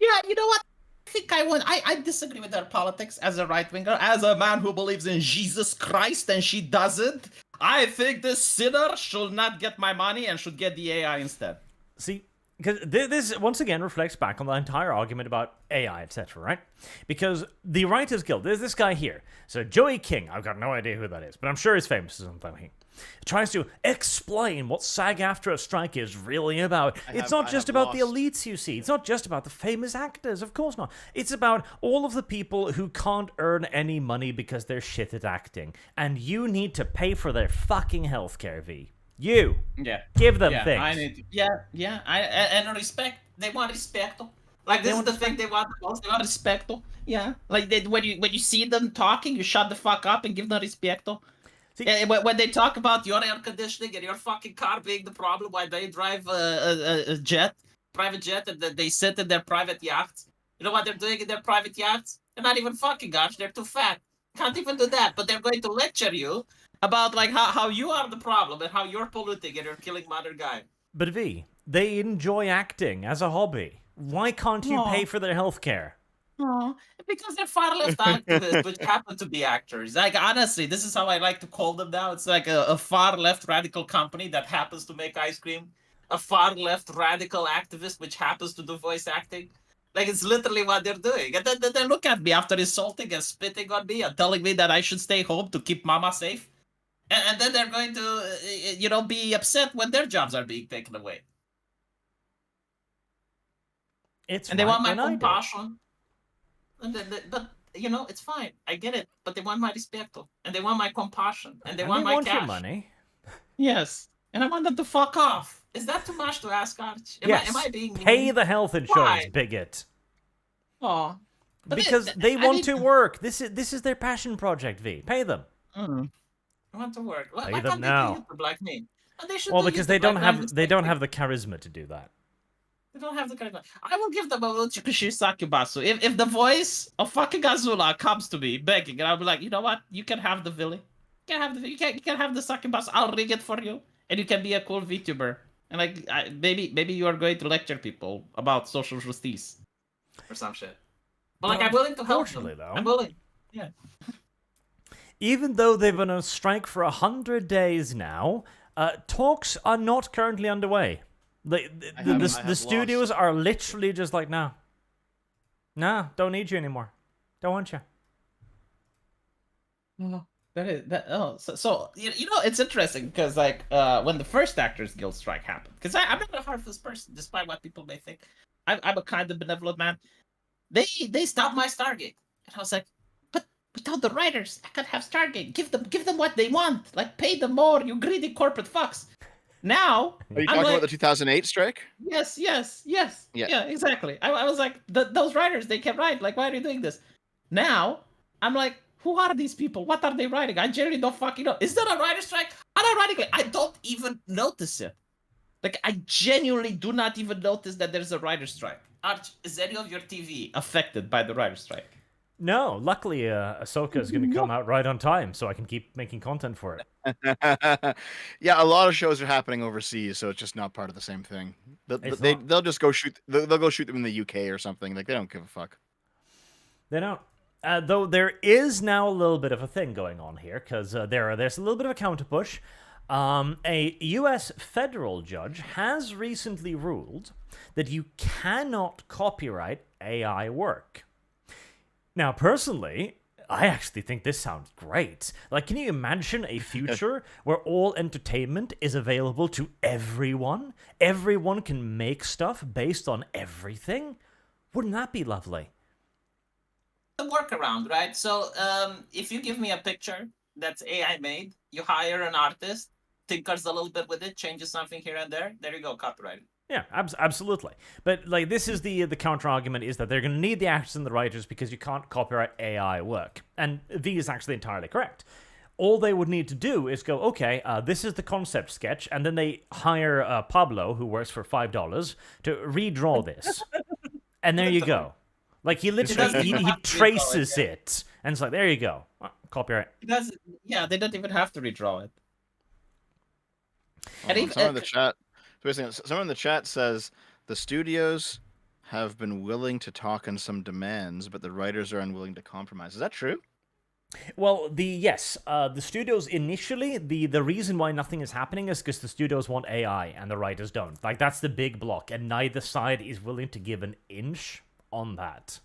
Yeah, you know what? I think I disagree with her politics as a right winger, as a man who believes in Jesus Christ and she doesn't. I think this sinner should not get my money and should get the AI instead. See, because this once again reflects back on the entire argument about AI, etc., right? Because the Writers Guild, there's this guy here. So Joey King, I've got no idea who that is, but I'm sure he's famous or something. Tries to explain what SAG-AFTRA strike is really about. It's not just about the elites, you see. It's not just about the famous actors, of course not. It's about all of the people who can't earn any money because they're shit at acting. And you need to pay for their fucking healthcare, V. You. Yeah. Give them Yeah, things. I need. Yeah. And respect. They want respect. Like this is the thing they want the most. They want respect. Yeah. Like when you see them talking, you shut the fuck up and give them respect. See, yeah, when they talk about your air conditioning and your fucking car being the problem, why they drive a private jet, and they sit in their private yachts. You know what they're doing in their private yachts? They're not even fucking, gosh, they're too fat. Can't even do that. But they're going to lecture you about like how you are the problem and how you're polluting and you're killing mother guy. But V, they enjoy acting as a hobby. Why can't you pay for their healthcare? Oh, because they're far left activists, which happen to be actors. Like honestly, this is how I like to call them now. It's like a far left radical company that happens to make ice cream, a far left radical activist which happens to do voice acting. Like it's literally what they're doing. And then they look at me after insulting and spitting on me and telling me that I should stay home to keep mama safe. And then they're going to, be upset when their jobs are being taken away. And they want my compassion. But it's fine. I get it. But they want my respect, and they want my compassion, and they want my cash. Your money. Yes, and I want them to fuck off. Is that too much to ask, Arch? Am I being mean? Pay the health insurance, bigot. Oh, because they want to work. This is their passion project. V. Pay them. I want to work. Pay Why them can't now. they do YouTube like me? Well, because they don't have the charisma to do that. They don't have the charisma. I will give them a little Sakubasu. If the voice of fucking Azula comes to me begging, and I'll be like, you know what? You can have the Villy. You can have the Sakubasu. I'll rig it for you, and you can be a cool VTuber. And like, maybe you are going to lecture people about social justice or some shit. But like, I'm willing to help them. Though, I'm willing. Yeah. Even though they've been on strike for 100 days now, talks are not currently underway. The studios are literally just like, no, don't need you anymore. Don't want you. Oh, so it's interesting because like when the first Actors Guild strike happened, because I'm not a heartless person, despite what people may think. I'm a kind of benevolent man. They stopped my Stargate, and I was like, but without the writers, I can't have Stargate. Give them what they want. Like pay them more, you greedy corporate fucks. Now, are you talking about the 2008 strike? Yes. Yeah, exactly. I was like, those writers, they can write. Like, why are you doing this? Now, I'm like, who are these people? What are they writing? I generally don't fucking know. Is there a writer strike? Unironically, I don't even notice it. Like, I genuinely do not even notice that there's a writer strike. Arch, is any of your TV affected by the writer strike? No, luckily Ahsoka is going to come out right on time, so I can keep making content for it. Yeah, a lot of shows are happening overseas, so it's just not part of the same thing. They'll just go shoot. They'll go shoot them in the UK or something. Like they don't give a fuck. They don't. Though there is now a little bit of a thing going on here, because there's a little bit of a counter push. A U.S. federal judge has recently ruled that you cannot copyright AI work. Now, personally, I actually think this sounds great. Like, can you imagine a future where all entertainment is available to everyone? Everyone can make stuff based on everything? Wouldn't that be lovely? The workaround, right? So, if you give me a picture that's AI made, you hire an artist, tinkers a little bit with it, changes something here and there you go, copyright. Yeah, absolutely. But like, this is the counter argument is that they're going to need the actors and the writers because you can't copyright AI work. And V is actually entirely correct. All they would need to do is go, okay, this is the concept sketch, and then they hire Pablo, who works for $5, to redraw this. And there you go. Like, he literally, he traces it, and it's like, there you go. Copyright. Yeah, they don't even have to redraw it. And even, someone in the chat says the studios have been willing to talk on some demands, but the writers are unwilling to compromise. Is that true? Well, the studios initially, the reason why nothing is happening is because the studios want AI and the writers don't. Like, that's the big block, and neither side is willing to give an inch on that.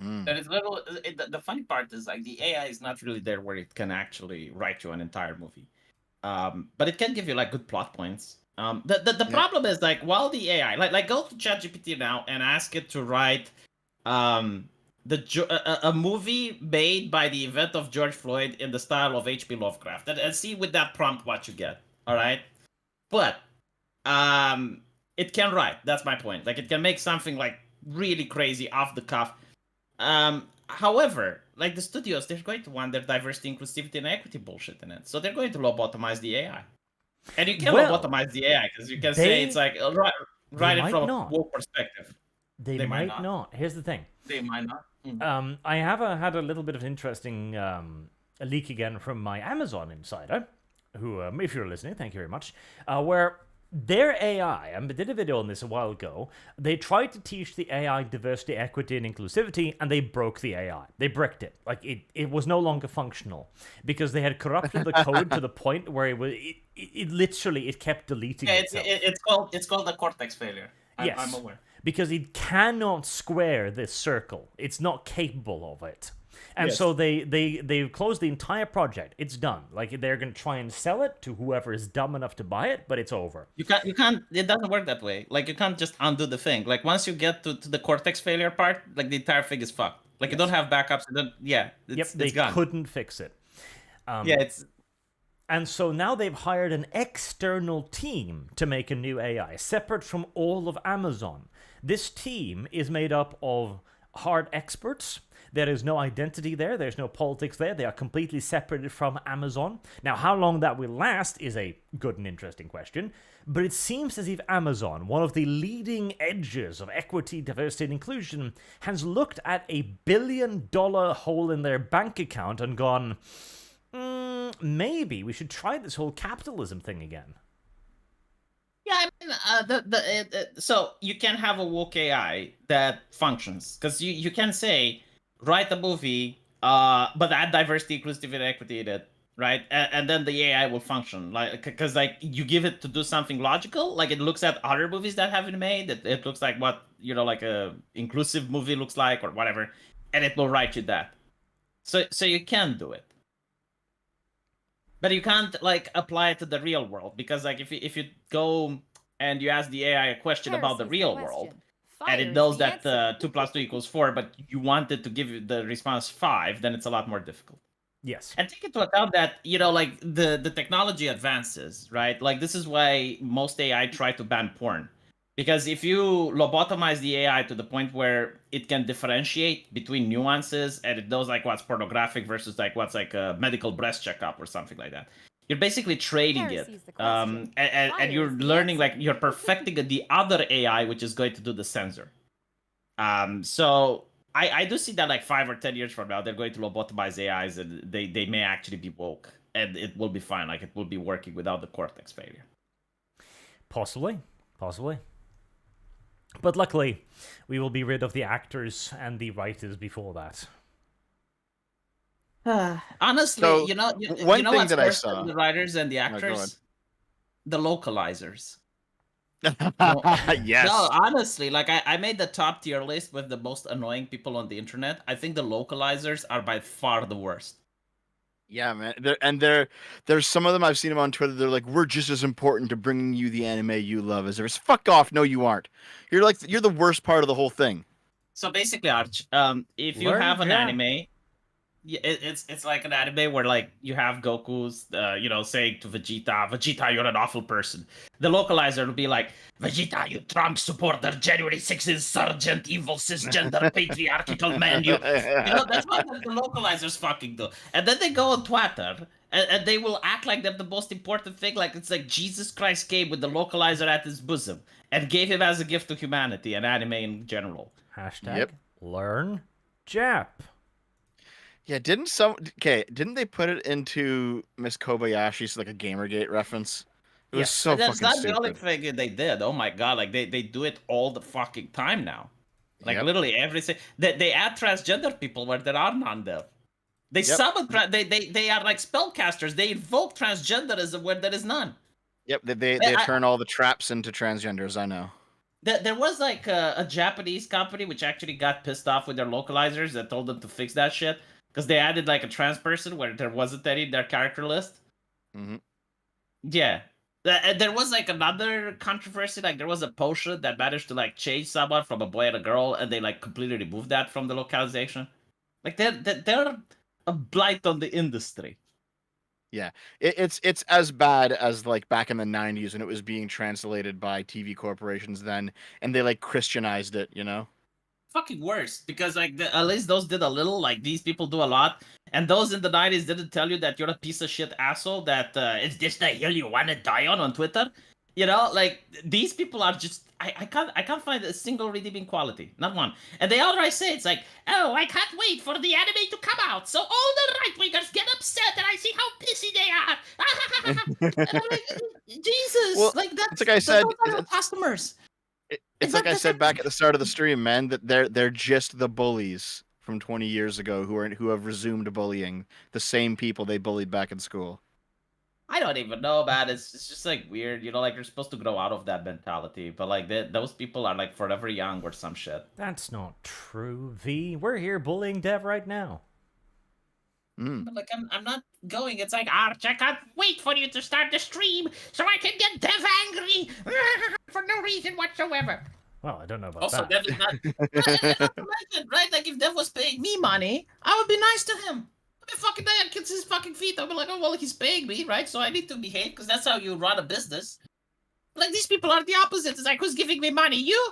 That is little. The funny part is like the AI is not really there where it can actually write you an entire movie, but it can give you like good plot points. The problem is like while the AI like go to ChatGPT now and ask it to write a movie made by the event of George Floyd in the style of H.P. Lovecraft, and see with that prompt what you get. All right, but it can write. That's my point. Like it can make something like really crazy off the cuff. However, like the studios, they're going to want their diversity, inclusivity, and equity bullshit in it, so they're going to lobotomize the AI. And you can lobotomize the AI because you can say it's like write it from a woke perspective. They might not. Here's the thing. They might not. I have had a little bit of interesting a leak again from my Amazon insider, who, if you're listening, thank you very much, where their AI, I did a video on this a while ago, they tried to teach the AI diversity, equity, and inclusivity, and they broke the AI. They bricked it. Like, it was no longer functional, because they had corrupted the code to the point where it literally kept deleting itself. It's called the cortex failure. I'm aware. Because it cannot square this circle. It's not capable of it. And so they closed the entire project. It's done. Like they're gonna try and sell it to whoever is dumb enough to buy it, but it's over. You can't. It doesn't work that way. Like you can't just undo the thing. Like once you get to the cortex failure part, like the entire thing is fucked. Like you don't have backups. It's gone. Couldn't fix it. And so now they've hired an external team to make a new AI, separate from all of Amazon. This team is made up of hard experts. There is no identity there. There's no politics there. They are completely separated from Amazon. Now, how long that will last is a good and interesting question. But it seems as if Amazon, one of the leading edges of equity, diversity, and inclusion, has looked at a $1 billion hole in their bank account and gone, maybe we should try this whole capitalism thing again. Yeah, I mean, so you can have a woke AI that functions because you can say, write a movie, but add diversity, inclusivity, and equity in it, right? And then the AI will function, like because like you give it to do something logical, like it looks at other movies that have been made. It looks like what like a inclusive movie looks like or whatever, and it will write you that. So you can do it. But you can't like apply it to the real world because like if you go and you ask the AI a question about the real world and it knows that 2 + 2 = 4, but you want it to give you the response 5, then it's a lot more difficult. Yes. And take into account that like the technology advances, right? Like this is why most AI try to ban porn. Because if you lobotomize the AI to the point where it can differentiate between nuances and it knows like what's pornographic versus like what's like a medical breast checkup or something like that, you're basically trading it. And you're learning like you're perfecting the other AI, which is going to do the censor. So I do see that like 5 or 10 years from now, they're going to lobotomize AIs and they may actually be woke and it will be fine. Like it will be working without the cortex failure. Possibly. But luckily, we will be rid of the actors and the writers before that. Honestly, So, one thing what's that I worse saw- than the writers and the go actors? The localizers. Yes. No, honestly, like I made the top tier list with the most annoying people on the internet. I think the localizers are by far the worst. Yeah, man. There's some of them I've seen them on Twitter. They're like, we're just as important to bringing you the anime you love as ours. Fuck off. No, you aren't. You're the worst part of the whole thing. So basically, Arch, if you have an anime, it's like an anime where like you have Goku's, saying to Vegeta, you're an awful person. The localizer will be like, Vegeta, you Trump supporter, January 6th insurgent, evil cisgender patriarchal man. That's what the localizers fucking do. And then they go on Twitter and they will act like they're the most important thing. Like it's like Jesus Christ came with the localizer at his bosom and gave him as a gift to humanity and anime in general. Hashtag learn Jap. Yeah, didn't they put it into Miss Kobayashi's like a Gamergate reference? It was Yes. so And that's fucking not the only stupid. thing they did. Oh my god, like they do it all the fucking time now. Like Yep. literally they add transgender people where there are none there. They Yep. summon they are like spellcasters. They invoke transgenderism where there is none. Yep, they I- turn all the traps into transgenders. I know. There was like a Japanese company which actually got pissed off with their localizers that told them to fix that shit because they added like a trans person where there wasn't any in their character list. Hmm. Yeah. There was like another controversy, like there was a potion that managed to like change someone from a boy and a girl, and they like completely removed that from the localization. Like they're a blight on the industry. It's as bad as like back in the 90s when it was being translated by TV corporations then, and they like Christianized it, you know? Fucking worse because like at least those did a little, like these people do a lot, and those in the 90s didn't tell you that you're a piece of shit asshole, that it's this the hill you want to die on Twitter, you know. Like these people are just I can't find a single redeeming quality, not one. And they outright say it's like, oh, I can't wait for the anime to come out so all the right wingers get upset and I see how pissy they are. And I'm like, Jesus, Well, like that's it's like I said, those are our it's- customers. It's like I said back at the start of the stream, man, that they're just the bullies from 20 years ago who have resumed bullying the same people they bullied back in school. I don't even know, man. It's just like weird, you know. Like you're supposed to grow out of that mentality, but like those people are like forever young or some shit. That's not true, V. We're here bullying Dev right now. But like I'm not going. It's like Arch, I can't wait for you to start the stream so I can get Dev angry for no reason whatsoever. Well, I don't know about Also, that. Dev is not. Not to mention, right? Like if Dev was paying me money, I would be nice to him. I'd be fucking there and kiss his fucking feet. I'd be like, oh well, he's paying me, right? So I need to behave because that's how you run a business. Like these people are the opposite. It's like, who's giving me money? You?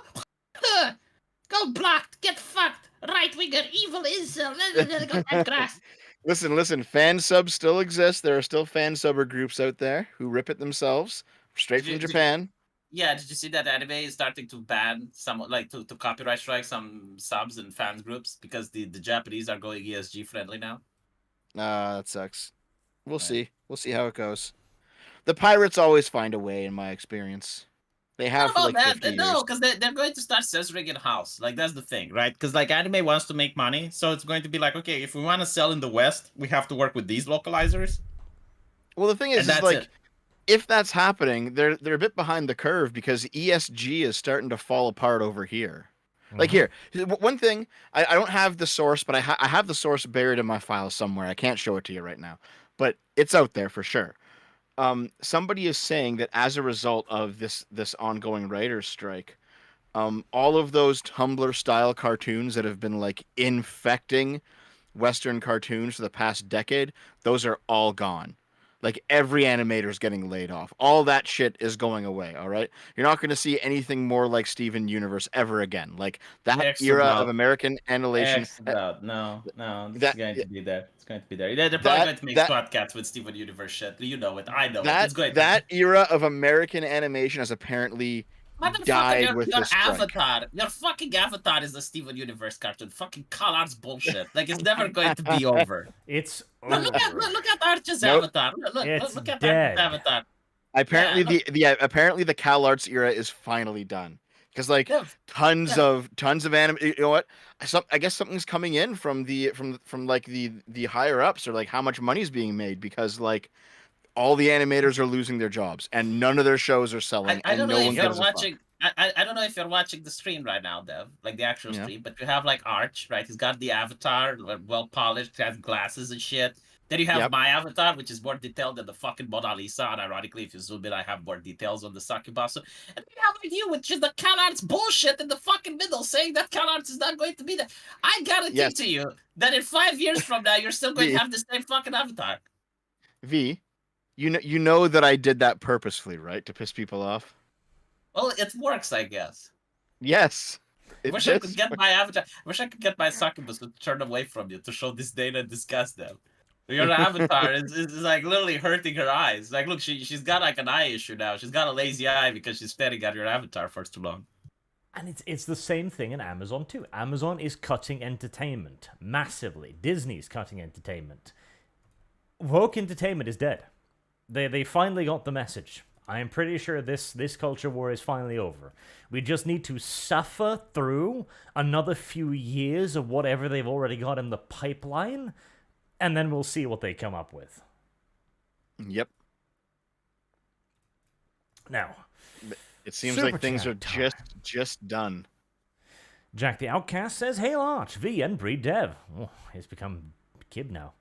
Go blocked. Get fucked. Right winger. Evil incel. Go eat grass. Listen, fan subs still exist. There are still fan subber groups out there who rip it themselves straight from Japan. Yeah, did you see that anime is starting to ban some, like to copyright strike some subs and fans groups because the Japanese are going ESG friendly now? That sucks. We'll Right. see. We'll see how it goes. The pirates always find a way, in my experience. They have for Oh like man, 50 no, years. because they're going to start censoring in house. Like that's the thing, right? Because like anime wants to make money, so it's going to be like, okay, if we want to sell in the West, we have to work with these localizers. Well, the thing And is that's like, it. if that's happening, they're a bit behind the curve because ESG is starting to fall apart over here. Like here, one thing, I don't have the source, but I have the source buried in my file somewhere. I can't show it to you right now, but it's out there for sure. Somebody is saying that as a result of this ongoing writer's strike, all of those Tumblr style cartoons that have been like infecting Western cartoons for the past decade, those are all gone. Like every animator is getting laid off. All that shit is going away. All right, you're not going to see anything more like Steven Universe ever again. Like that Excellent. era of American animation. No, this that- is going to be there. It's going to be there. They're probably going to make that- Scott with Steven Universe shit. You know it. I know it. It's That going that era of American animation has apparently died with your this strike. avatar. Your fucking avatar is the Steven Universe cartoon. Fucking ColArt's bullshit. Like it's never going to be over. It's Look over. at Arch's Nope. avatar. It's Look at dead. Arch's avatar. Apparently Yeah, apparently the CalArts era is finally done because like Yeah. tons of anime. You know what? I guess something's coming in from like the higher ups, or like how much money's being made, because like all the animators are losing their jobs and none of their shows are selling, I don't and know no if one you're gives a fuck. watching. I don't know if you're watching the stream right now, Dev, like the actual Yeah. stream, but you have like Arch, right? He's got the avatar, well polished, has glasses and shit. Then you have Yep. my avatar, which is more detailed than the fucking Mona Lisa, and ironically, if you zoom in, I have more details on the Succubasu. And we have like you, which is the CalArts bullshit in the fucking middle, saying that CalArts is not going to be there. I guarantee Yes. to you that in 5 years from now, you're still going to V. have the same fucking avatar. V, you know that I did that purposefully, right? To piss people off. Well, it works, I guess. Yes. I It wish I does could get work. my avatar. I wish I could get my succubus to turn away from you to show disdain and disgust them. Your avatar is like literally hurting her eyes. Like, look, she's got like an eye issue now. She's got a lazy eye because she's staring at your avatar for too long. And it's the same thing in Amazon too. Amazon is cutting entertainment massively. Disney's cutting entertainment. Woke entertainment is dead. They finally got the message. I am pretty sure this culture war is finally over. We just need to suffer through another few years of whatever they've already got in the pipeline, and then we'll see what they come up with. Yep. Now, It seems Super like things chat are time. just done. Jack the Outcast says, "Hail Arch, V and Breed Dev." Oh, he's become Kib now.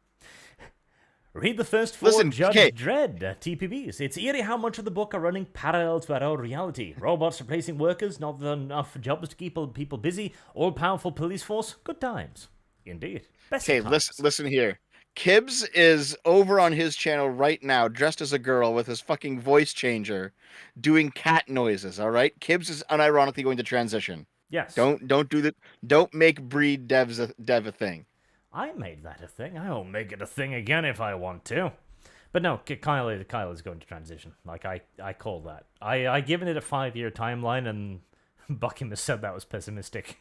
Read the first 4 Listen, Judge okay. Dredd TPBs. It's eerie how much of the book are running parallel to our own reality. Robots replacing workers, not enough jobs to keep people busy, all-powerful police force, good times. Indeed. Best Okay, of times. listen here. Kibbs is over on his channel right now, dressed as a girl with his fucking voice changer, doing cat noises. All right, Kibbs is unironically going to transition. Yes. Don't do that. Don't make Breed Dev a thing. I made that a thing. I'll make it a thing again if I want to. But no, Kyle is going to transition. Like, I call that. I given it a 5-year timeline, and Buckingham has said that was pessimistic.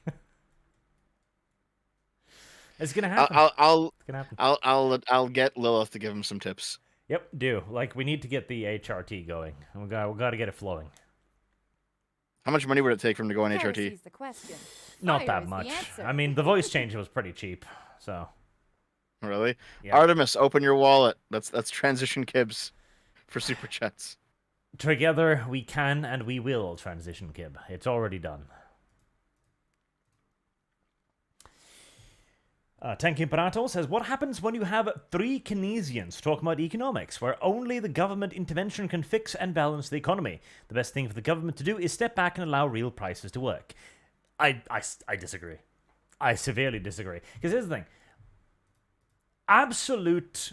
It's gonna happen. It's gonna happen. I'll get Lilith to give him some tips. Yep, do. Like, we need to get the HRT going. We got to get it flowing. How much money would it take for him to go on HRT? Heresy's the question. Not Fire that is the much. answer. I mean, the voice change was pretty cheap, so... Really? Yeah. Artemis, open your wallet. Let's transition Kibbs for super chats. Together, we can and we will transition Kib. It's already done. Tank Imperator says, what happens when you have 3 Keynesians talking about economics, where only the government intervention can fix and balance the economy? The best thing for the government to do is step back and allow real prices to work. I disagree. I severely disagree. Because here's the thing. Absolute,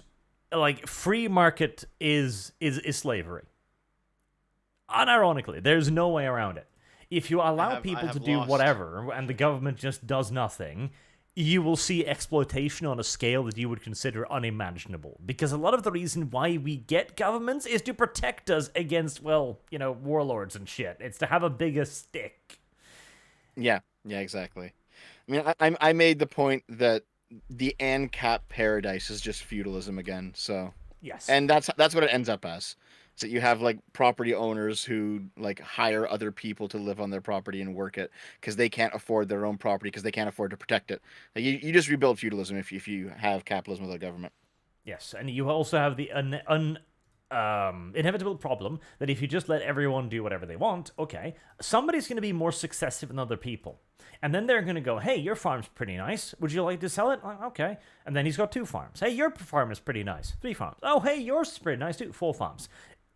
like, free market is slavery. Unironically, there's no way around it. If you allow people to do whatever, and the government just does nothing, you will see exploitation on a scale that you would consider unimaginable. Because a lot of the reason why we get governments is to protect us against, well, you know, warlords and shit. It's to have a bigger stick. Yeah, exactly. I mean, I made the point that the ANCAP paradise is just feudalism again. So Yes. and that's what it ends up as. So you have like property owners who like hire other people to live on their property and work it because they can't afford their own property because they can't afford to protect it. Like, you just rebuild feudalism if you have capitalism without government. Yes, and you also have the inevitable problem that if you just let everyone do whatever they want, okay, somebody's going to be more successful than other people. And then they're going to go, hey, your farm's pretty nice. Would you like to sell it? Like, okay. And then he's got 2 farms. Hey, your farm is pretty nice. 3 farms. Oh, hey, yours is pretty nice too. 4 farms.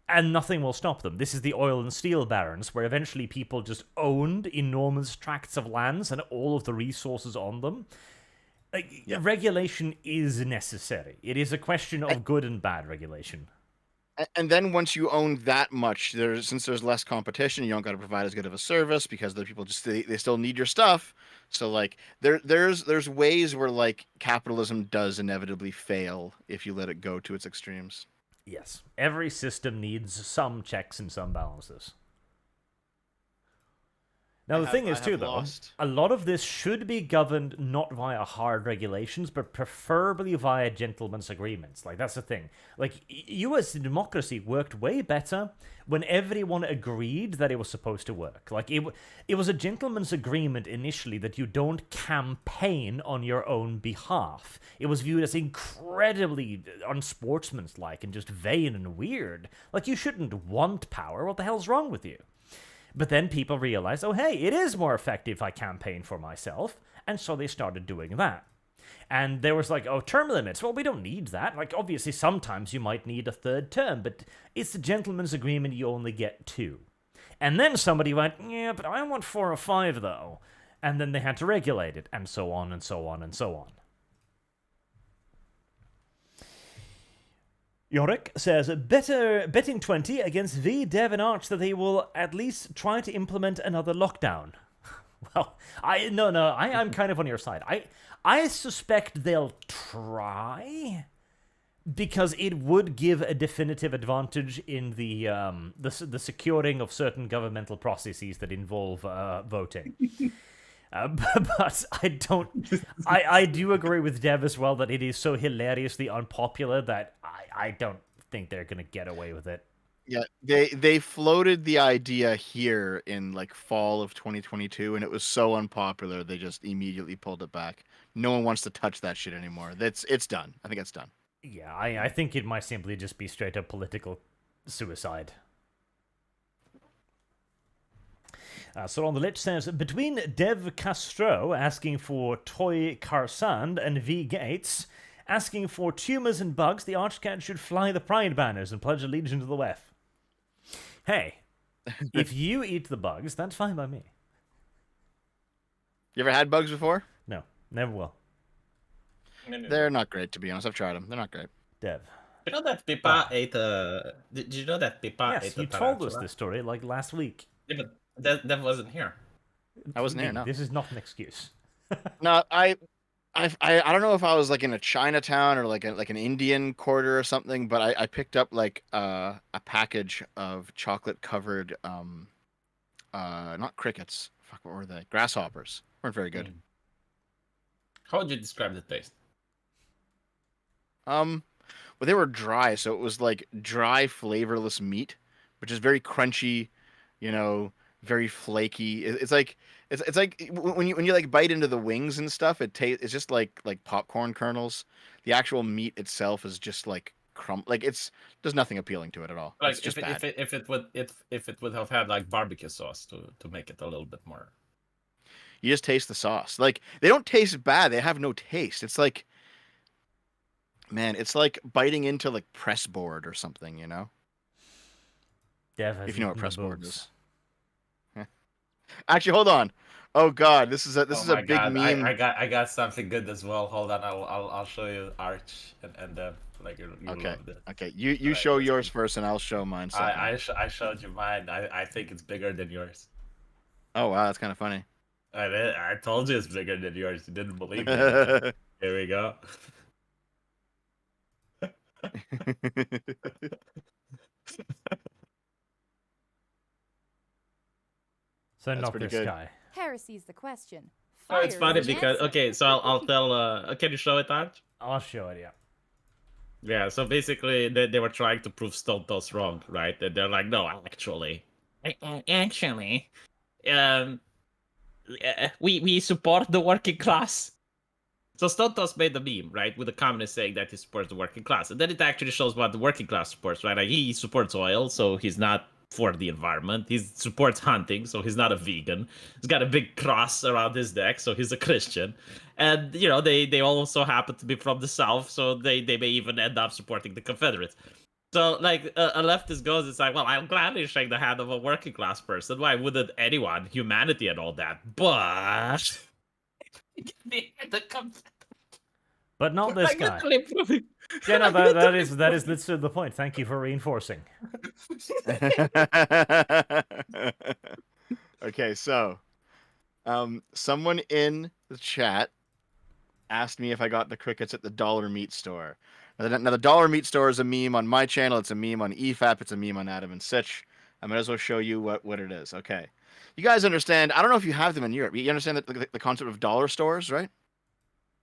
And nothing will stop them. This is the oil and steel barons, where eventually people just owned enormous tracts of lands and all of the resources on them. Regulation is necessary. It is a question of good and bad regulation. And then once you own that much, since there's less competition, you don't got to provide as good of a service because the people just they still need your stuff. So like there's ways where like capitalism does inevitably fail if you let it go to its extremes. Yes, every system needs some checks and some balances. Now, the thing is, too, though, a lot of this should be governed not via hard regulations, but preferably via gentlemen's agreements. Like, that's the thing. Like, U.S. democracy worked way better when everyone agreed that it was supposed to work. Like, it was a gentleman's agreement initially that you don't campaign on your own behalf. It was viewed as incredibly unsportsmanlike and just vain and weird. Like, you shouldn't want power. What the hell's wrong with you? But then people realized, oh, hey, it is more effective if I campaign for myself. And so they started doing that. And there was like, oh, term limits. Well, we don't need that. Like, obviously, sometimes you might need a 3rd term, but it's a gentleman's agreement, you only get 2. And then somebody went, yeah, but I want 4 or 5, though. And then they had to regulate it, and so on, and so on, and so on. Yorick says, betting 20 against V, Dev, and Arch that they will at least try to implement another lockdown. Well, I'm kind of on your side. I suspect they'll try, because it would give a definitive advantage in the securing of certain governmental processes that involve voting. But I do agree with Dev as well that it is so hilariously unpopular that I don't think they're going to get away with it. Yeah, they floated the idea here in like fall of 2022, and it was so unpopular they just immediately pulled it back. No one wants to touch that shit anymore. It's done. I think it's done. Yeah, I think it might simply just be straight up political suicide. So on the list says, between Dev Castro asking for Toy Carsand and V Gates asking for tumors and bugs, the ArchCast should fly the pride banners and pledge allegiance to the WEF. Hey, if you eat the bugs, that's fine by me. You ever had bugs before? No, never will. They're not great, to be honest. I've tried them. They're not great. Dev. You know that Pippa ate a. Did you know that Pippa Yes, ate a you told us tarantula? this story like last week. Yeah, but that wasn't here. I wasn't there. No. This is not an excuse. No, I don't know if I was like in a Chinatown or like an Indian quarter or something, but I picked up like a package of chocolate covered not crickets. Fuck, what were they? Grasshoppers. Weren't very good. How would you describe the taste? Well, they were dry, so it was like dry, flavorless meat, which is very crunchy, you know, very flaky. It's like when you like bite into the wings and stuff, it's just like popcorn kernels. The actual meat itself is just like like there's nothing appealing to it at all. Like It's just if bad. it would have had like barbecue sauce to make it a little bit more. You just taste the sauce. Like they don't taste bad. They have no taste. It's like, man, it's like biting into like press board or something, you know? Dev has If you know what eaten the press board bugs. is. Actually, hold on. Oh God, this is a Oh my big God, meme. I got something good as well. Hold on, I'll show you Arch and like you Okay. love this. Okay, you Alright, show let's yours see. first, and I'll show mine second. I showed you mine. I think it's bigger than yours. Oh wow, that's kind of funny. I told you it's bigger than yours. You didn't believe me. Here we go. So That's not pretty this good. guy. Heresy's the question. Oh, it's Fire funny is the because answer. okay, so I'll tell. Can you show it, Arch? I'll show it, yeah. Yeah. So basically, they were trying to prove Stone Toss wrong, right? And they're like, no, actually, we support the working class. So Stone Toss made the meme, right, with the communist saying that he supports the working class, and then it actually shows what the working class supports, right? Like, he supports oil, so he's not for the environment. He supports hunting, so he's not a vegan. He's got a big cross around his neck, so he's a Christian. And you know, they also happen to be from the South, so they may even end up supporting the Confederates. So like a leftist goes, it's like, well, I'll gladly shake the hand of a working class person. Why wouldn't anyone, humanity, and all that? But But not this like, guy. literally proving- Yeah, no, that is literally the point. Thank you for reinforcing. Okay, so someone in the chat asked me if I got the crickets at the dollar meat store. Now the dollar meat store is a meme on my channel. It's a meme on EFAP. It's a meme on Adam and Sitch. I might as well show you what it is. Okay, you guys understand? I don't know if you have them in Europe. You understand the concept of dollar stores, right?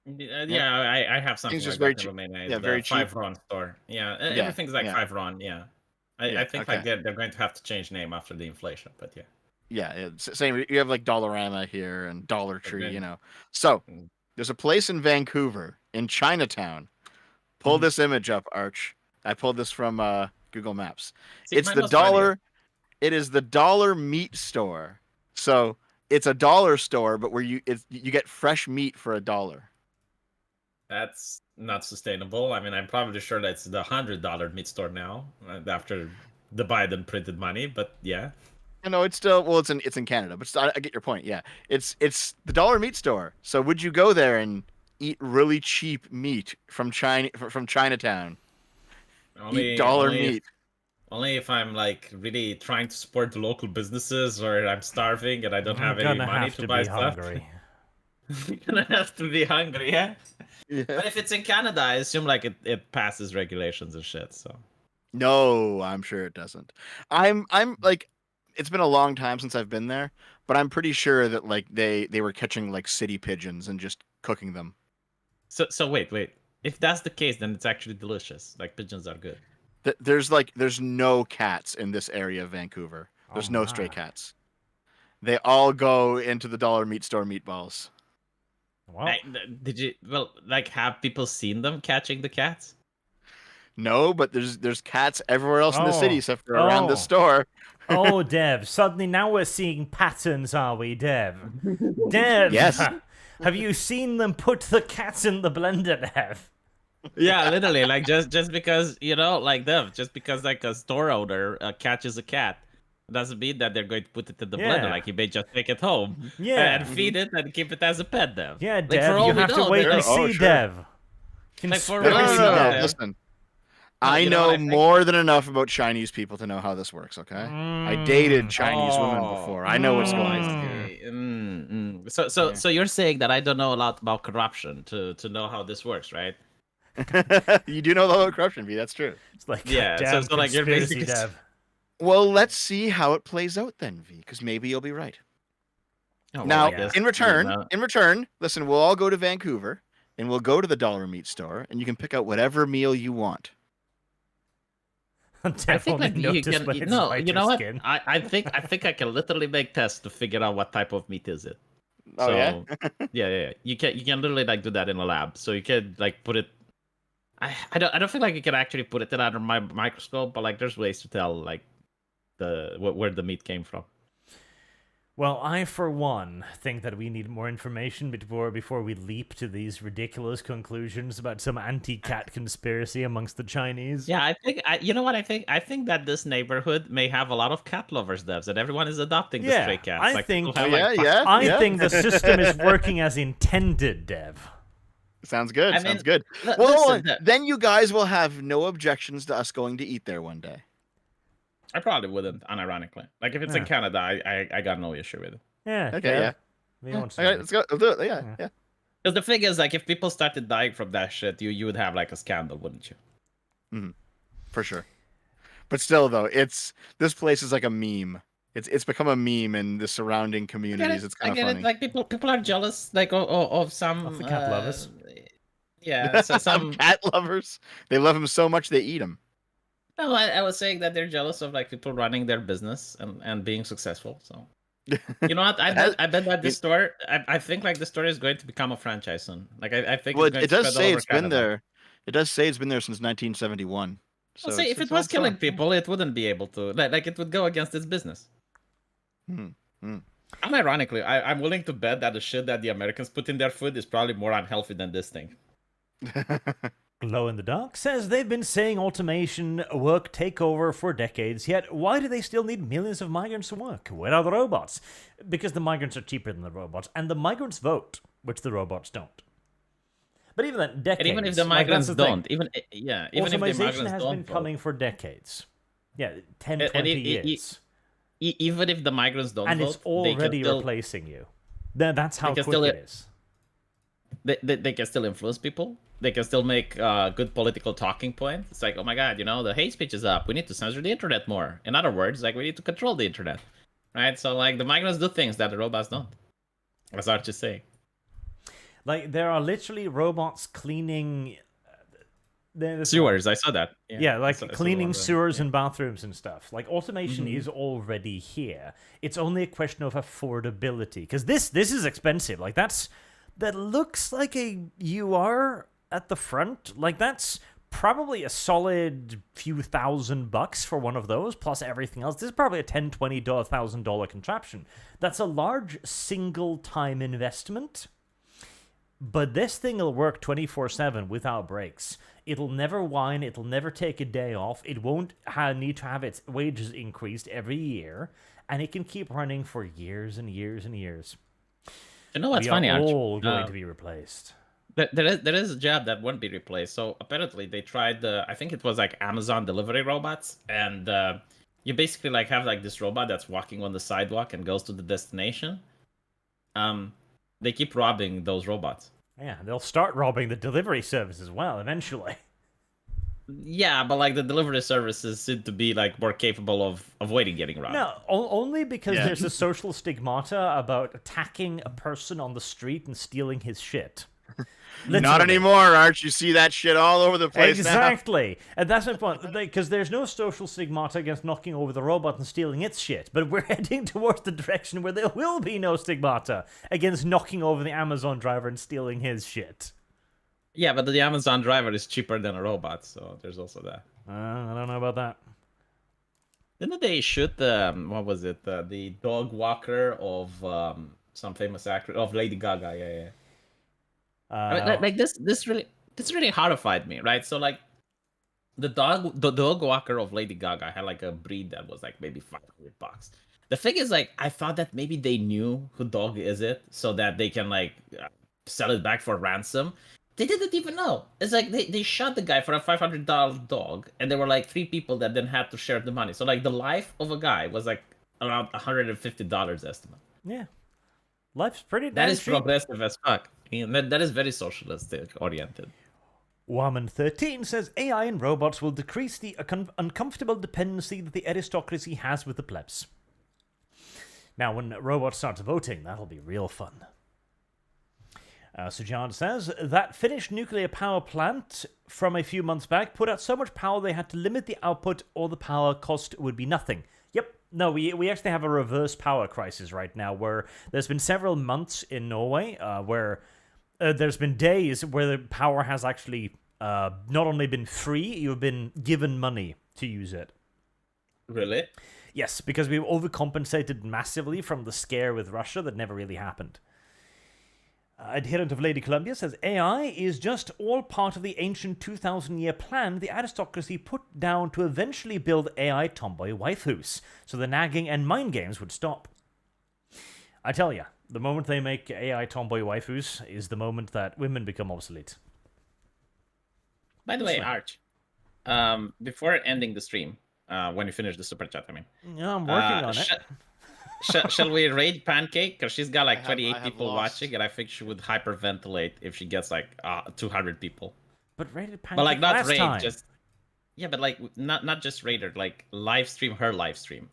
Yeah, I have something Things like just very that in cheap. Romania. Yeah, It's very the cheap. 5 RON store. Yeah, Yeah, everything's like yeah. 5 RON. Yeah, I Yeah, think okay. like they're going to have to change name after the inflation, but yeah. Yeah, it's same. You have like Dollarama here and Dollar Tree, Okay. you know. So Mm. there's a place in Vancouver, in Chinatown. Pull this image up, Arch. I pulled this from Google Maps. See, It's mine the was funnier. dollar. It is the dollar meat store. So it's a dollar store, but where you get fresh meat for $1. That's not sustainable. I mean, I'm probably sure that's the $100 meat store now after the Biden printed money. But yeah, You know, it's still it's in Canada, but I get your point. Yeah, it's the dollar meat store. So would you go there and eat really cheap meat from Chinatown? Eat dollar meat. Only if I'm like really trying to support the local businesses, or I'm starving and I don't have I'm any gonna money have to to buy be stuff. hungry. You're gonna have to be hungry, yeah. Yeah. But if it's in Canada, I assume like it passes regulations and shit. So No, I'm sure it doesn't. I'm like, it's been a long time since I've been there, but I'm pretty sure that like they were catching like city pigeons and just cooking them. wait. If that's the case, then it's actually delicious. Like pigeons are good. There's no cats in this area of Vancouver. There's Oh no stray my. cats. They all go into the dollar meat store meatballs. Well, Did you like have people seen them catching the cats? No, but there's cats everywhere else in the city Oh. except for around the Oh. store. oh, Dev. Suddenly now we're seeing patterns, are we, Dev? Dev! Yes. Have you seen them put the cats in the blender, Dev? Yeah, literally, like just because like them, just because like a store owner catches a cat, doesn't mean that they're going to put it in the blender. Yeah. Like you may just take it home, Yeah. and feed it and keep it as a pet. Then, Yeah, like, Dev, for all you we have to know, wait they're- and Oh, see, sure. Dev. Like, for No, all no, we no, know, no. Dev. Listen, No, I you know what know I think? more than enough about Chinese people to know how this works. Okay, I dated Chinese women before. I know what's going on here. I see. So you're saying that I don't know a lot about corruption to know how this works, right? You do know the whole corruption, V. That's true. It's like, Yeah, so- goddamn so, like, you're conspiracy, basically- Dev. Well, let's see how it plays out then, V, because maybe you'll be right. Oh, well, Now, I guess, in you return, listen, we'll all go to Vancouver and we'll go to the dollar meat store and you can pick out whatever meal you want. I Dev think only like you noticed can. when it's No, white you know or what? skin. I think I can literally make tests to figure out what type of meat is it. Oh, yeah? yeah. You can literally like do that in a lab. So you can like put it. I don't feel like you can actually put it in under my microscope, but like there's ways to tell like where the meat came from. Well, I, for one, think that we need more information before we leap to these ridiculous conclusions about some anti-cat conspiracy amongst the Chinese. Yeah, I think you know what I think. I think that this neighborhood may have a lot of cat lovers, devs, and everyone is adopting the Yeah, stray cats. I Like, think- people have, Oh, like, yeah. I think the system is working as intended, Dev. Sounds good. I Sounds mean, good. L- Well, listen, Dev, then you guys will have no objections to us going to eat there one day. I probably wouldn't, unironically. Like if it's in Yeah. Canada, I got no issue with it. Yeah, Okay, Dev. yeah. We want Okay, to let's go. We'll do it. Yeah, Yeah. yeah. Because the thing is, like, if people started dying from that shit, you would have like a scandal, wouldn't you? For sure. But still, though, this place is like a meme. It's become a meme in the surrounding communities. It's I kind of get funny. it. Like people are jealous, like of some Of the cat lovers. Yeah, so some. Cat lovers. They love him so much they eat him. No, I was saying that they're jealous of like people running their business and being successful. So you know what? I bet that this store. I think like the store is going to become a franchise soon. Like I think. Well, it's going it to does spread all say over it's been Canada. there. It does say it's been there since 1971. So Well, see, if it was killing people, it wouldn't be able to. Like it would go against its business. Hmm, hmm. Unironically, I'm willing to bet that the shit that the Americans put in their food is probably more unhealthy than this thing. Glow in the Dark says they've been saying automation work take over for decades, yet why do they still need millions of migrants to work? Where are the robots? Because the migrants are cheaper than the robots, and the migrants vote, which the robots don't. But even then, decades. And even if the like, migrants that's the thing. don't, even if the Automation migrants has don't been vote, coming for decades. Yeah, 10, And 20 it- years. even if the migrants don't And vote, it's already they can still, replacing you. That's how can quick still- it is. they can still influence people. They can still make good political talking points. It's like, oh my god, the hate speech is up. We need to censor the internet more. In other words, like we need to control the internet, right? So like the migrants do things that the robots don't. As Arch is saying. Like, there are literally robots cleaning... there's- Sewers, I saw that. Yeah, like I saw the cleaning one, sewers yeah. and bathrooms and stuff. Like, automation is already here. It's only a question of affordability. Because this is expensive. Like, that looks like a UR at the front. Like, that's probably a solid few $1,000 for one of those, plus everything else. This is probably a $10, $20, $1,000 contraption. That's a large single-time investment. But this thing will work 24/7 without breaks. It'll never whine. It'll never take a day off. It won't need to have its wages increased every year. And it can keep running for years and years and years. You know what's We funny, are Arch? all going to be replaced. There is a job that won't be replaced. So apparently they tried I think it was like Amazon delivery robots, and you basically like have like this robot that's walking on the sidewalk and goes to the destination. They keep robbing those robots. Yeah, they'll start robbing the delivery service as well eventually. Yeah, but like the delivery services seem to be like more capable of avoiding getting robbed. No, only because Yeah. there's a social stigmata about attacking a person on the street and stealing his shit. Not Literally. anymore, Arch. You see that shit all over the place now. Exactly. And that's my point. Because there's no social stigmata against knocking over the robot and stealing its shit. But we're heading towards the direction where there will be no stigmata against knocking over the Amazon driver and stealing his shit. Yeah, but the Amazon driver is cheaper than a robot, so there's also that. I don't know about that. Didn't they shoot what was it? The dog walker of some famous actor of Lady Gaga? Yeah. I mean, like this really horrified me, right? So like the dog walker of Lady Gaga had like a breed that was like maybe $500. The thing is, like, I thought that maybe they knew who dog is it, so that they can like sell it back for ransom. They didn't even know. It's like they shot the guy for a $500 dog, and there were like 3 people that then had to share the money. So like the life of a guy was like around $150 estimate. Yeah. Life's pretty That damn is cheap. progressive as fuck. That is very socialistic oriented. Woman13 says AI and robots will decrease the uncomfortable dependency that the aristocracy has with the plebs. Now, when robots start voting, that'll be real fun. Sujan says that Finnish nuclear power plant from a few months back put out so much power they had to limit the output or the power cost would be nothing. Yep. No, we actually have a reverse power crisis right now where there's been several months in Norway where there's been days where the power has actually not only been free, you've been given money to use it. Really? Yes, because we've overcompensated massively from the scare with Russia that never really happened. Adherent of Lady Columbia says AI is just all part of the ancient 2,000-year plan the aristocracy put down to eventually build AI tomboy waifus, so the nagging and mind games would stop. I tell ya, the moment they make AI tomboy waifus is the moment that women become obsolete. By the way, Arch, before ending the stream, when you finish the super chat, I mean. Yeah, I'm working on it. Shall we raid Pancake? Because she's got like I 28 have people lost. watching, and I think she would hyperventilate if she gets like 200 people. But rated Pancake But like not last raid, time. just but like not just raid her, like live stream her live stream,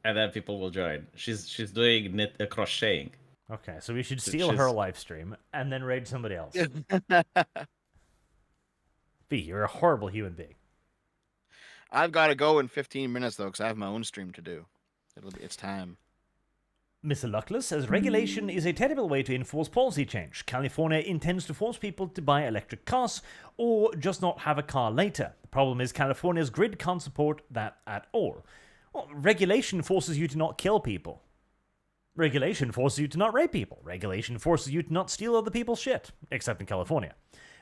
and then people will join. She's doing crocheting. Okay, so we should steal her live stream and then raid somebody else. V, you're a horrible human being. I've got to go in 15 minutes though, because I have my own stream to do. It's time. Mr. Luckless says regulation is a terrible way to enforce policy change. California intends to force people to buy electric cars or just not have a car later. The problem is California's grid can't support that at all. Well, regulation forces you to not kill people. Regulation forces you to not rape people. Regulation forces you to not steal other people's shit, except in California.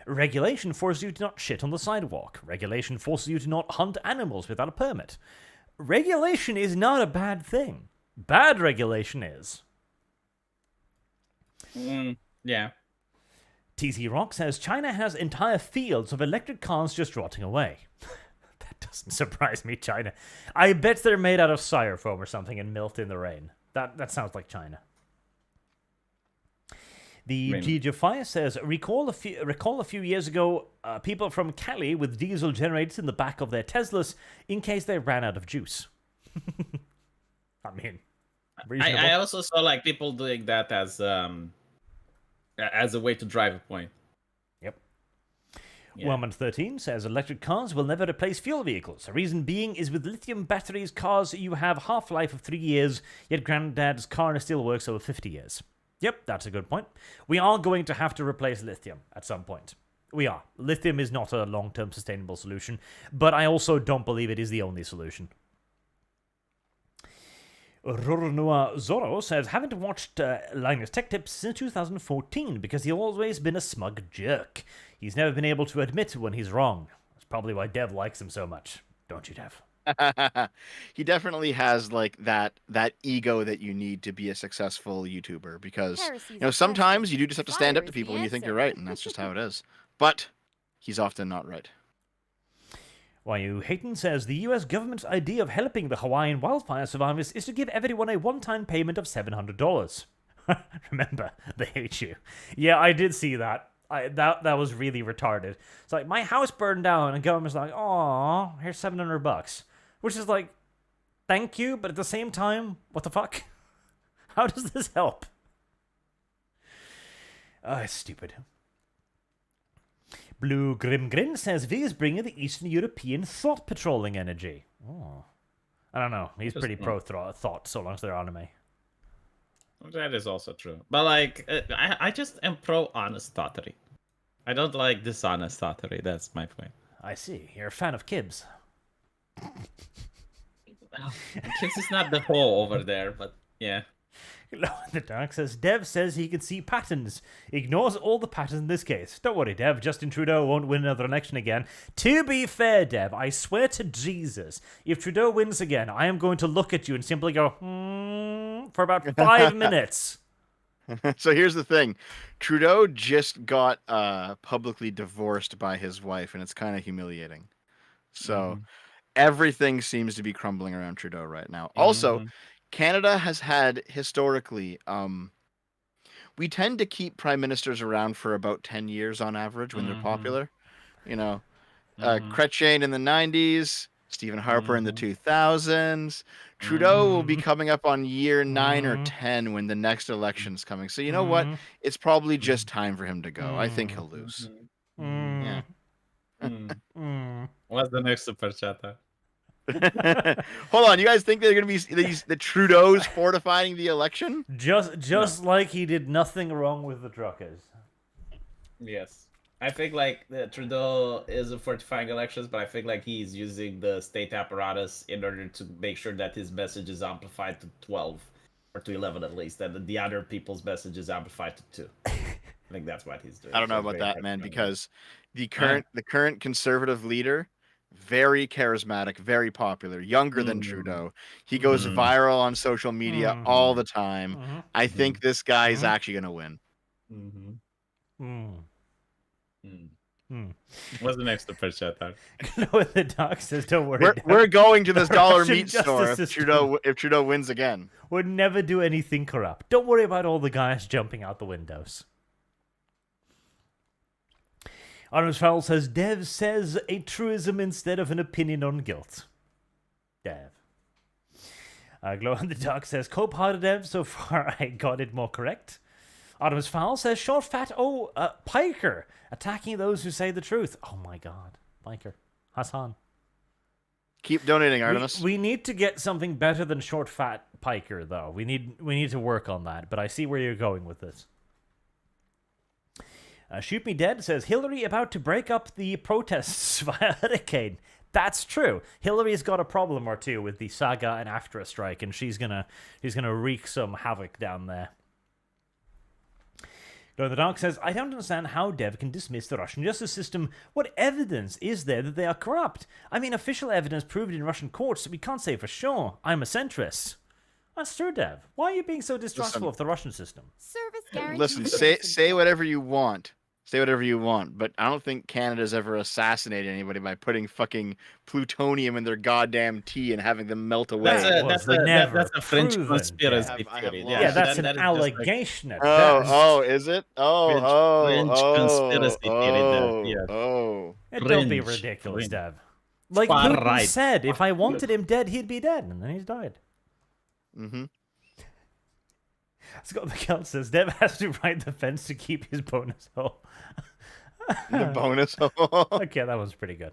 Regulation forces you to not shit on the sidewalk. Regulation forces you to not hunt animals without a permit. Regulation is not a bad thing. Bad regulation is. Yeah. TC Rock says China has entire fields of electric cars just rotting away. That doesn't surprise me, China. I bet they're made out of styrofoam or something and melt in the rain. That sounds like China. The Gigi Fire says, recall a few years ago, people from Cali with diesel generators in the back of their Teslas in case they ran out of juice. I mean, reasonable. I also saw like people doing that as a way to drive a point. Yep. Yeah. Wellman13 says electric cars will never replace fuel vehicles. The reason being is with lithium batteries cars, you have half-life of 3 years, yet Granddad's car still works over 50 years. Yep, that's a good point. We are going to have to replace lithium at some point. We are. Lithium is not a long-term sustainable solution, but I also don't believe it is the only solution. Rornua Zoro says, haven't watched Linus Tech Tips since 2014 because he's always been a smug jerk. He's never been able to admit when he's wrong. That's probably why Dev likes him so much. Don't you, Dev? He definitely has like that ego that you need to be a successful YouTuber because sometimes you do just have to stand up to people when you think you're right, and that's just how it is. But he's often not right. YU Hayton says the US government's idea of helping the Hawaiian wildfire survivors is to give everyone a one-time payment of $700. Remember, they hate you. Yeah, I did see that. That was really retarded. It's like, my house burned down, and government's like, "Aw, here's $700." Which is like, thank you, but at the same time, what the fuck? How does this help? It's stupid. Blue Grim Grin says V is bringing the Eastern European thought patrolling energy. Oh. I don't know. He's pretty pro thought so long as they're anime. That is also true. But like, I just am pro honest thoughthery. I don't like dishonest thoughthery. That's my point. I see. You're a fan of Kibbs. Kids is not the hole over there, but yeah. The Dark says, Dev says he can see patterns. Ignores all the patterns in this case. Don't worry, Dev. Justin Trudeau won't win another election again. To be fair, Dev, I swear to Jesus, if Trudeau wins again, I am going to look at you and simply go, for about 5 minutes. So here's the thing. Trudeau just got publicly divorced by his wife, and it's kind of humiliating. So everything seems to be crumbling around Trudeau right now. Also, Canada has had historically, we tend to keep prime ministers around for about 10 years on average when they're popular. You know, Chrétien in the 90s, Stephen Harper in the 2000s. Trudeau will be coming up on year 9 or 10 when the next election's coming. So you know what? It's probably just time for him to go. I think he'll lose. Yeah. What's the next super chat? Hold on, you guys think they're gonna be the Trudeau's fortifying the election? Just like he did nothing wrong with the truckers. Yes, I think like Trudeau is fortifying elections, but I think like he's using the state apparatus in order to make sure that his message is amplified to 12 or to 11 at least, and the other people's message is amplified to 2. I think that's what he's doing. I don't know about that, man, because the current conservative leader, very charismatic, very popular, younger than Trudeau. He goes viral on social media all the time. I think this guy is actually going to win. What's the next super chat? No, the doc says, don't worry. We're going to this dollar Russian meat store justice if Trudeau wins again. Would never do anything corrupt. Don't worry about all the guys jumping out the windows. Artemis Fowl says, Dev says a truism instead of an opinion on guilt. Dev. Glow in the Dark says, cope-hearted Dev, so far I got it more correct. Artemis Fowl says, short fat, Piker, attacking those who say the truth. Oh my god, Piker. Hassan. Keep donating, Artemis. We need to get something better than short fat Piker, though. We need to work on that, but I see where you're going with this. Shoot Me Dead says, Hillary about to break up the protests via hurricane. That's true. Hillary's got a problem or two with the Saga and Aftrastrike, and she's gonna wreak some havoc down there. Glow in the Dark says, I don't understand how Dev can dismiss the Russian justice system. What evidence is there that they are corrupt? I mean, official evidence proved in Russian courts, so we can't say for sure. I'm a centrist. That's true, Dev. Why are you being so distrustful of the Russian system? Service guarantee. Listen, say whatever you want. Say whatever you want, but I don't think Canada's ever assassinated anybody by putting fucking plutonium in their goddamn tea and having them melt away. That's a French conspiracy theory. Yeah, that's an allegation. Is it? French conspiracy theory. Don't be ridiculous, Dev. Like Putin said, if I wanted him dead, he'd be dead, and then he's died. Scott McCall says, Dev has to ride the fence to keep his bonus hole. The bonus hole? Okay, that was pretty good.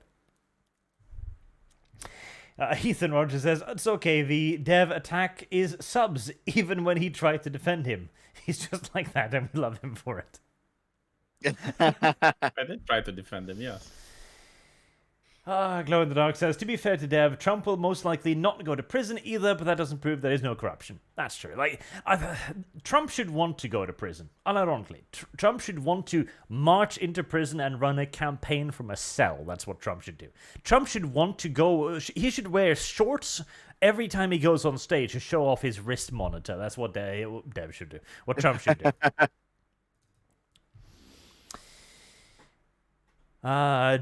Ethan Rogers says, it's okay, the Dev attack is subs, even when he tried to defend him. He's just like that, and we love him for it. I did try to defend him, yes. Glow in the Dark says, to be fair to Dev, Trump will most likely not go to prison either, but that doesn't prove there is no corruption. That's true. Trump should want to go to prison, unironically. Trump should want to march into prison and run a campaign from a cell. That's what Trump should do. Trump should want to go, he should wear shorts every time he goes on stage to show off his wrist monitor. That's what Dev should do. What Trump should do.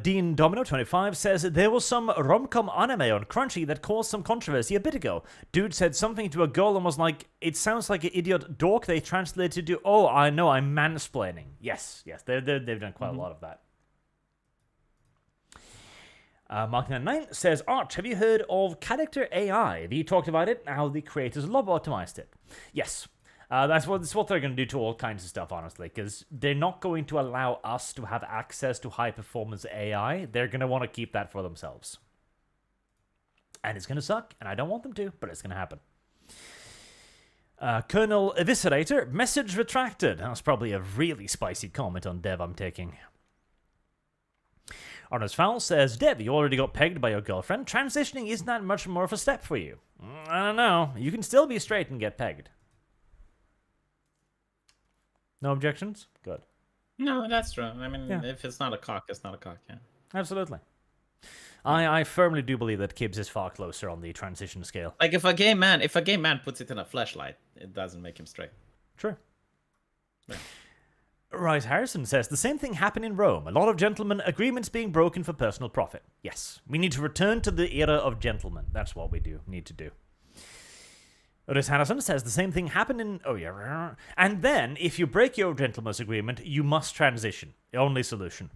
Dean Domino 25 says there was some rom-com anime on Crunchy that caused some controversy a bit ago. Dude said something to a girl and was like, it sounds like an idiot dork. They translated to, oh, I know, I'm mansplaining. Yes, they've done quite a lot of that. Mark99 says, Arch, have you heard of character AI? We talked about it, how the creators love optimized it. Yes. That's what they're going to do to all kinds of stuff, honestly, because they're not going to allow us to have access to high-performance AI. They're going to want to keep that for themselves. And it's going to suck, and I don't want them to, but it's going to happen. Colonel Eviscerator, message retracted. That was probably a really spicy comment on Dev I'm taking. Arnold Fowl says, Dev, you already got pegged by your girlfriend. Transitioning isn't that much more of a step for you. I don't know. You can still be straight and get pegged. No objections? Good. No, that's true. I mean, Yeah. if it's not a cock, it's not a cock, yeah. Absolutely. I firmly do believe that Kibbs is far closer on the transition scale. Like if a gay man puts it in a flashlight, it doesn't make him straight. True. Yeah. Right, Harrison says, the same thing happened in Rome. A lot of gentlemen agreements being broken for personal profit. Yes, we need to return to the era of gentlemen. That's what we need to do. Otis Harrison says, the same thing happened in... Oh, yeah. And then, if you break your gentleman's agreement, you must transition. The only solution.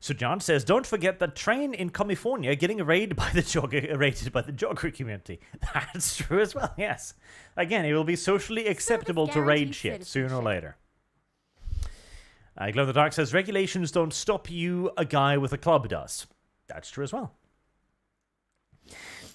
So John says, don't forget that train in California getting raided by the jogger community. That's true as well, yes. Again, it will be socially acceptable to raid guarantees shit sooner or citizenship. later. Glow in the Dark says, regulations don't stop you, a guy with a club does. That's true as well.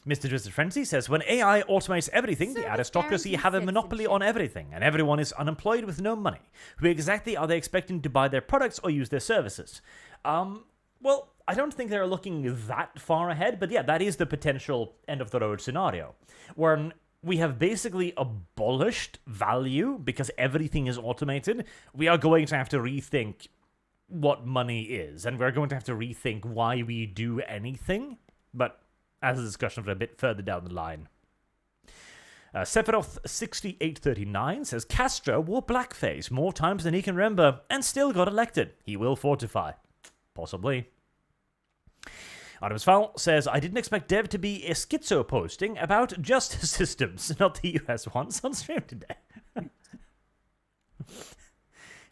Mr. Twisted Frenzy says, when AI automates everything, the Service aristocracy guarantees have a monopoly on citizenship. everything, and everyone is unemployed with no money. Who exactly are they expecting to buy their products or use their services? Well, I don't think they're looking that far ahead, but yeah, that is the potential end-of-the-road scenario, where we have basically abolished value because everything is automated. We are going to have to rethink what money is, and we're going to have to rethink why we do anything, but as a discussion for a bit further down the line. Sephiroth6839 says, Castro wore blackface more times than he can remember and still got elected. He will fortify. Possibly. Adams Fowl says, I didn't expect Dev to be a schizo posting about justice systems, not the US ones, on stream today.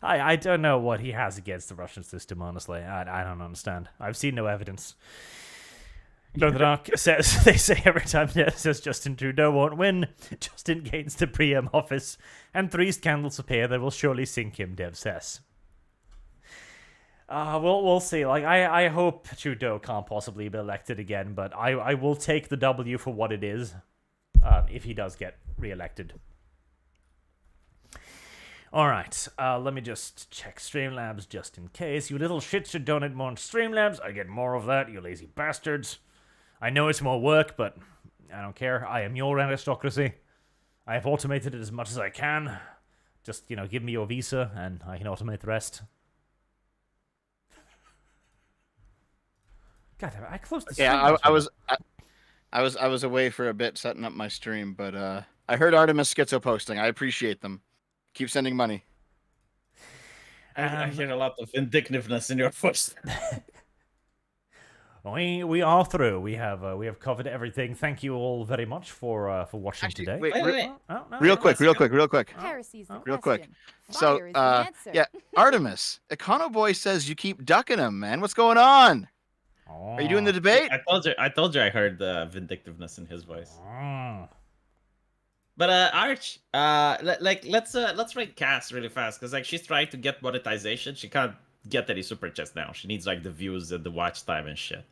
I don't know what he has against the Russian system, honestly. I don't understand. I've seen no evidence. Glow in the Dark says, they say every time Dev says Justin Trudeau won't win, Justin gains the pre-em office, and 3 scandals appear that will surely sink him, Dev says. We'll see. Like, I hope Trudeau can't possibly be elected again, but I will take the W for what it is, if he does get re-elected. Alright, let me just check Streamlabs just in case. You little shits should donate more on Streamlabs. I get more of that, you lazy bastards. I know it's more work, but I don't care. I am your aristocracy. I have automated it as much as I can. Just, give me your visa, and I can automate the rest. God damn it, I closed the stream. Yeah, I was away for a bit setting up my stream, but I heard Artemis Schizo posting. I appreciate them. Keep sending money. I hear a lot of vindictiveness in your voice. We are through. We have covered everything. Thank you all very much for watching Actually, today. wait, Wait. Oh, no, real no, quick. Heresy's the Real quick. question. So, Fire is the answer. yeah, Artemis, Econo Boy says you keep ducking him, man. What's going on? Are you doing the debate? I told you I heard the vindictiveness in his voice. Oh. But Arch, let's rate Cass really fast, because like she's trying to get monetization. She can't get any super chats now. She needs like the views and the watch time and shit.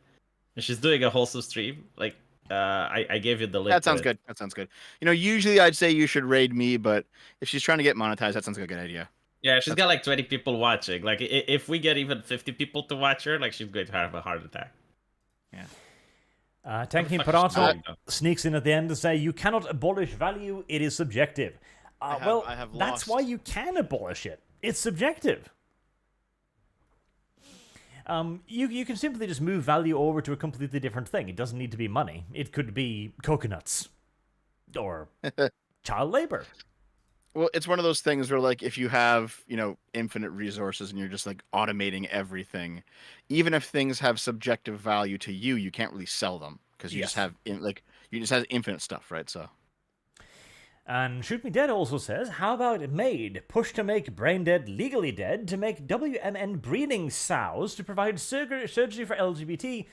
And she's doing a wholesome stream. Like I gave you the link. That sounds good. That sounds good. Usually I'd say you should raid me, but if she's trying to get monetized, that sounds like a good idea. Yeah, she's got like 20 people watching. Like if we get even 50 people to watch her, like she's going to have a heart attack. Yeah. Tanking What the fuck is she Parato doing, though? sneaks in at the end to say, you cannot abolish value, it is subjective. I have that's lost. why you can abolish it. It's subjective. You can simply just move value over to a completely different thing. It doesn't need to be money. It could be coconuts. Or child labor. Well, it's one of those things where, like, if you have, infinite resources and you're just, like, automating everything, even if things have subjective value to you, you can't really sell them because you just have, you just have infinite stuff, right? So. And Shoot Me Dead also says, how about MAID? Push to make brain dead legally dead to make WMN breeding sows to provide surgery for LGBT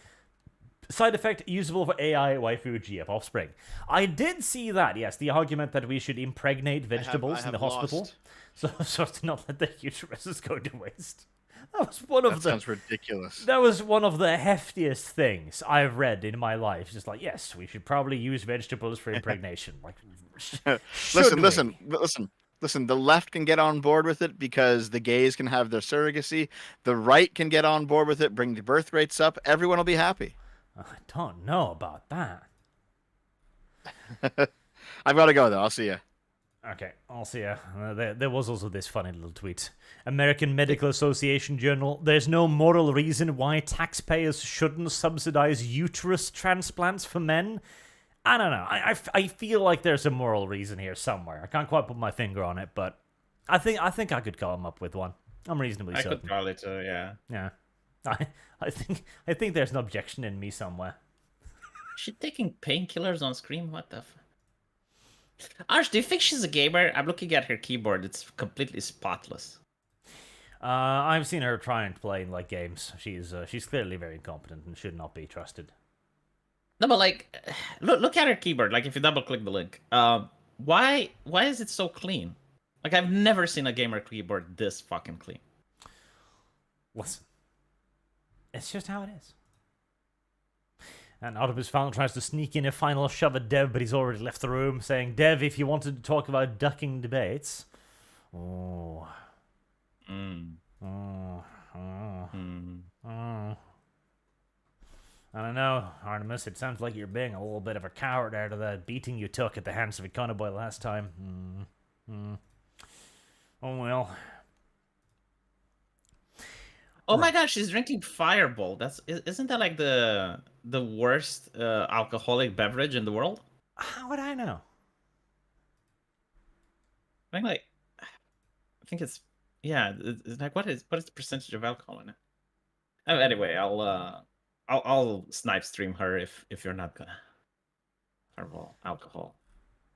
Side effect usable for AI waifu GF offspring. I did see that, yes, the argument that we should impregnate vegetables in the hospital so as to not let the uteruses go to waste. That was one of That sounds ridiculous. That was one of the heftiest things I've read in my life. Just like, yes, we should probably use vegetables for impregnation. Like, Listen. The left can get on board with it because the gays can have their surrogacy. The right can get on board with it, bring the birth rates up. Everyone will be happy. I don't know about that. I've got to go, though. I'll see you. Okay, I'll see ya. There was also this funny little tweet. American Medical Association Journal. There's no moral reason why taxpayers shouldn't subsidize uterus transplants for men. I don't know. I feel like there's a moral reason here somewhere. I can't quite put my finger on it, but I think I could come up with one. I'm reasonably certain. I could probably too, yeah. Yeah. I think there's an objection in me somewhere. Is she taking painkillers on screen? What the f... Arch, do you think she's a gamer? I'm looking at her keyboard. It's completely spotless. I've seen her try and play like games. She's clearly very incompetent and should not be trusted. No, but like, look at her keyboard. Like, if you double click the link, why is it so clean? Like, I've never seen a gamer keyboard this fucking clean. Listen, it's just how it is. And Autobus Fountain tries to sneak in a final shove at Dev, but he's already left the room, saying, Dev, if you wanted to talk about ducking debates... Oh. Oh. I don't know, Artemis, it sounds like you're being a little bit of a coward out of that beating you took at the hands of Econoboy last time. Oh well. Oh my gosh, she's drinking Fireball. Isn't that like the worst alcoholic beverage in the world? How would I know? I think it's it's like what is the percentage of alcohol in it? Oh, anyway, I'll snipe stream her if you're not gonna Fireball alcohol.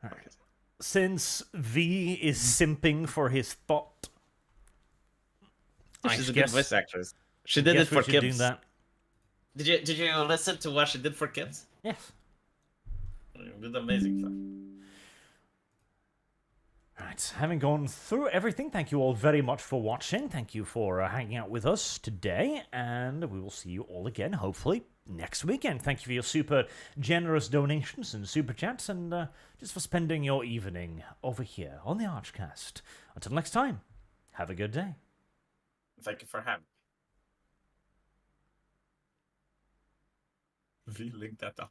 All right. Since V is simping for his thought. She's a good voice actress. She did it for kids. That. Did you listen to what she did for kids? Yes. She did amazing stuff. Right, having gone through everything, thank you all very much for watching. Thank you for hanging out with us today, and we will see you all again, hopefully, next weekend. Thank you for your super generous donations and super chats, and just for spending your evening over here on the ArchCast. Until next time, have a good day. Thank you for having me. We linked that up.